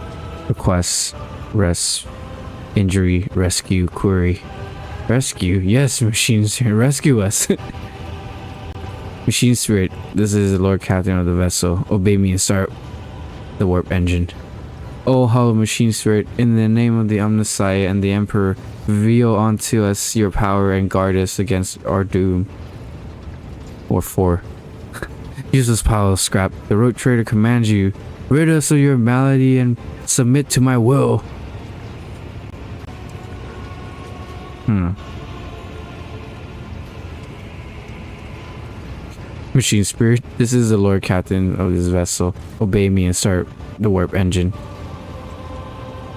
Request. Res. Injury. Rescue. Query. Rescue? Yes, machines, rescue us. Machine Spirit, this is the Lord Captain of the vessel. Obey me and start the warp engine. Oh, hollow Machine Spirit, in the name of the Omniscience and the Emperor, reveal unto us your power and guard us against our doom. Or 4. Useless pile of scrap. The road trader commands you. Rid us of your malady and submit to my will. Machine Spirit, this is the Lord Captain of this vessel. Obey me and start the warp engine.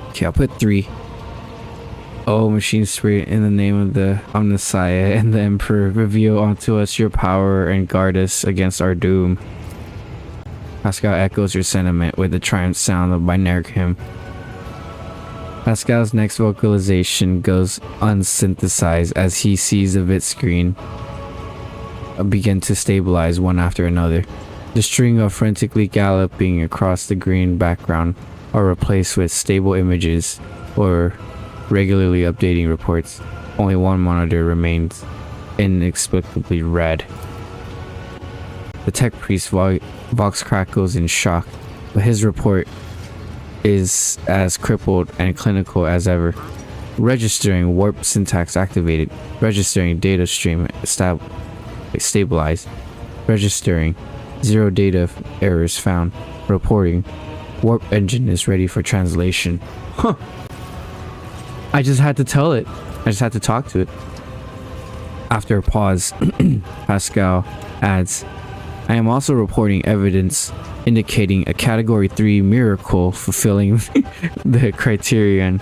Okay, I'll put 3. Oh, Machine Spirit, in the name of the Omniscience and the Emperor, reveal unto us your power and guard us against our doom. Pascal echoes your sentiment with the triumph sound of binary hymn. Pascal's next vocalization goes unsynthesized as he sees the vid screen begin to stabilize one after another. The string of frantically galloping across the green background are replaced with stable images or regularly updating reports. Only one monitor remains inexplicably red. The tech priest Vox crackles in shock, but his report is as crippled and clinical as ever. Registering warp syntax activated. Registering data stream stabilized. Registering 0 data errors found. Reporting warp engine is ready for translation. Huh. I just had to tell it. I just had to talk to it. After a pause, Pascal adds, I am also reporting evidence indicating a category 3 miracle fulfilling the criterion.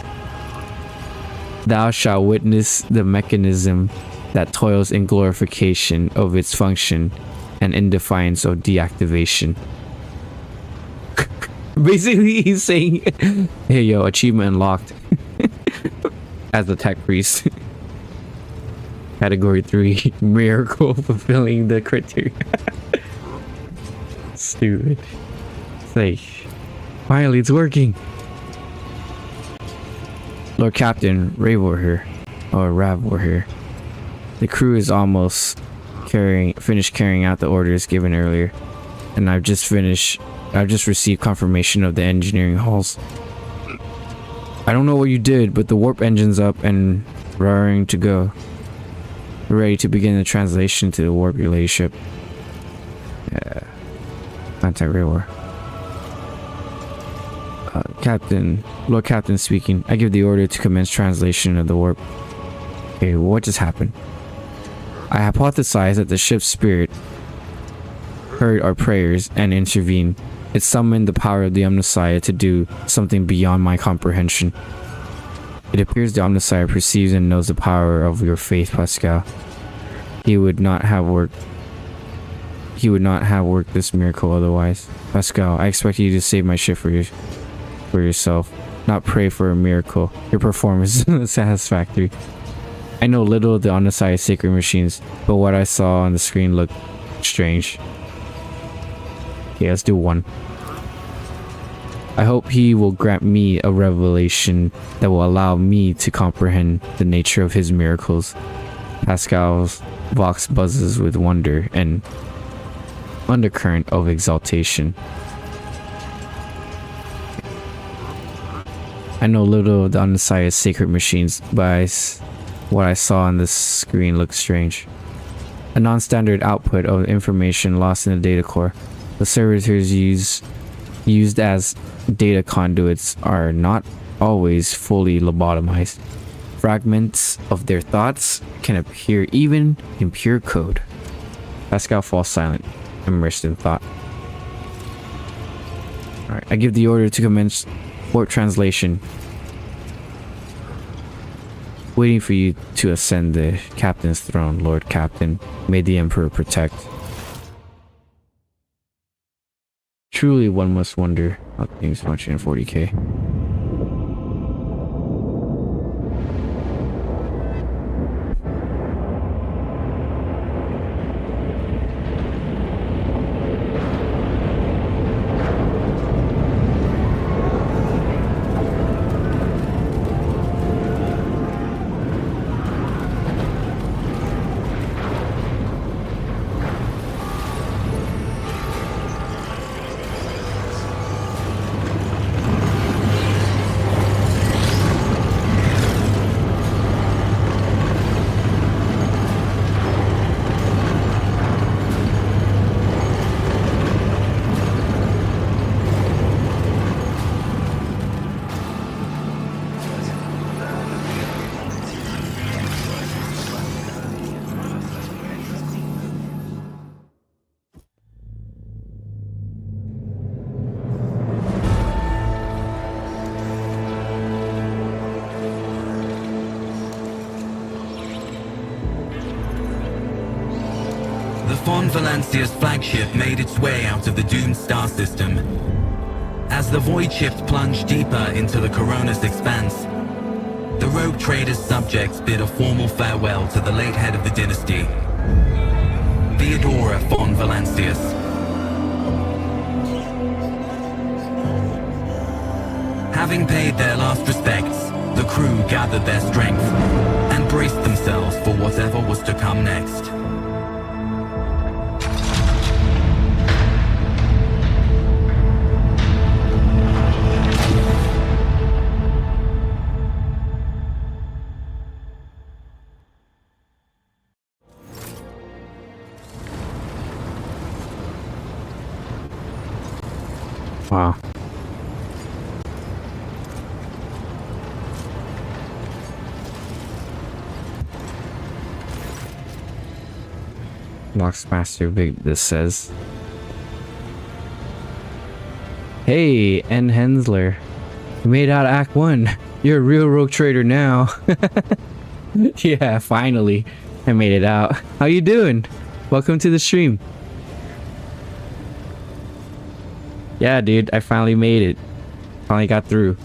Thou shalt witness the mechanism that toils in glorification of its function and in defiance of deactivation. Basically, he's saying, hey yo, achievement unlocked. As the tech priest. Category 3 miracle fulfilling the criteria. Stupid. It's like, finally it's working. Lord Captain, Ravor here. Or Ravor here. The crew is almost finished carrying out the orders given earlier. And I've just received confirmation of the engineering halls. I don't know what you did, but the warp engine's up and raring to go. We're ready to begin the translation to the warp relay ship. Yeah. Anti-Ravor. Captain, Lord Captain speaking. I give the order to commence translation of the warp. Okay, what just happened? I hypothesize that the ship's spirit heard our prayers and intervened. It summoned the power of the Omniscience to do something beyond my comprehension. It appears the Omniscience perceives and knows the power of your faith, Pascal. He would not have worked this miracle otherwise. Pascal, I expect you to save my ship for yourself, not pray for a miracle. Your performance is satisfactory. I know little of the Omniscience sacred machines, but what I saw on the screen looked strange. Okay, let's do 1. I hope he will grant me a revelation that will allow me to comprehend the nature of his miracles. Pascal's vox buzzes with wonder and undercurrent of exaltation. I know little of the Omniscience sacred machines, but what I saw on the screen looked strange. a non-standard output of information lost in the data core. The servitors used as data conduits are not always fully lobotomized. Fragments of their thoughts can appear even in pure code. Pascal falls silent, immersed in thought. Alright, I give the order to commence warp translation. Waiting for you to ascend the captain's throne, Lord Captain. May the Emperor protect. Truly, one must wonder how things function in 40k. Von Valencia's flagship made its way out of the doomed star system. As the void shift plunged deeper into the Corona's expanse, the rogue trader's subjects bid a formal farewell to the late head of the dynasty, Theodora von Valancius. Having paid their last respects, the crew gathered their strength and braced themselves for whatever was to come next. Wow. Locksmaster Big this says. Hey, N. Hensler. You made it out of Act 1. You're a real rogue trader now. Yeah, finally. I made it out. How you doing? Welcome to the stream. Yeah, dude, I finally made it. Finally got through.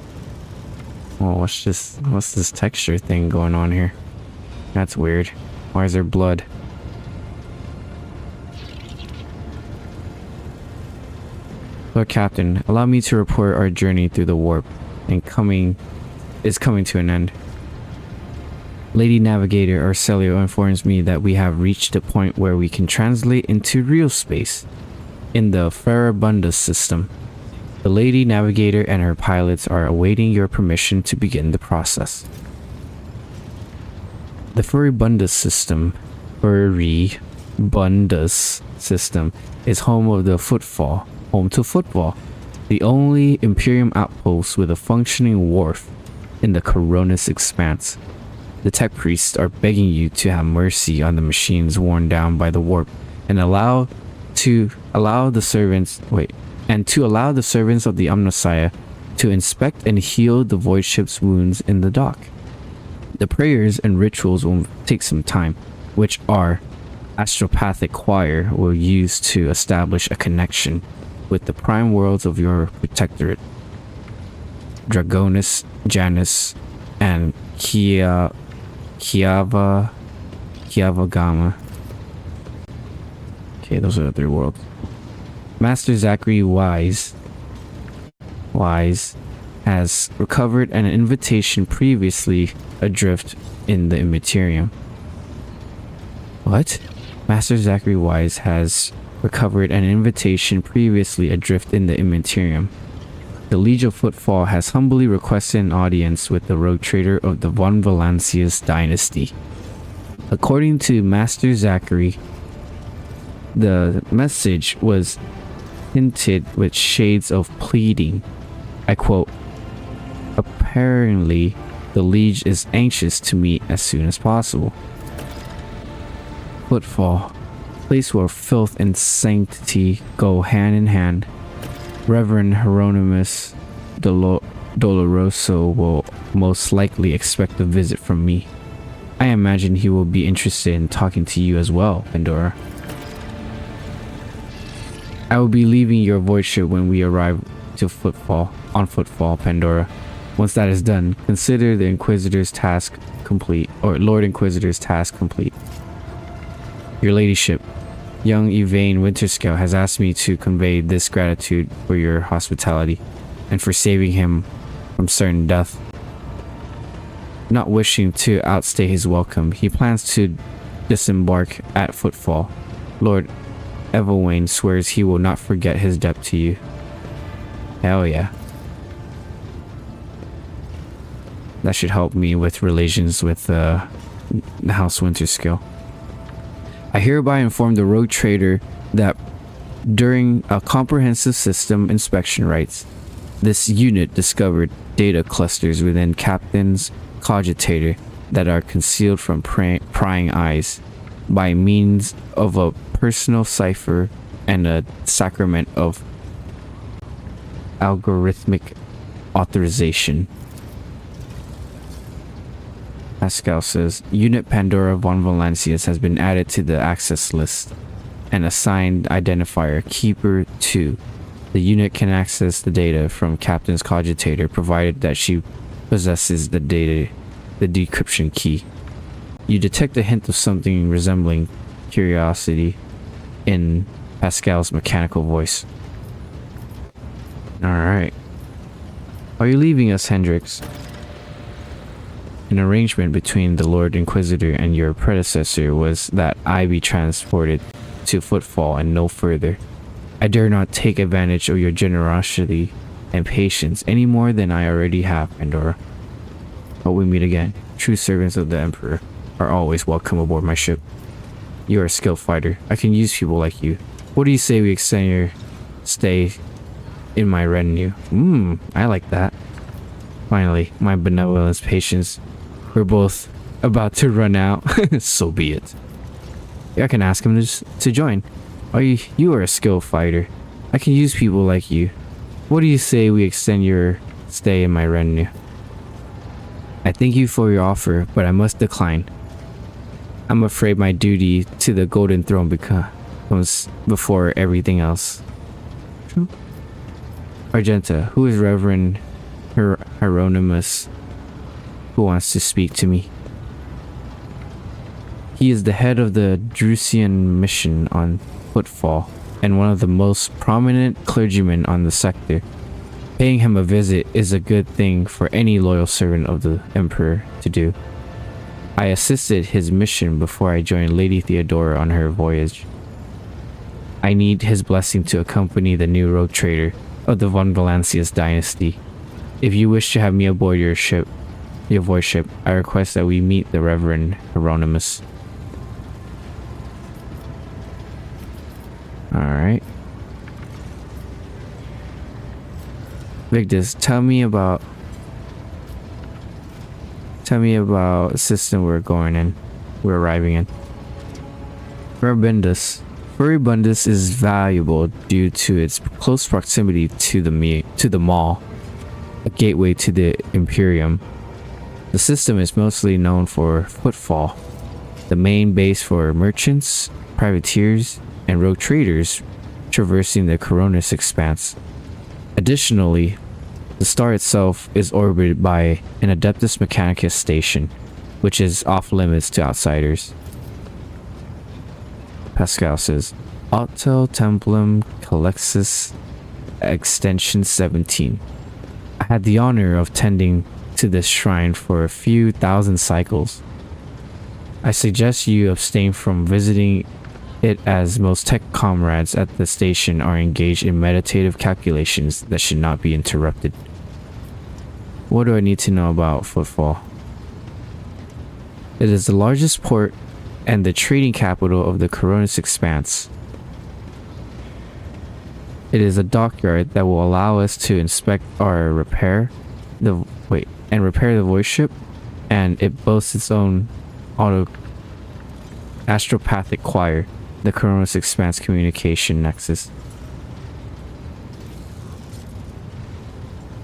Oh, what's this texture thing going on here? That's weird. Why is there blood? Lord Captain, allow me to report our journey through the warp and is coming to an end. Lady Navigator Arcelio informs me that we have reached a point where we can translate into real space in the Farabundus system. The Lady Navigator and her pilots are awaiting your permission to begin the process. The Farabundus system, is home to Footfall, the only Imperium outpost with a functioning wharf in the Coronis expanse. The tech priests are begging you to have mercy on the machines worn down by the warp and allow the servants of the Omnissiah to inspect and heal the void ship's wounds in the dock. The prayers and rituals will take some time, which our astropathic choir will use to establish a connection with the prime worlds of your protectorate, Dragonis, Janus, and Kiavagama. Okay, those are the three worlds. Master Zachary Wise has recovered an invitation previously adrift in the Immaterium. What? Master Zachary Wise has recovered an invitation previously adrift in the Immaterium. The Liege of Footfall has humbly requested an audience with the rogue trader of the Von Valancius dynasty. According to Master Zachary, The message was hinted with shades of pleading. I quote, "Apparently, the Liege is anxious to meet as soon as possible." Footfall. Place where filth and sanctity go hand in hand. Reverend Hieronymus Doloroso will most likely expect a visit from me. I imagine he will be interested in talking to you as well, Pandora. I will be leaving your void ship when we arrive to Footfall, Pandora. Once that is done, consider the Inquisitor's task complete, or Lord Inquisitor's task complete. Your Ladyship, young Yvain Winterscale has asked me to convey this gratitude for your hospitality and for saving him from certain death. Not wishing to outstay his welcome, he plans to disembark at Footfall. Lord Evelyn swears he will not forget his debt to you. Hell yeah. That should help me with relations with the House Winterscale. I hereby inform the rogue trader that during a comprehensive system inspection rights, this unit discovered data clusters within Captain's cogitator that are concealed from prying eyes by means of a personal cipher and a sacrament of algorithmic authorization. Pascal says, Unit Pandora von Valancius has been added to the access list and assigned identifier Keeper 2. The unit can access the data from Captain's cogitator provided that she possesses the decryption key. You detect a hint of something resembling curiosity in Pascal's mechanical voice. Alright. Are you leaving us, Hendrix? An arrangement between the Lord Inquisitor and your predecessor was that I be transported to Footfall and no further. I dare not take advantage of your generosity and patience any more than I already have, Pandora. But we meet again. True servants of the Emperor are always welcome aboard my ship. You are a skilled fighter. I can use people like you. What do you say we extend your stay in my retinue? I like that. Finally, my benevolence, patience. We're both about to run out. So be it. I can ask him to join. You are a skilled fighter. I can use people like you. What do you say we extend your stay in my retinue? I thank you for your offer, but I must decline. I'm afraid my duty to the Golden Throne comes before everything else. True. Argenta, who is Reverend Hieronymus, who wants to speak to me? He is the head of the Drusian mission on Footfall and one of the most prominent clergymen on the sector. Paying him a visit is a good thing for any loyal servant of the Emperor to do. I assisted his mission before I joined Lady Theodora on her voyage. I need his blessing to accompany the new rogue trader of the von Valancius dynasty. If you wish to have me aboard your void ship, I request that we meet the Reverend Hieronymus. Alright. Victus, tell me about the system we're arriving in. Furibundus is valuable due to its close proximity to the mall, a gateway to the Imperium. The system is mostly known for Footfall, the main base for merchants, privateers, and rogue traders traversing the Coronis expanse. Additionally, the star itself is orbited by an Adeptus Mechanicus station, which is off limits to outsiders. Pascal says, Auto Templum Calexis Extension 17. I had the honor of tending to this shrine for a few thousand cycles. I suggest you abstain from visiting it as most tech comrades at the station are engaged in meditative calculations that should not be interrupted. What do I need to know about Footfall? It is the largest port and the trading capital of the Coronis Expanse. It is a dockyard that will allow us to inspect our repair the void ship, and it boasts its own astropathic choir, the Coronis Expanse communication nexus.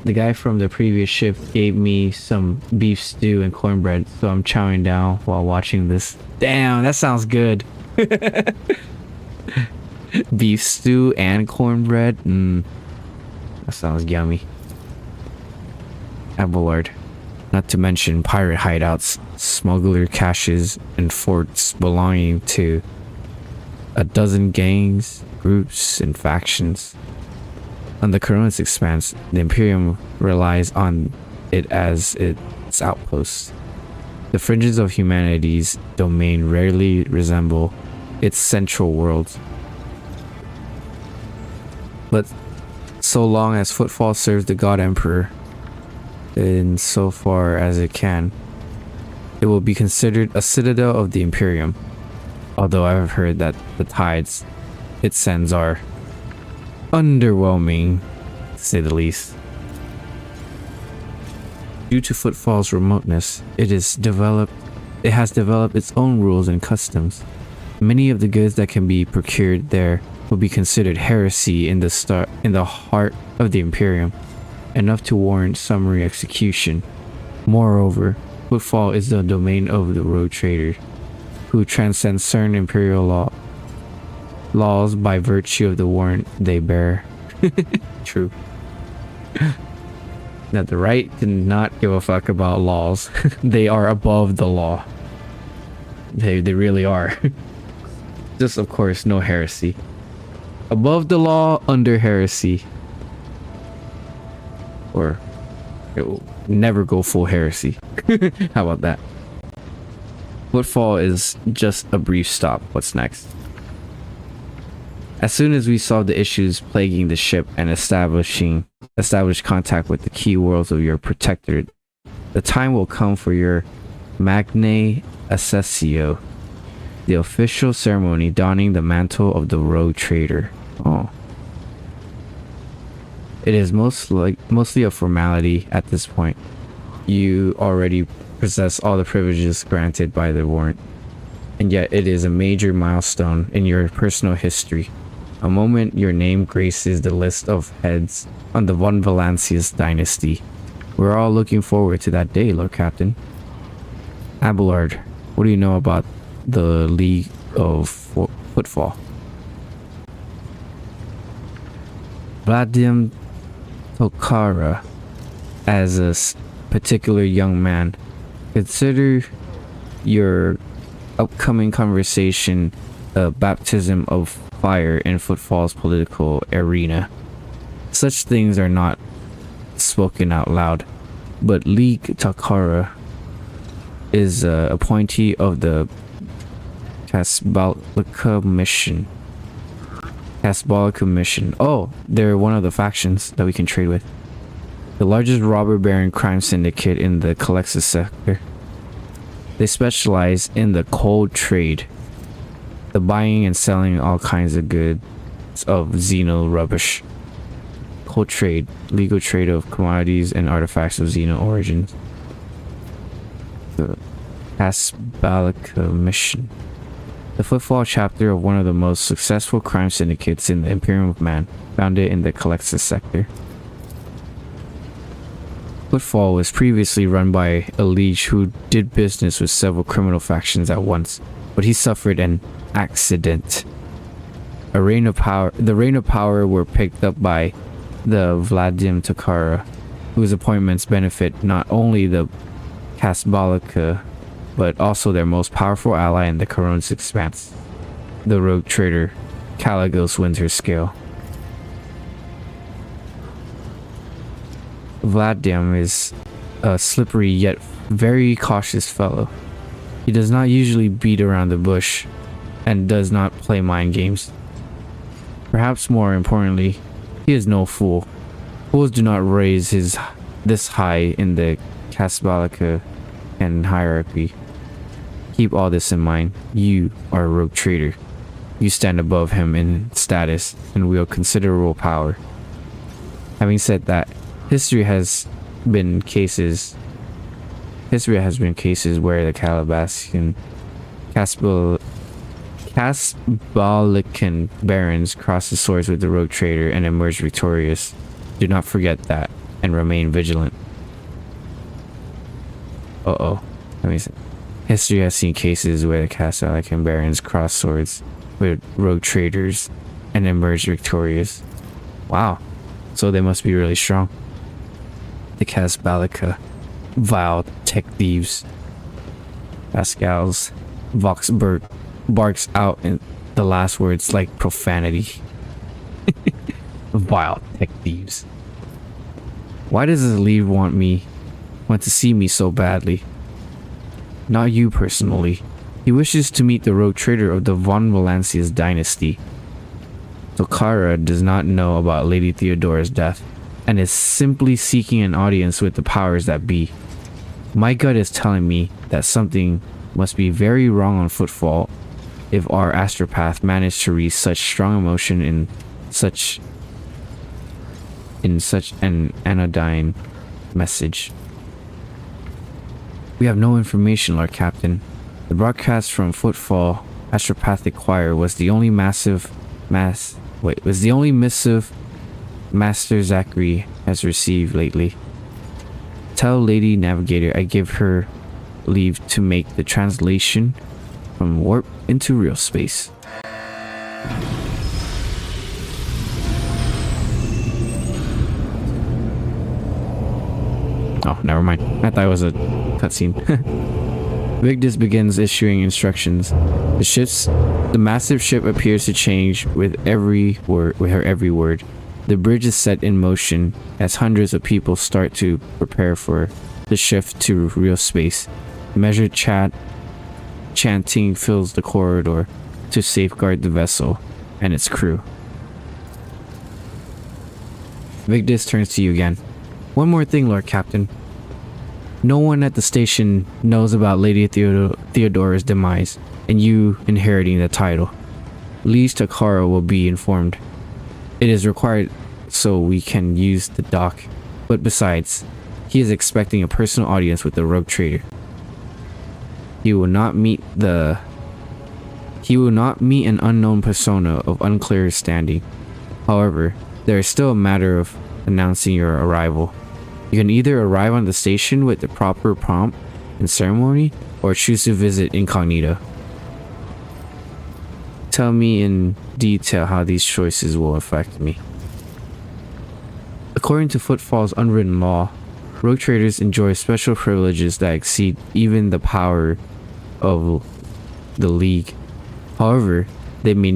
The guy from the previous ship gave me some beef stew and cornbread, so I'm chowing down while watching this. Damn, that sounds good. Beef stew and cornbread. That sounds yummy. Abelard. Not to mention pirate hideouts, smuggler caches, and forts belonging to a dozen gangs, groups, and factions. On the Coronis Expanse, the Imperium relies on it as its outpost. The fringes of humanity's domain rarely resemble its central worlds. But so long as Footfall serves the God Emperor, in so far as it can, it will be considered a citadel of the Imperium. Although I've heard that the tides it sends are underwhelming, to say the least. Due to Footfall's remoteness, it has developed its own rules and customs. Many of the goods that can be procured there will be considered heresy in the heart of the Imperium, enough to warrant summary execution. Moreover, Footfall is the domain of the rogue trader, who transcends certain Imperial laws by virtue of the warrant they bear. True. That the right did not give a fuck about laws. They are above the law. They really are. Just, of course, no heresy. Above the law, under heresy. Or it will never go full heresy. How about that? Footfall is just a brief stop. What's next? As soon as we solve the issues plaguing the ship and establish contact with the key worlds of your protectorate, the time will come for your Magnae Accessio, the official ceremony donning the mantle of the rogue trader. Oh. It is mostly a formality at this point. You already possess all the privileges granted by the warrant, and yet it is a major milestone in your personal history. A moment your name graces the list of heads on the Von Valancius dynasty. We're all looking forward to that day, Lord Captain. Abelard, what do you know about the League of Footfall? Vladim Tokara, as a particular young man, consider your upcoming conversation a baptism of fire in Footfall's political arena. Such things are not spoken out loud, but League Takara is a appointee of the Casballica mission. Oh, they're one of the factions that we can trade with. The largest robber baron crime syndicate in the Calexis sector. They specialize in the cold trade, the buying and selling all kinds of goods of Xeno rubbish. Cold trade, legal trade of commodities and artifacts of Xeno origins. The Casballica mission. The Footfall chapter of one of the most successful crime syndicates in the Imperium of Man, founded in the Calexis sector. Footfall was previously run by a liege who did business with several criminal factions at once, but he suffered an accident. The reign of power were picked up by the Vladim Takara, whose appointments benefit not only the Casballica, but also their most powerful ally in the Coronis Expanse, the rogue trader Caligos Winterscale. Vladim is a slippery yet very cautious fellow. He does not usually beat around the bush and does not play mind games. Perhaps more importantly, he is no fool. Fools do not raise this high in the Casballica and hierarchy. Keep all this in mind. You are a rogue trader. you stand above him in status and wield considerable power. Having said that, history has been cases where the Calabassian Casbalican barons crossed the swords with the rogue trader and emerged victorious. Do not forget that and remain vigilant. Let me see. History has seen cases where the Casbalican barons crossed swords with rogue traders and emerged victorious. Wow. So they must be really strong. The Casbalica, vile tech thieves. Pascal's Voxburg barks out in the last words like profanity. Vile tech thieves. Why does the lead want to see me so badly? Not you personally. He wishes to meet the rogue trader of the von Valancius dynasty. Tokara does not know about Lady Theodora's death and is simply seeking an audience with the powers that be. My gut is telling me that something must be very wrong on Footfall if our astropath managed to read such strong emotion in such an anodyne message. We have no information, Lord Captain. The broadcast from Footfall Astropathic Choir was the only missive Master Zachary has received lately. Tell Lady Navigator I give her leave to make the translation from warp into real space. Oh, never mind. I thought it was a cutscene. Vigdis begins issuing instructions. The massive ship appears to change with her every word. The bridge is set in motion as hundreds of people start to prepare for the shift to real space. Measured chanting fills the corridor to safeguard the vessel and its crew. Vigdis turns to you again. One more thing, Lord Captain. No one at the station knows about Lady Theodora's demise and you inheriting the title. Liege Takara will be informed. It is required so we can use the dock, but besides, he is expecting a personal audience with the rogue trader. He will not meet an unknown persona of unclear standing. However, there is still a matter of announcing your arrival. You can either arrive on the station with the proper pomp and ceremony, or choose to visit incognito. Tell me in detail how these choices will affect me. According to Footfall's unwritten law, rogue traders enjoy special privileges that exceed even the power of the League. However, they may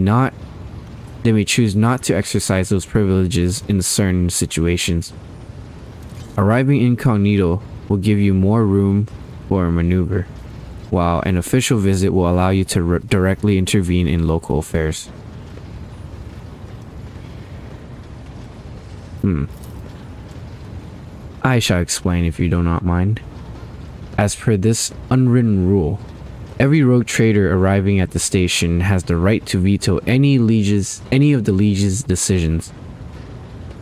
choose not to exercise those privileges in certain situations. Arriving incognito will give you more room for maneuver, while an official visit will allow you to directly intervene in local affairs. I shall explain if you do not mind. As per this unwritten rule, every rogue trader arriving at the station has the right to veto any of the Liege's decisions.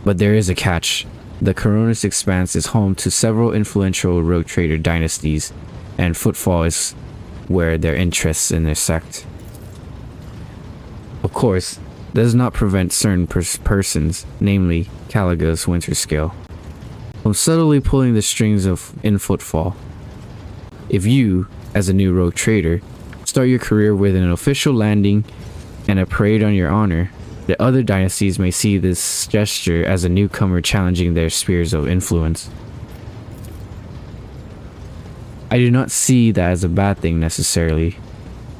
But there is a catch. The Coronis Expanse is home to several influential rogue trader dynasties, and Footfall is where their interests intersect. Of course, that does not prevent certain persons, namely Caliga's Winterscale, from subtly pulling the strings in Footfall. If you, as a new rogue trader, start your career with an official landing and a parade on your honor, the other dynasties may see this gesture as a newcomer challenging their spheres of influence. I do not see that as a bad thing necessarily.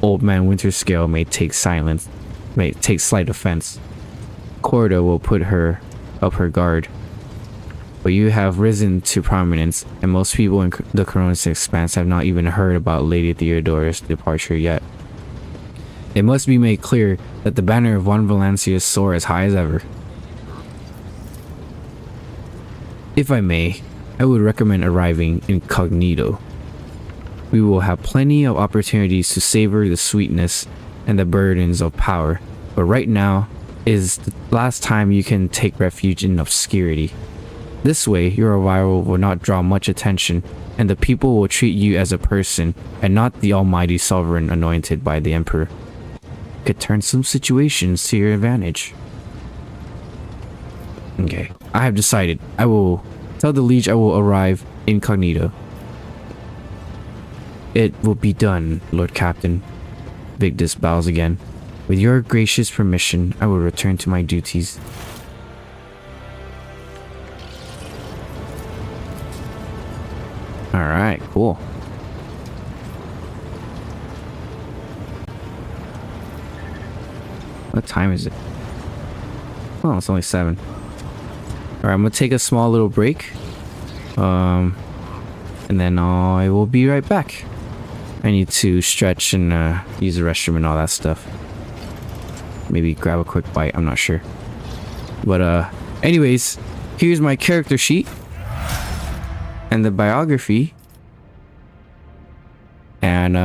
Old Man Winterscale may take slight offense. Corda will put her up her guard. But you have risen to prominence, and most people in the Coronis Expanse have not even heard about Lady Theodora's departure yet. It must be made clear that the banner of von Valancius soar as high as ever. If I may, I would recommend arriving incognito. We will have plenty of opportunities to savor the sweetness and the burdens of power but right now is the last time you can take refuge in obscurity. This way, your arrival will not draw much attention, and the people will treat you as a person and not the almighty sovereign anointed by the Emperor. You could turn some situations to your advantage. Okay, I have decided. I will tell the liege I will arrive incognito. It will be done, Lord Captain. Victus bows again. With your gracious permission, I will return to my duties. Alright, cool. What time is it? Oh, it's only 7. Alright, I'm gonna take a small little break. And then I will be right back. I need to stretch and use the restroom and all that stuff. Maybe grab a quick bite, I'm not sure. But anyways, here's my character sheet. And the biography. And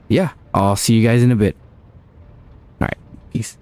yeah, I'll see you guys in a bit. Alright, peace.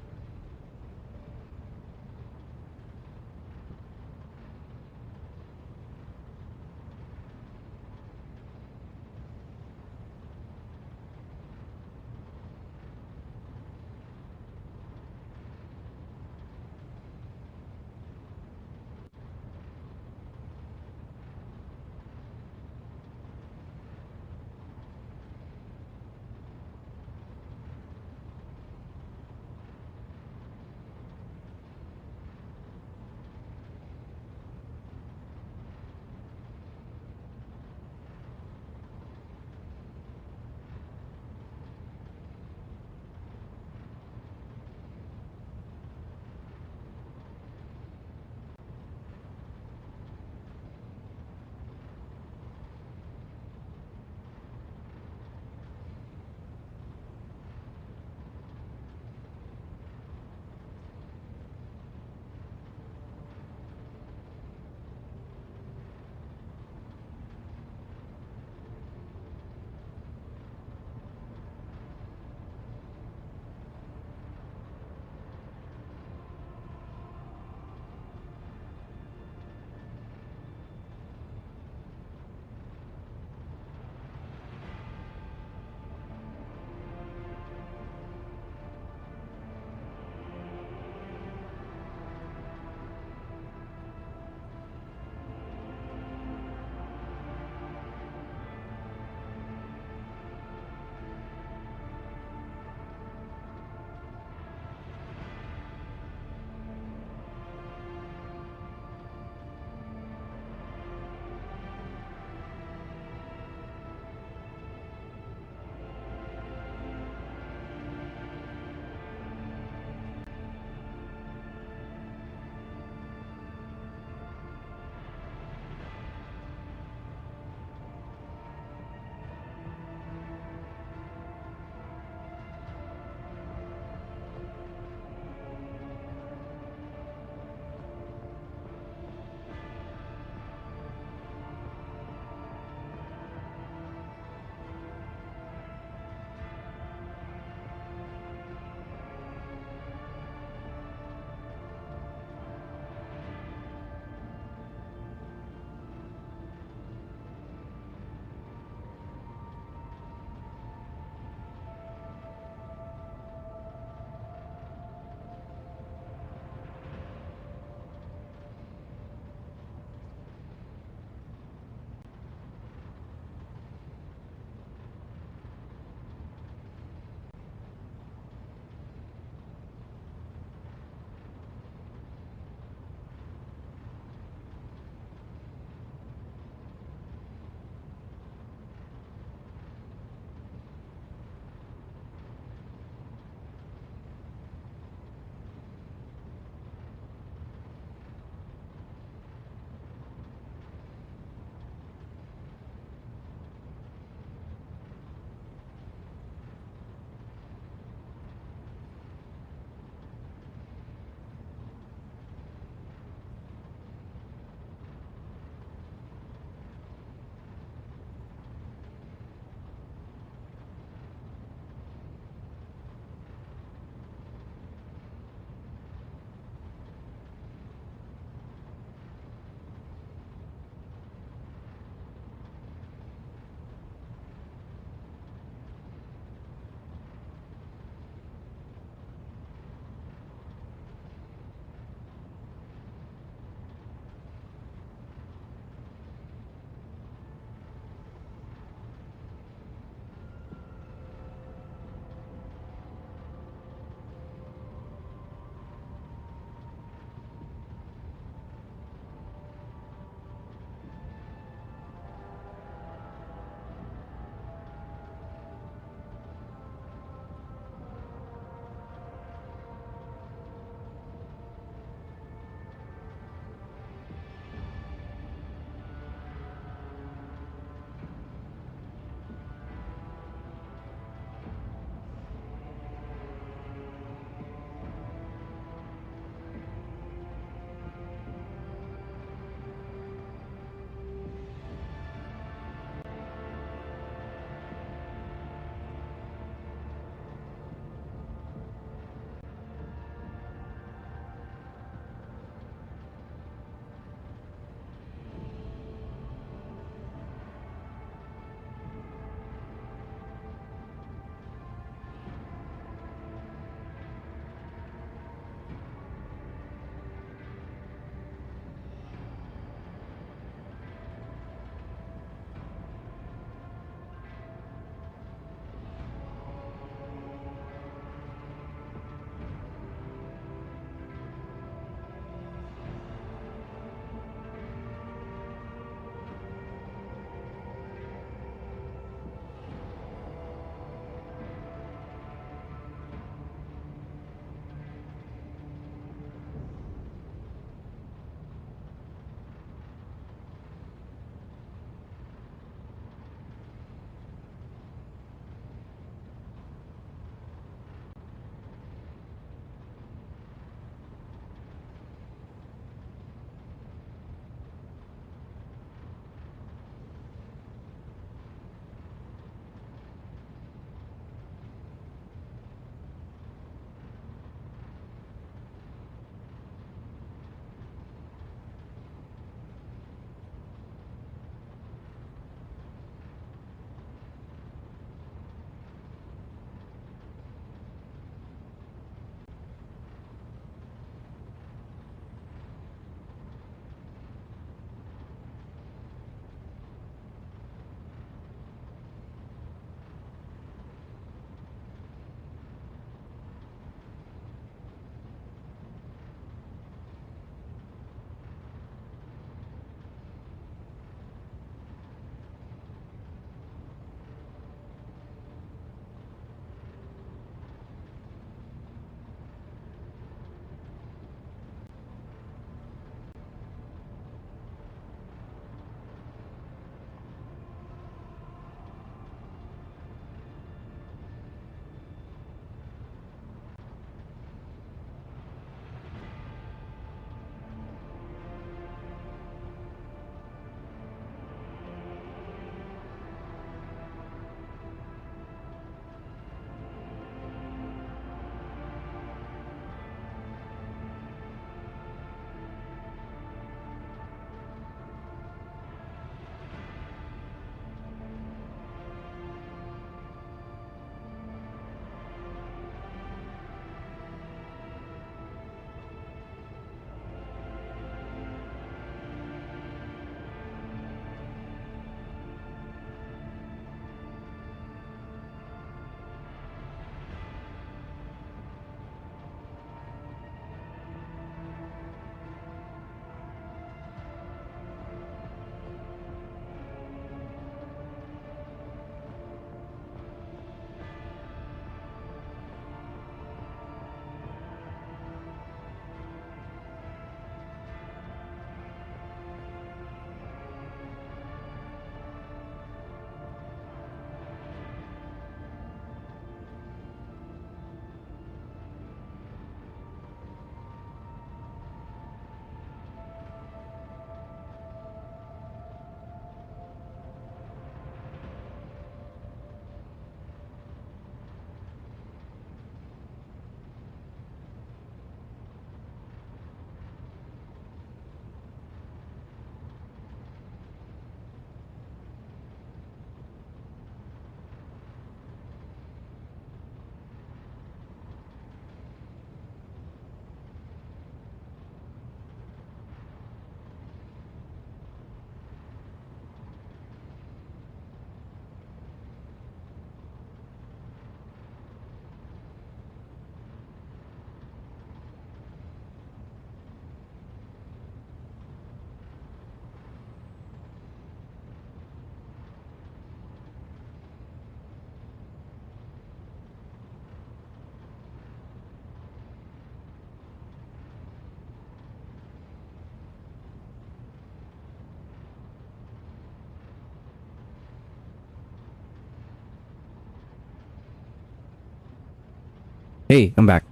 Hey, I'm back.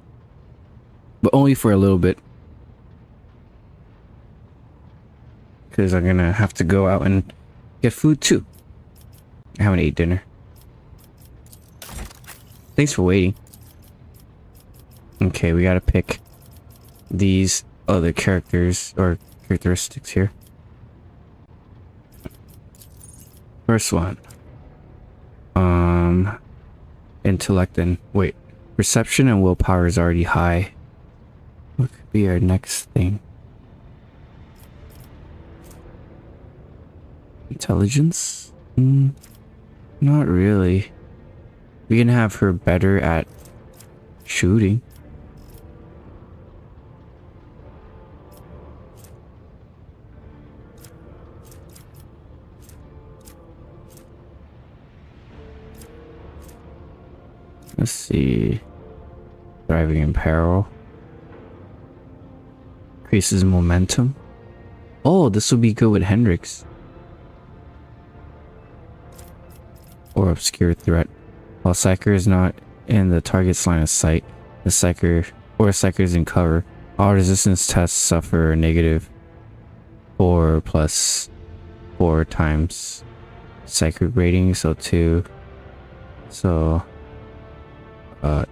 But only for a little bit. Because I'm gonna have to go out and get food too. I haven't ate dinner. Thanks for waiting. Okay, we gotta pick these other characters or characteristics here. First one. Intellect and wait. Perception and willpower is already high. What could be our next thing? Intelligence? Not really. We can have her better at shooting. Let's see. Thriving in peril. Increases momentum. Oh, this will be good with Hendrix. Or obscure threat. While Psyker is not in the target's line of sight, the Psyker is in cover. All resistance tests suffer a negative 4 plus 4 times Psyker rating, so 2. So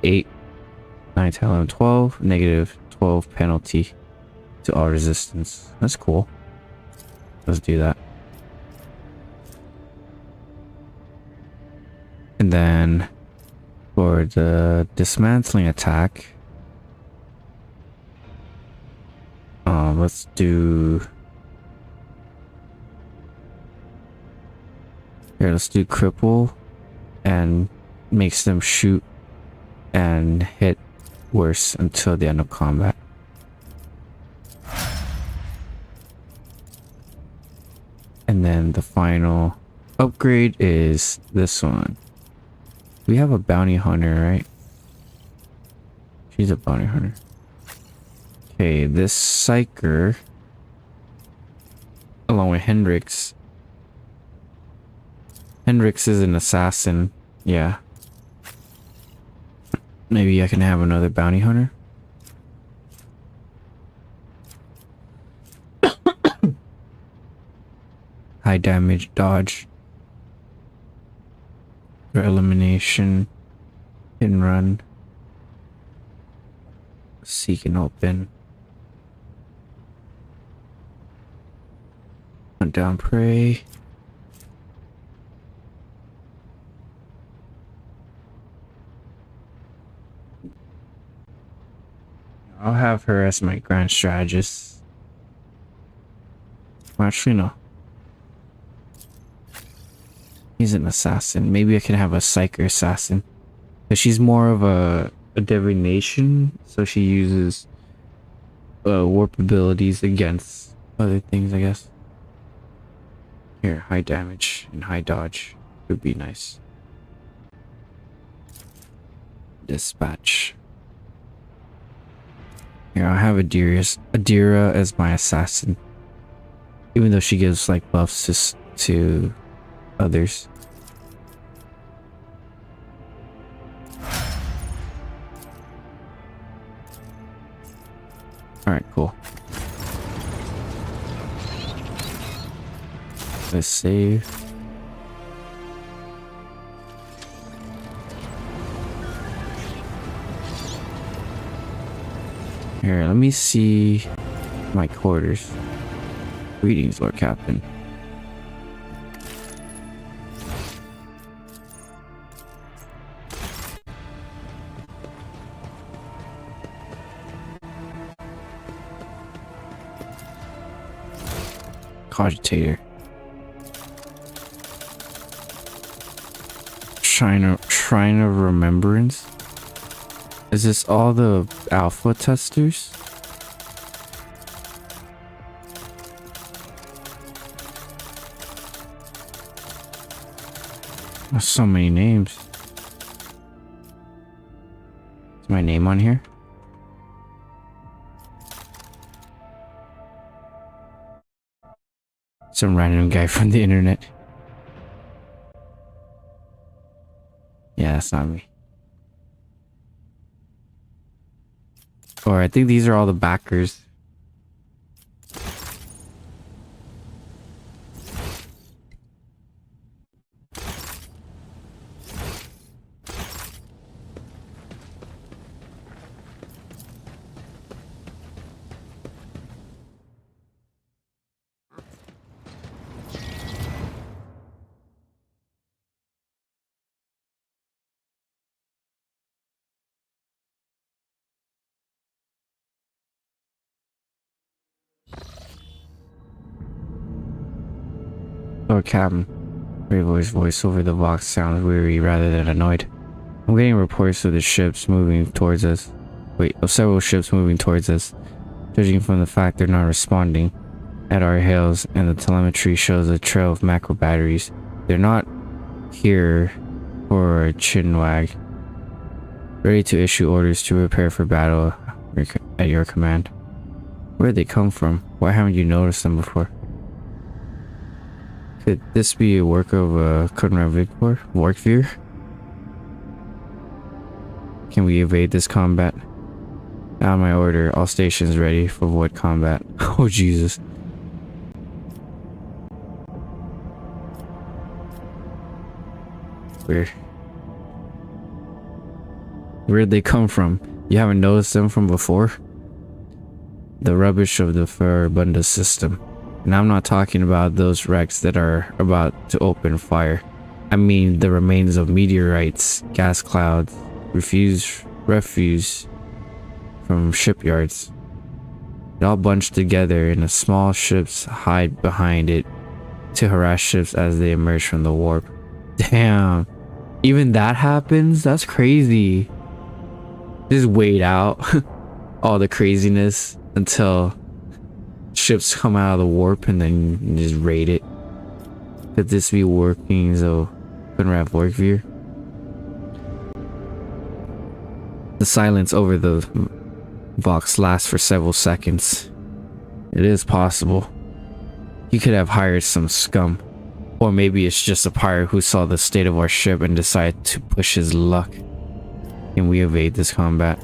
8, 9, 10, 11, 12, negative 12 penalty to all resistance. That's cool. Let's do that. And then for the dismantling attack, let's do cripple and makes them shoot and hit worse until the end of combat. And then the final upgrade is this one. We have a bounty hunter, right? She's a bounty hunter. Okay, this Psyker, along with Hendrix. Hendrix is an assassin. Yeah. Maybe I can have another bounty hunter. High damage dodge. Or elimination. Hit and run. Seek and open. Hunt down prey. I'll have her as my grand strategist. Well, actually, no. He's an assassin. Maybe I can have a Psyker assassin. But she's more of a divination, so she uses warp abilities against other things, I guess. Here, high damage and high dodge would be nice. Dispatch. Here, I'll have Adira as my assassin. Even though she gives like buffs to others. Alright, cool. Let's save. Here, let me see my quarters. Greetings, Lord Captain. Cogitator. Shrine of Remembrance. Is this all the alpha testers? There's so many names. Is my name on here? Some random guy from the internet. Yeah, that's not me. Or I think these are all the backers. Or Captain. Rayboy's voice over the box sounds weary rather than annoyed. I'm getting reports of the ships moving towards us. Wait, of several ships moving towards us. Judging from the fact they're not responding at our hails and the telemetry shows a trail of macro batteries. They're not here for a chinwag. Ready to issue orders to prepare for battle at your command. Where did they come from? Why haven't you noticed them before? Could this be a work of Conrad Victor? Vorkvir? Can we evade this combat? On my order, all stations ready for void combat. Oh Jesus. Where'd they come from? You haven't noticed them from before? The rubbish of the Farabunda system. And I'm not talking about those wrecks that are about to open fire. I mean the remains of meteorites, gas clouds, refuse from shipyards. It all bunched together and the small ships hide behind it to harass ships as they emerge from the warp. Damn. Even that happens? That's crazy. Just wait out all the craziness until ships come out of the warp and then you just raid it. Could this be workings of Conrad Vorkvir? The silence over the box lasts for several seconds. It is possible. He could have hired some scum. Or maybe it's just a pirate who saw the state of our ship and decided to push his luck. Can we evade this combat?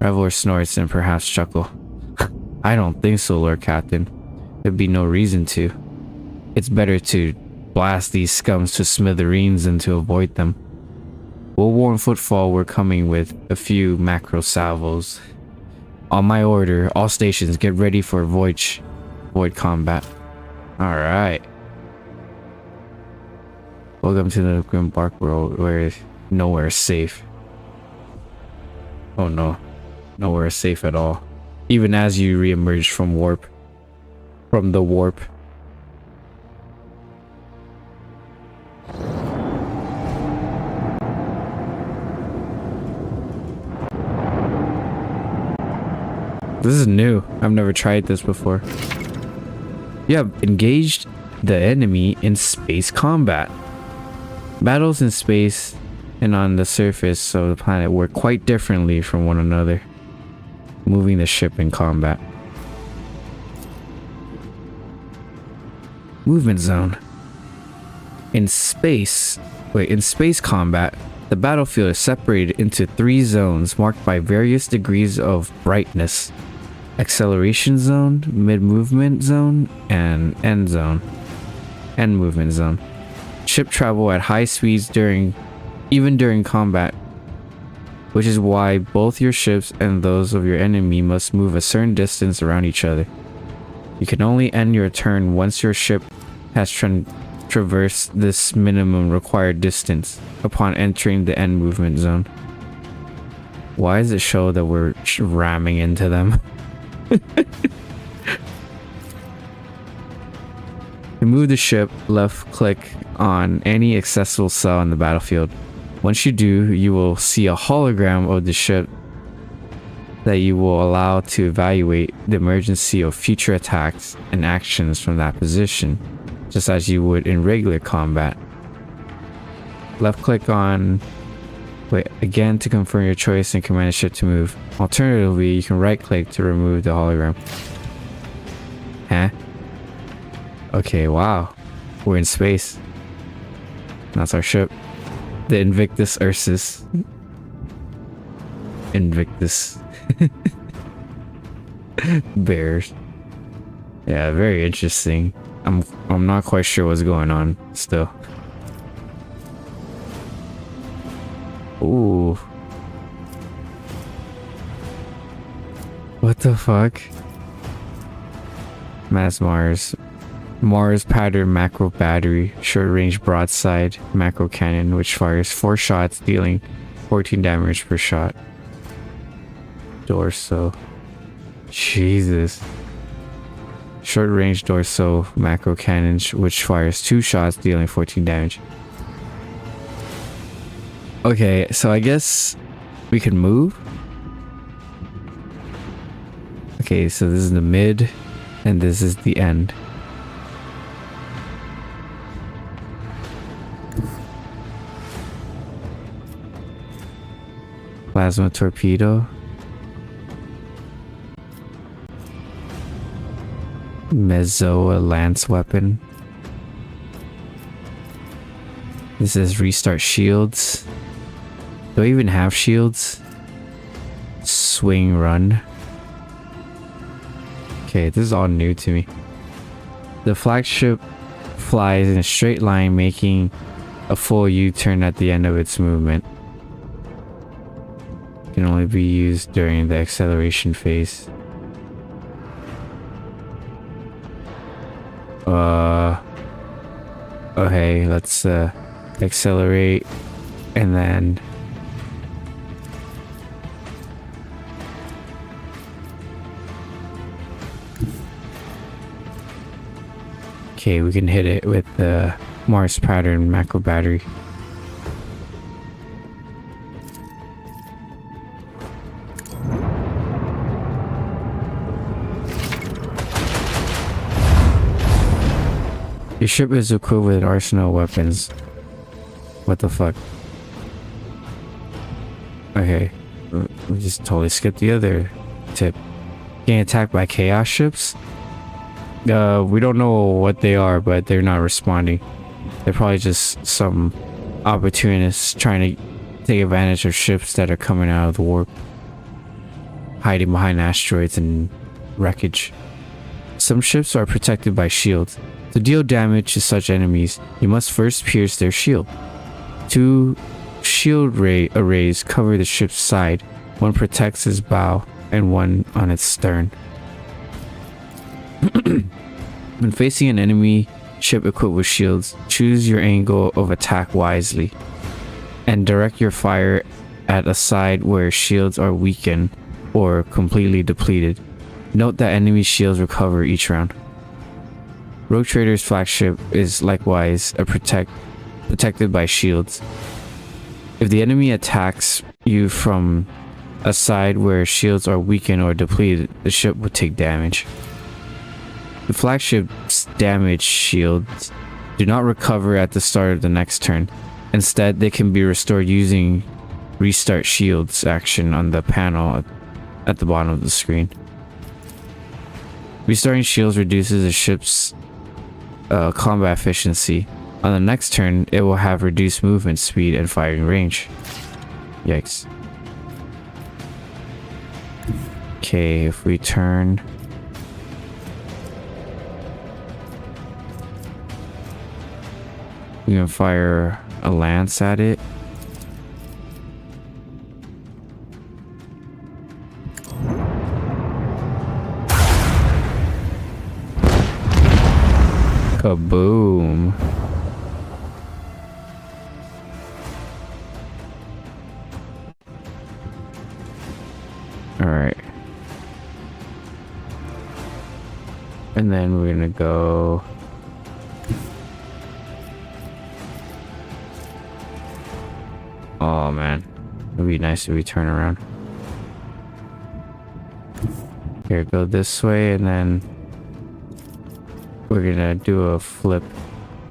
Revor snorts and perhaps chuckle. I don't think so, Lord Captain. There'd be no reason to. It's better to blast these scums to smithereens than to avoid them. We'll warn Footfall we're coming with a few macro salvos. On my order, all stations get ready for void combat. Alright. Welcome to the Grim Bark world where nowhere is safe. Oh no. Nowhere is safe at all. Even as you re-emerge from the warp. This is new. I've never tried this before. You have engaged the enemy in space combat. Battles in space and on the surface of the planet work quite differently from one another. Moving the ship in combat. Movement zone. In space combat, the battlefield is separated into 3 zones marked by various degrees of brightness. Acceleration zone, mid-movement zone, and end movement zone. Ship travel at high speeds even during combat, which is why both your ships and those of your enemy must move a certain distance around each other. You can only end your turn once your ship has traversed this minimum required distance upon entering the end movement zone. Why does it show that we're ramming into them? To move the ship, left click on any accessible cell on the battlefield. Once you do, you will see a hologram of the ship that you will allow to evaluate the emergency of future attacks and actions from that position, just as you would in regular combat. Left click on again to confirm your choice and command the ship to move. Alternatively, you can right click to remove the hologram. Huh? Okay, wow. We're in space. That's our ship. The Invictus Ursus. Invictus bears. Yeah, very interesting. I'm not quite sure what's going on still. Ooh. What the fuck? Mass Mars pattern macro battery, short range broadside macro cannon, which fires 4 shots, dealing 14 damage per shot. Dorso. Jesus. Short range Dorso macro cannon, which fires 2 shots, dealing 14 damage. Okay, so I guess we can move. Okay, so this is the mid, and this is the end. Plasma torpedo. Mezzoa lance weapon. This is restart shields. Do I even have shields? Swing run. Okay, this is all new to me. The flagship flies in a straight line, making a full U-turn at the end of its movement. Can only be used during the acceleration phase. Okay, let's accelerate and then okay, we can hit it with the Mars pattern macro battery. Your ship is equipped with arsenal weapons. What the fuck? Okay, we just totally skipped the other tip. Getting attacked by chaos ships? We don't know what they are, but they're not responding. They're probably just some opportunists trying to take advantage of ships that are coming out of the warp, hiding behind asteroids and wreckage. Some ships are protected by shields. To deal damage to such enemies, you must first pierce their shield. 2 shield arrays cover the ship's side. One protects its bow and one on its stern. When facing an enemy ship equipped with shields, choose your angle of attack wisely and direct your fire at a side where shields are weakened or completely depleted. Note that enemy shields recover each round. Rogue Trader's flagship is likewise protected by shields. If the enemy attacks you from a side where shields are weakened or depleted, the ship will take damage. The flagship's damage shields do not recover at the start of the next turn. Instead, they can be restored using restart shields action on the panel at the bottom of the screen. Restarting shields reduces the ship's combat efficiency. On the next turn, it will have reduced movement speed and firing range. Yikes. Okay, if we turn... we can fire a lance at it. Kaboom. Alright. And then we're gonna go... oh man. It'd be nice if we turn around. Here, go this way and then... we're gonna do a flip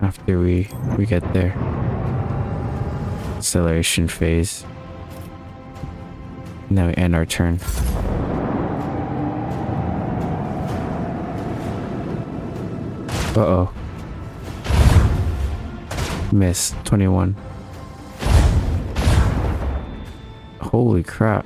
after we get there. Acceleration phase. And then we end our turn. Uh-oh. Miss. 21. Holy crap.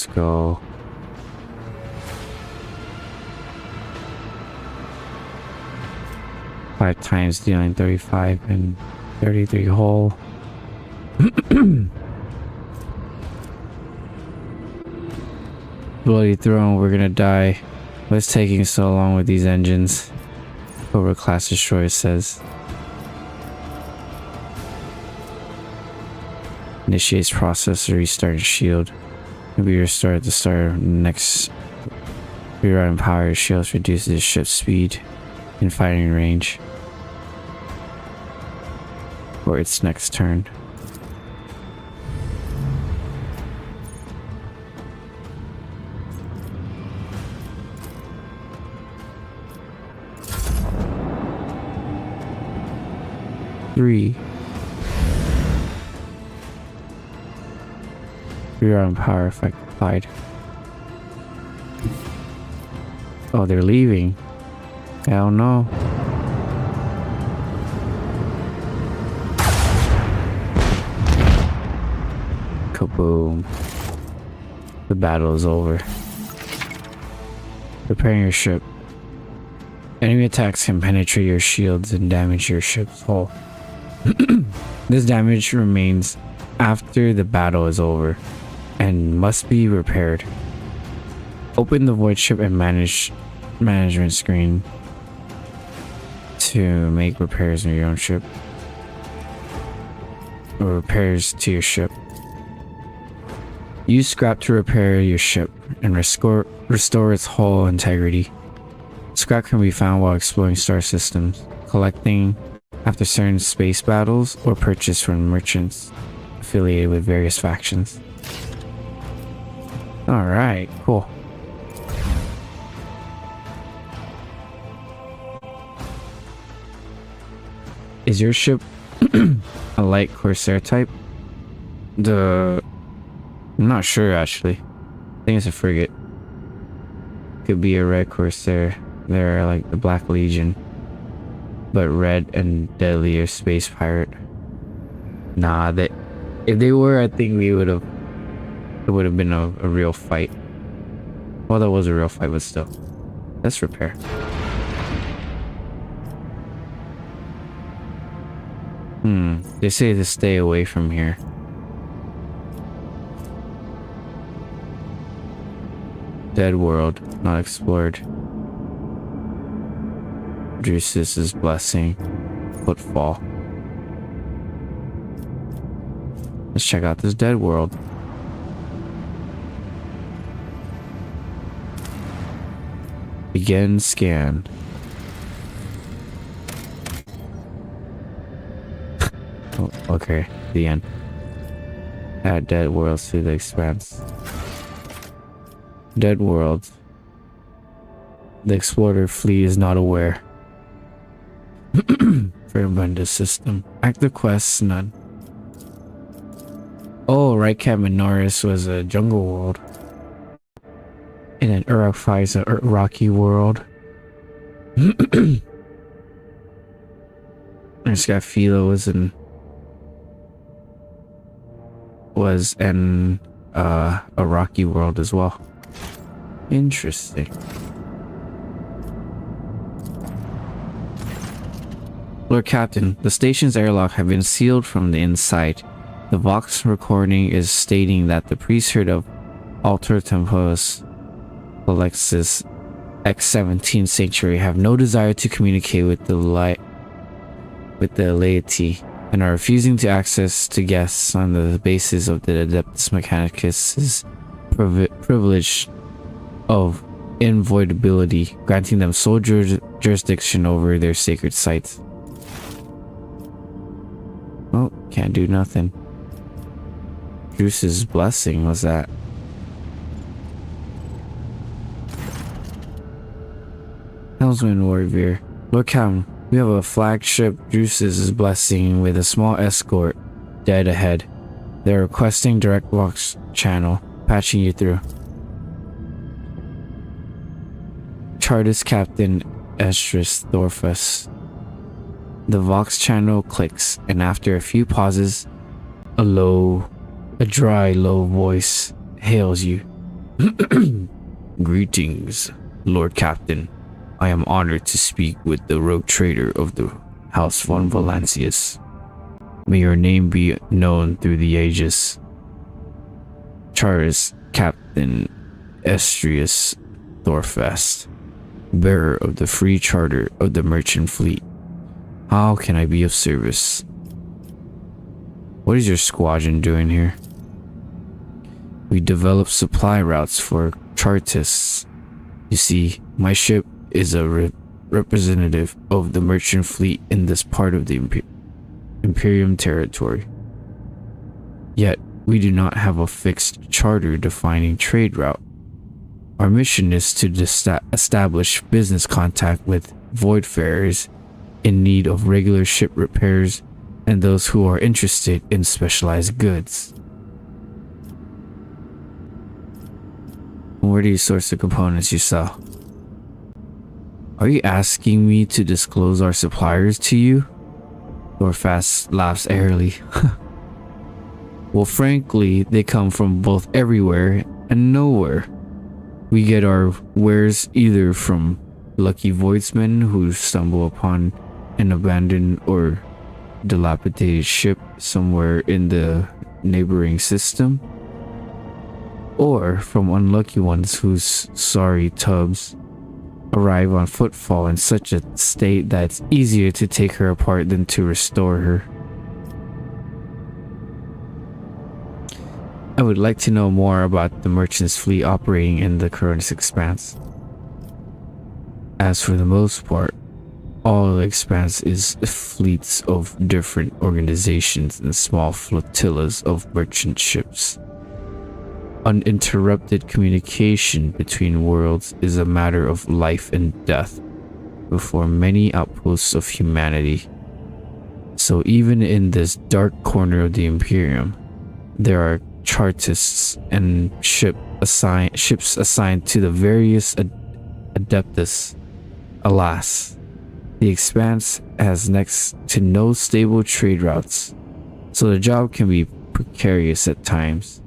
let's go. Five times dealing 35 and 33 hull. Bloody throne, we're gonna die. What's taking so long with these engines? Overclass destroyer says. Initiates processor, restart shield. Maybe restart at the start of next rerouting power. Shields reduces ship speed and firing range for its next turn. Three. Rerouting power effect applied. Oh, they're leaving. Hell no. Kaboom. The battle is over. Preparing your ship. Enemy attacks can penetrate your shields and damage your ship's hull. This damage remains after the battle is over and must be repaired. Open the void ship and management screen to make repairs on your own ship or repairs to your ship. Use scrap to repair your ship and restore its hull integrity. Scrap can be found while exploring star systems, collecting after certain space battles, or purchased from merchants affiliated with various factions. Alright, cool. Is your ship a light Corsair type? I'm not sure actually. I think it's a frigate. Could be a red Corsair. They're like the Black Legion, but red and deadlier space pirate. Nah, if they were, I think it would have been a real fight. Well, that was a real fight, but still. Let's repair. They say to stay away from here. Dead world, not explored. Drusus's blessing. Footfall. Let's check out this dead world. Begin scan. Oh, okay, the end. Add dead worlds to the expanse. Dead world. The explorer fleet is not aware. Veranda system. Active quests, none. Oh, right, Cap Minoris was a jungle world. And then Uruk-hai is a rocky world. Scafila was in a rocky world as well. Interesting. Lord Captain, the station's airlock have been sealed from the inside. The Vox recording is stating that the priesthood of Alter Tempus Alexis X-17 Sanctuary have no desire to communicate with the laity and are refusing to access to guests on the basis of the Adeptus Mechanicus' privilege of invoidability, granting them sole jurisdiction over their sacred sites. Oh, can't do nothing. Drusus's blessing was that. Helmsman Warrior. Lord Captain, we have a flagship Drusus's blessing with a small escort dead ahead. They're requesting direct Vox channel. Patching you through. Chartist Captain Estrus Thorfus. The Vox channel clicks, and after a few pauses, a dry, low voice hails you. Greetings, Lord Captain. I am honored to speak with the rogue trader of the House von Valancius. May your name be known through the ages. Charis Captain Estrius Thorfast, bearer of the free charter of the merchant fleet. How can I be of service? What is your squadron doing here? We develop supply routes for chartists. You see, my ship is a representative of the merchant fleet in this part of the Imperium territory. Yet, we do not have a fixed charter defining trade route. Our mission is to establish business contact with voidfarers in need of regular ship repairs and those who are interested in specialized goods. Where do you source the components you sell? Are you asking me to disclose our suppliers to you? Thorfast laughs airily. Well, frankly, they come from both everywhere and nowhere. We get our wares either from lucky voidsmen who stumble upon an abandoned or dilapidated ship somewhere in the neighboring system, or from unlucky ones whose sorry tubs arrive on footfall in such a state that it's easier to take her apart than to restore her. I would like to know more about the merchant's fleet operating in the Coronis Expanse. As for the most part, all the Expanse is fleets of different organizations and small flotillas of merchant ships. Uninterrupted communication between worlds is a matter of life and death before many outposts of humanity. So even in this dark corner of the Imperium, there are chartists and ships assigned to the various adeptus. Alas, the Expanse has next to no stable trade routes, so the job can be precarious at times.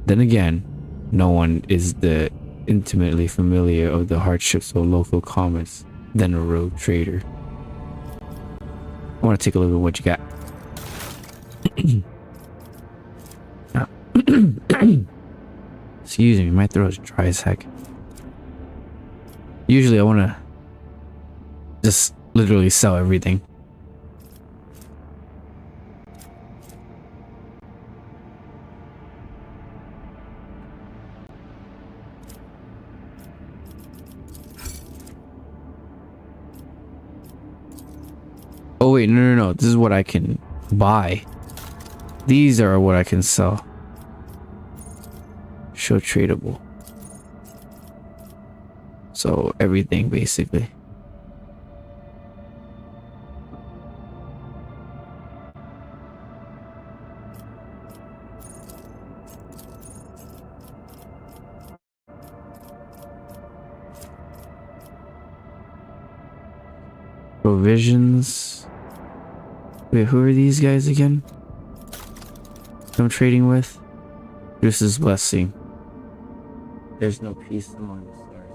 Then again, no one is the intimately familiar of the hardships of local commerce than a rogue trader. I want to take a look at what you got. Excuse me, my throat's dry as heck. Usually I want to just literally sell everything. Oh wait, no. This is what I can buy. These are what I can sell. Show tradable. So everything basically. Provisions. Wait, who are these guys again? I'm trading with? Bruce's blessing. There's no peace among the stars,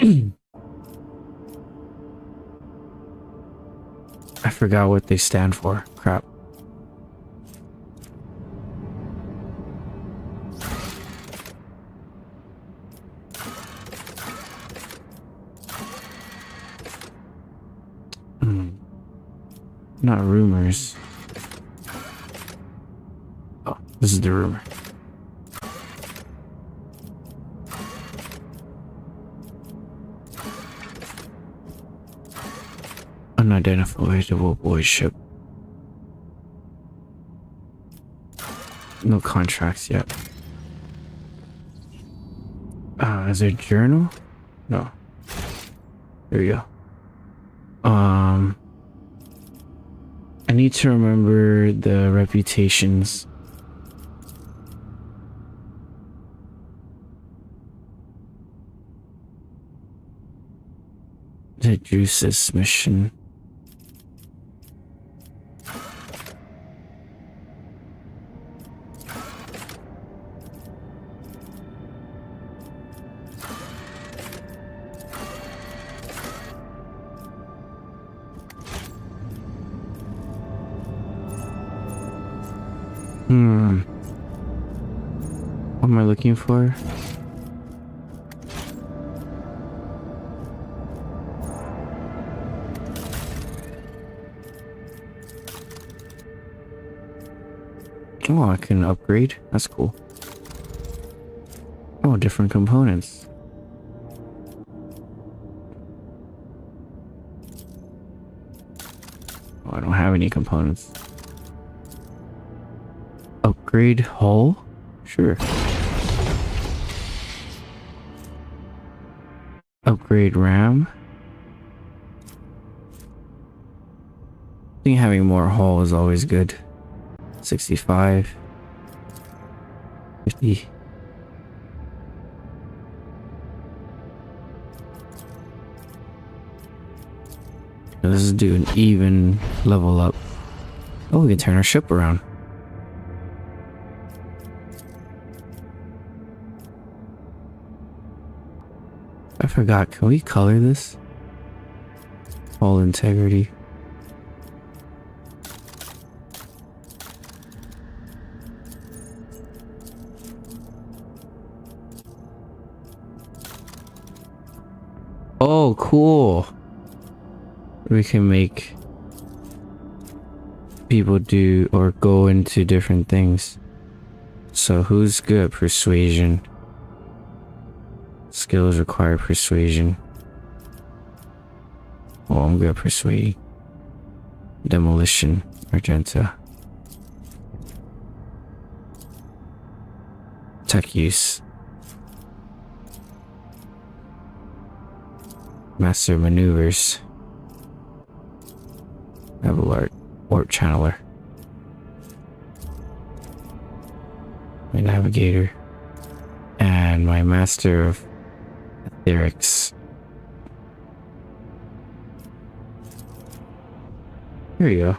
is there? I forgot what they stand for. Crap. Not rumors. Oh, this is the rumor. Unidentifiable boy ship. No contracts yet. Is there a journal? No. There you go. I need to remember the reputations. The Drusus mission. What am I looking for? Oh, I can upgrade. That's cool. Oh, different components. Oh, I don't have any components. Upgrade hull? Sure. Upgrade RAM? I think having more hull is always good. 65. 50. This is do an even level up. Oh, we can turn our ship around. I forgot, can we color this? Hull integrity. Oh, cool. We can make people do or go into different things. So who's good at persuasion? Skills require persuasion. Oh, I'm good at persuade. Demolition, Argenta. Tech use. Master maneuvers. Naval art. Warp channeler. My navigator. And my master of etherics. Here you go.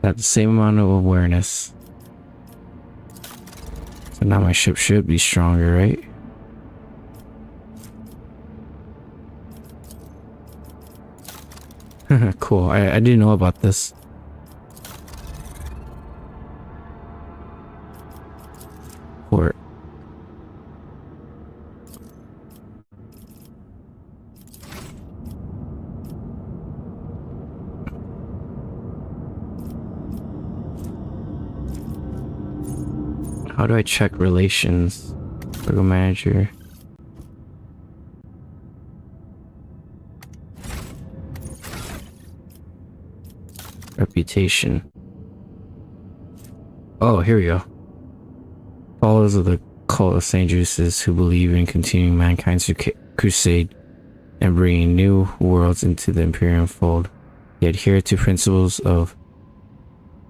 Got the same amount of awareness. So now my ship should be stronger, right? Cool. I didn't know about this. Port. How do I check relations? Cargo manager. Reputation. Oh, here we go. Followers of the cult of St. Judas who believe in continuing mankind's crusade and bringing new worlds into the Imperium fold. They adhere to principles of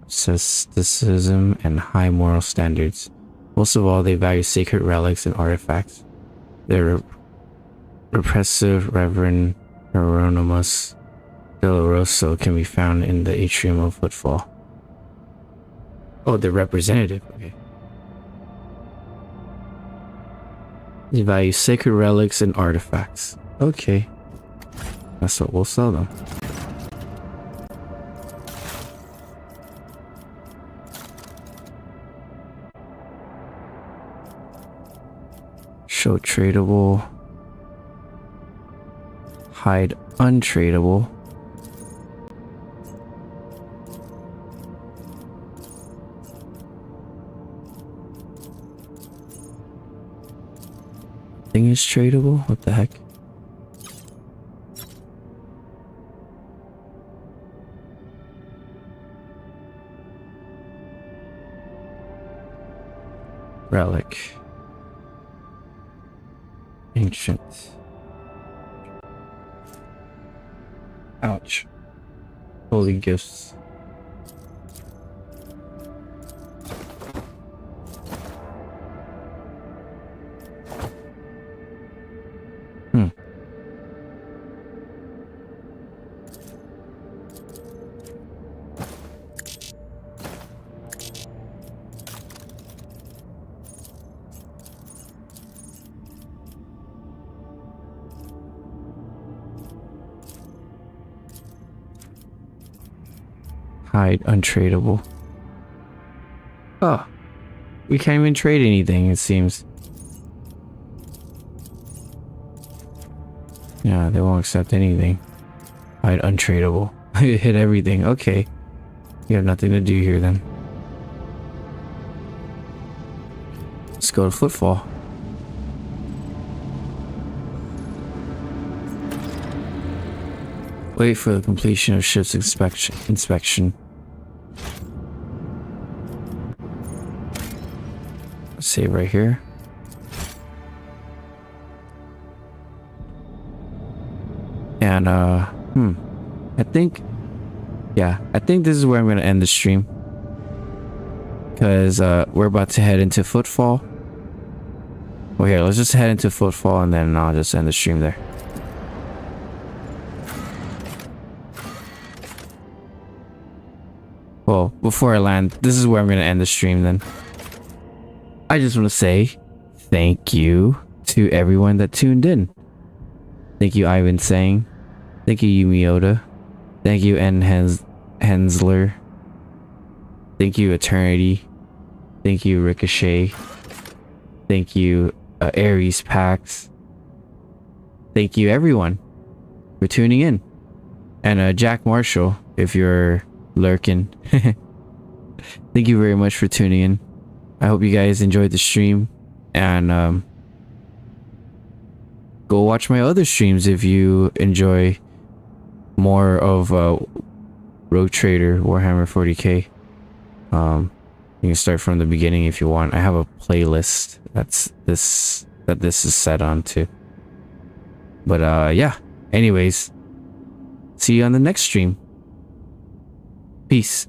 asceticism and high moral standards. Most of all, they value sacred relics and artifacts. Their repressive Reverend Hieronymus Doloroso can be found in the atrium of Footfall. Oh, the representative. Okay. They value sacred relics and artifacts. Okay. That's what we'll sell them. Show tradable. Hide untradable. Thing is tradable? What the heck? Relic. Ancient. Ouch. Holy gifts. Hide untradeable. Oh. We can't even trade anything, it seems. Yeah, they won't accept anything. Hide untradeable. Hit everything. Okay. You have nothing to do here then. Let's go to Footfall. Wait for the completion of ship's inspection. Save right here. And I think this is where I'm gonna end the stream, because we're about to head into Footfall. Well, here, let's just head into Footfall and then I'll just end the stream there. Well, before I land, this is where I'm gonna end the stream then. I just want to say thank you to everyone that tuned in. Thank you, Ivan Sang. Thank you, Yumi. Thank you, N. Hensler. Thank you, Eternity. Thank you, Ricochet. Thank you, Aries Pax. Thank you, everyone, for tuning in. And Jack Marshall, if you're lurking. Thank you very much for tuning in. I hope you guys enjoyed the stream, and go watch my other streams if you enjoy more of Rogue Trader Warhammer 40k. You can start from the beginning if you want. I have a playlist that this is set on to. But yeah, anyways, see you on the next stream. Peace.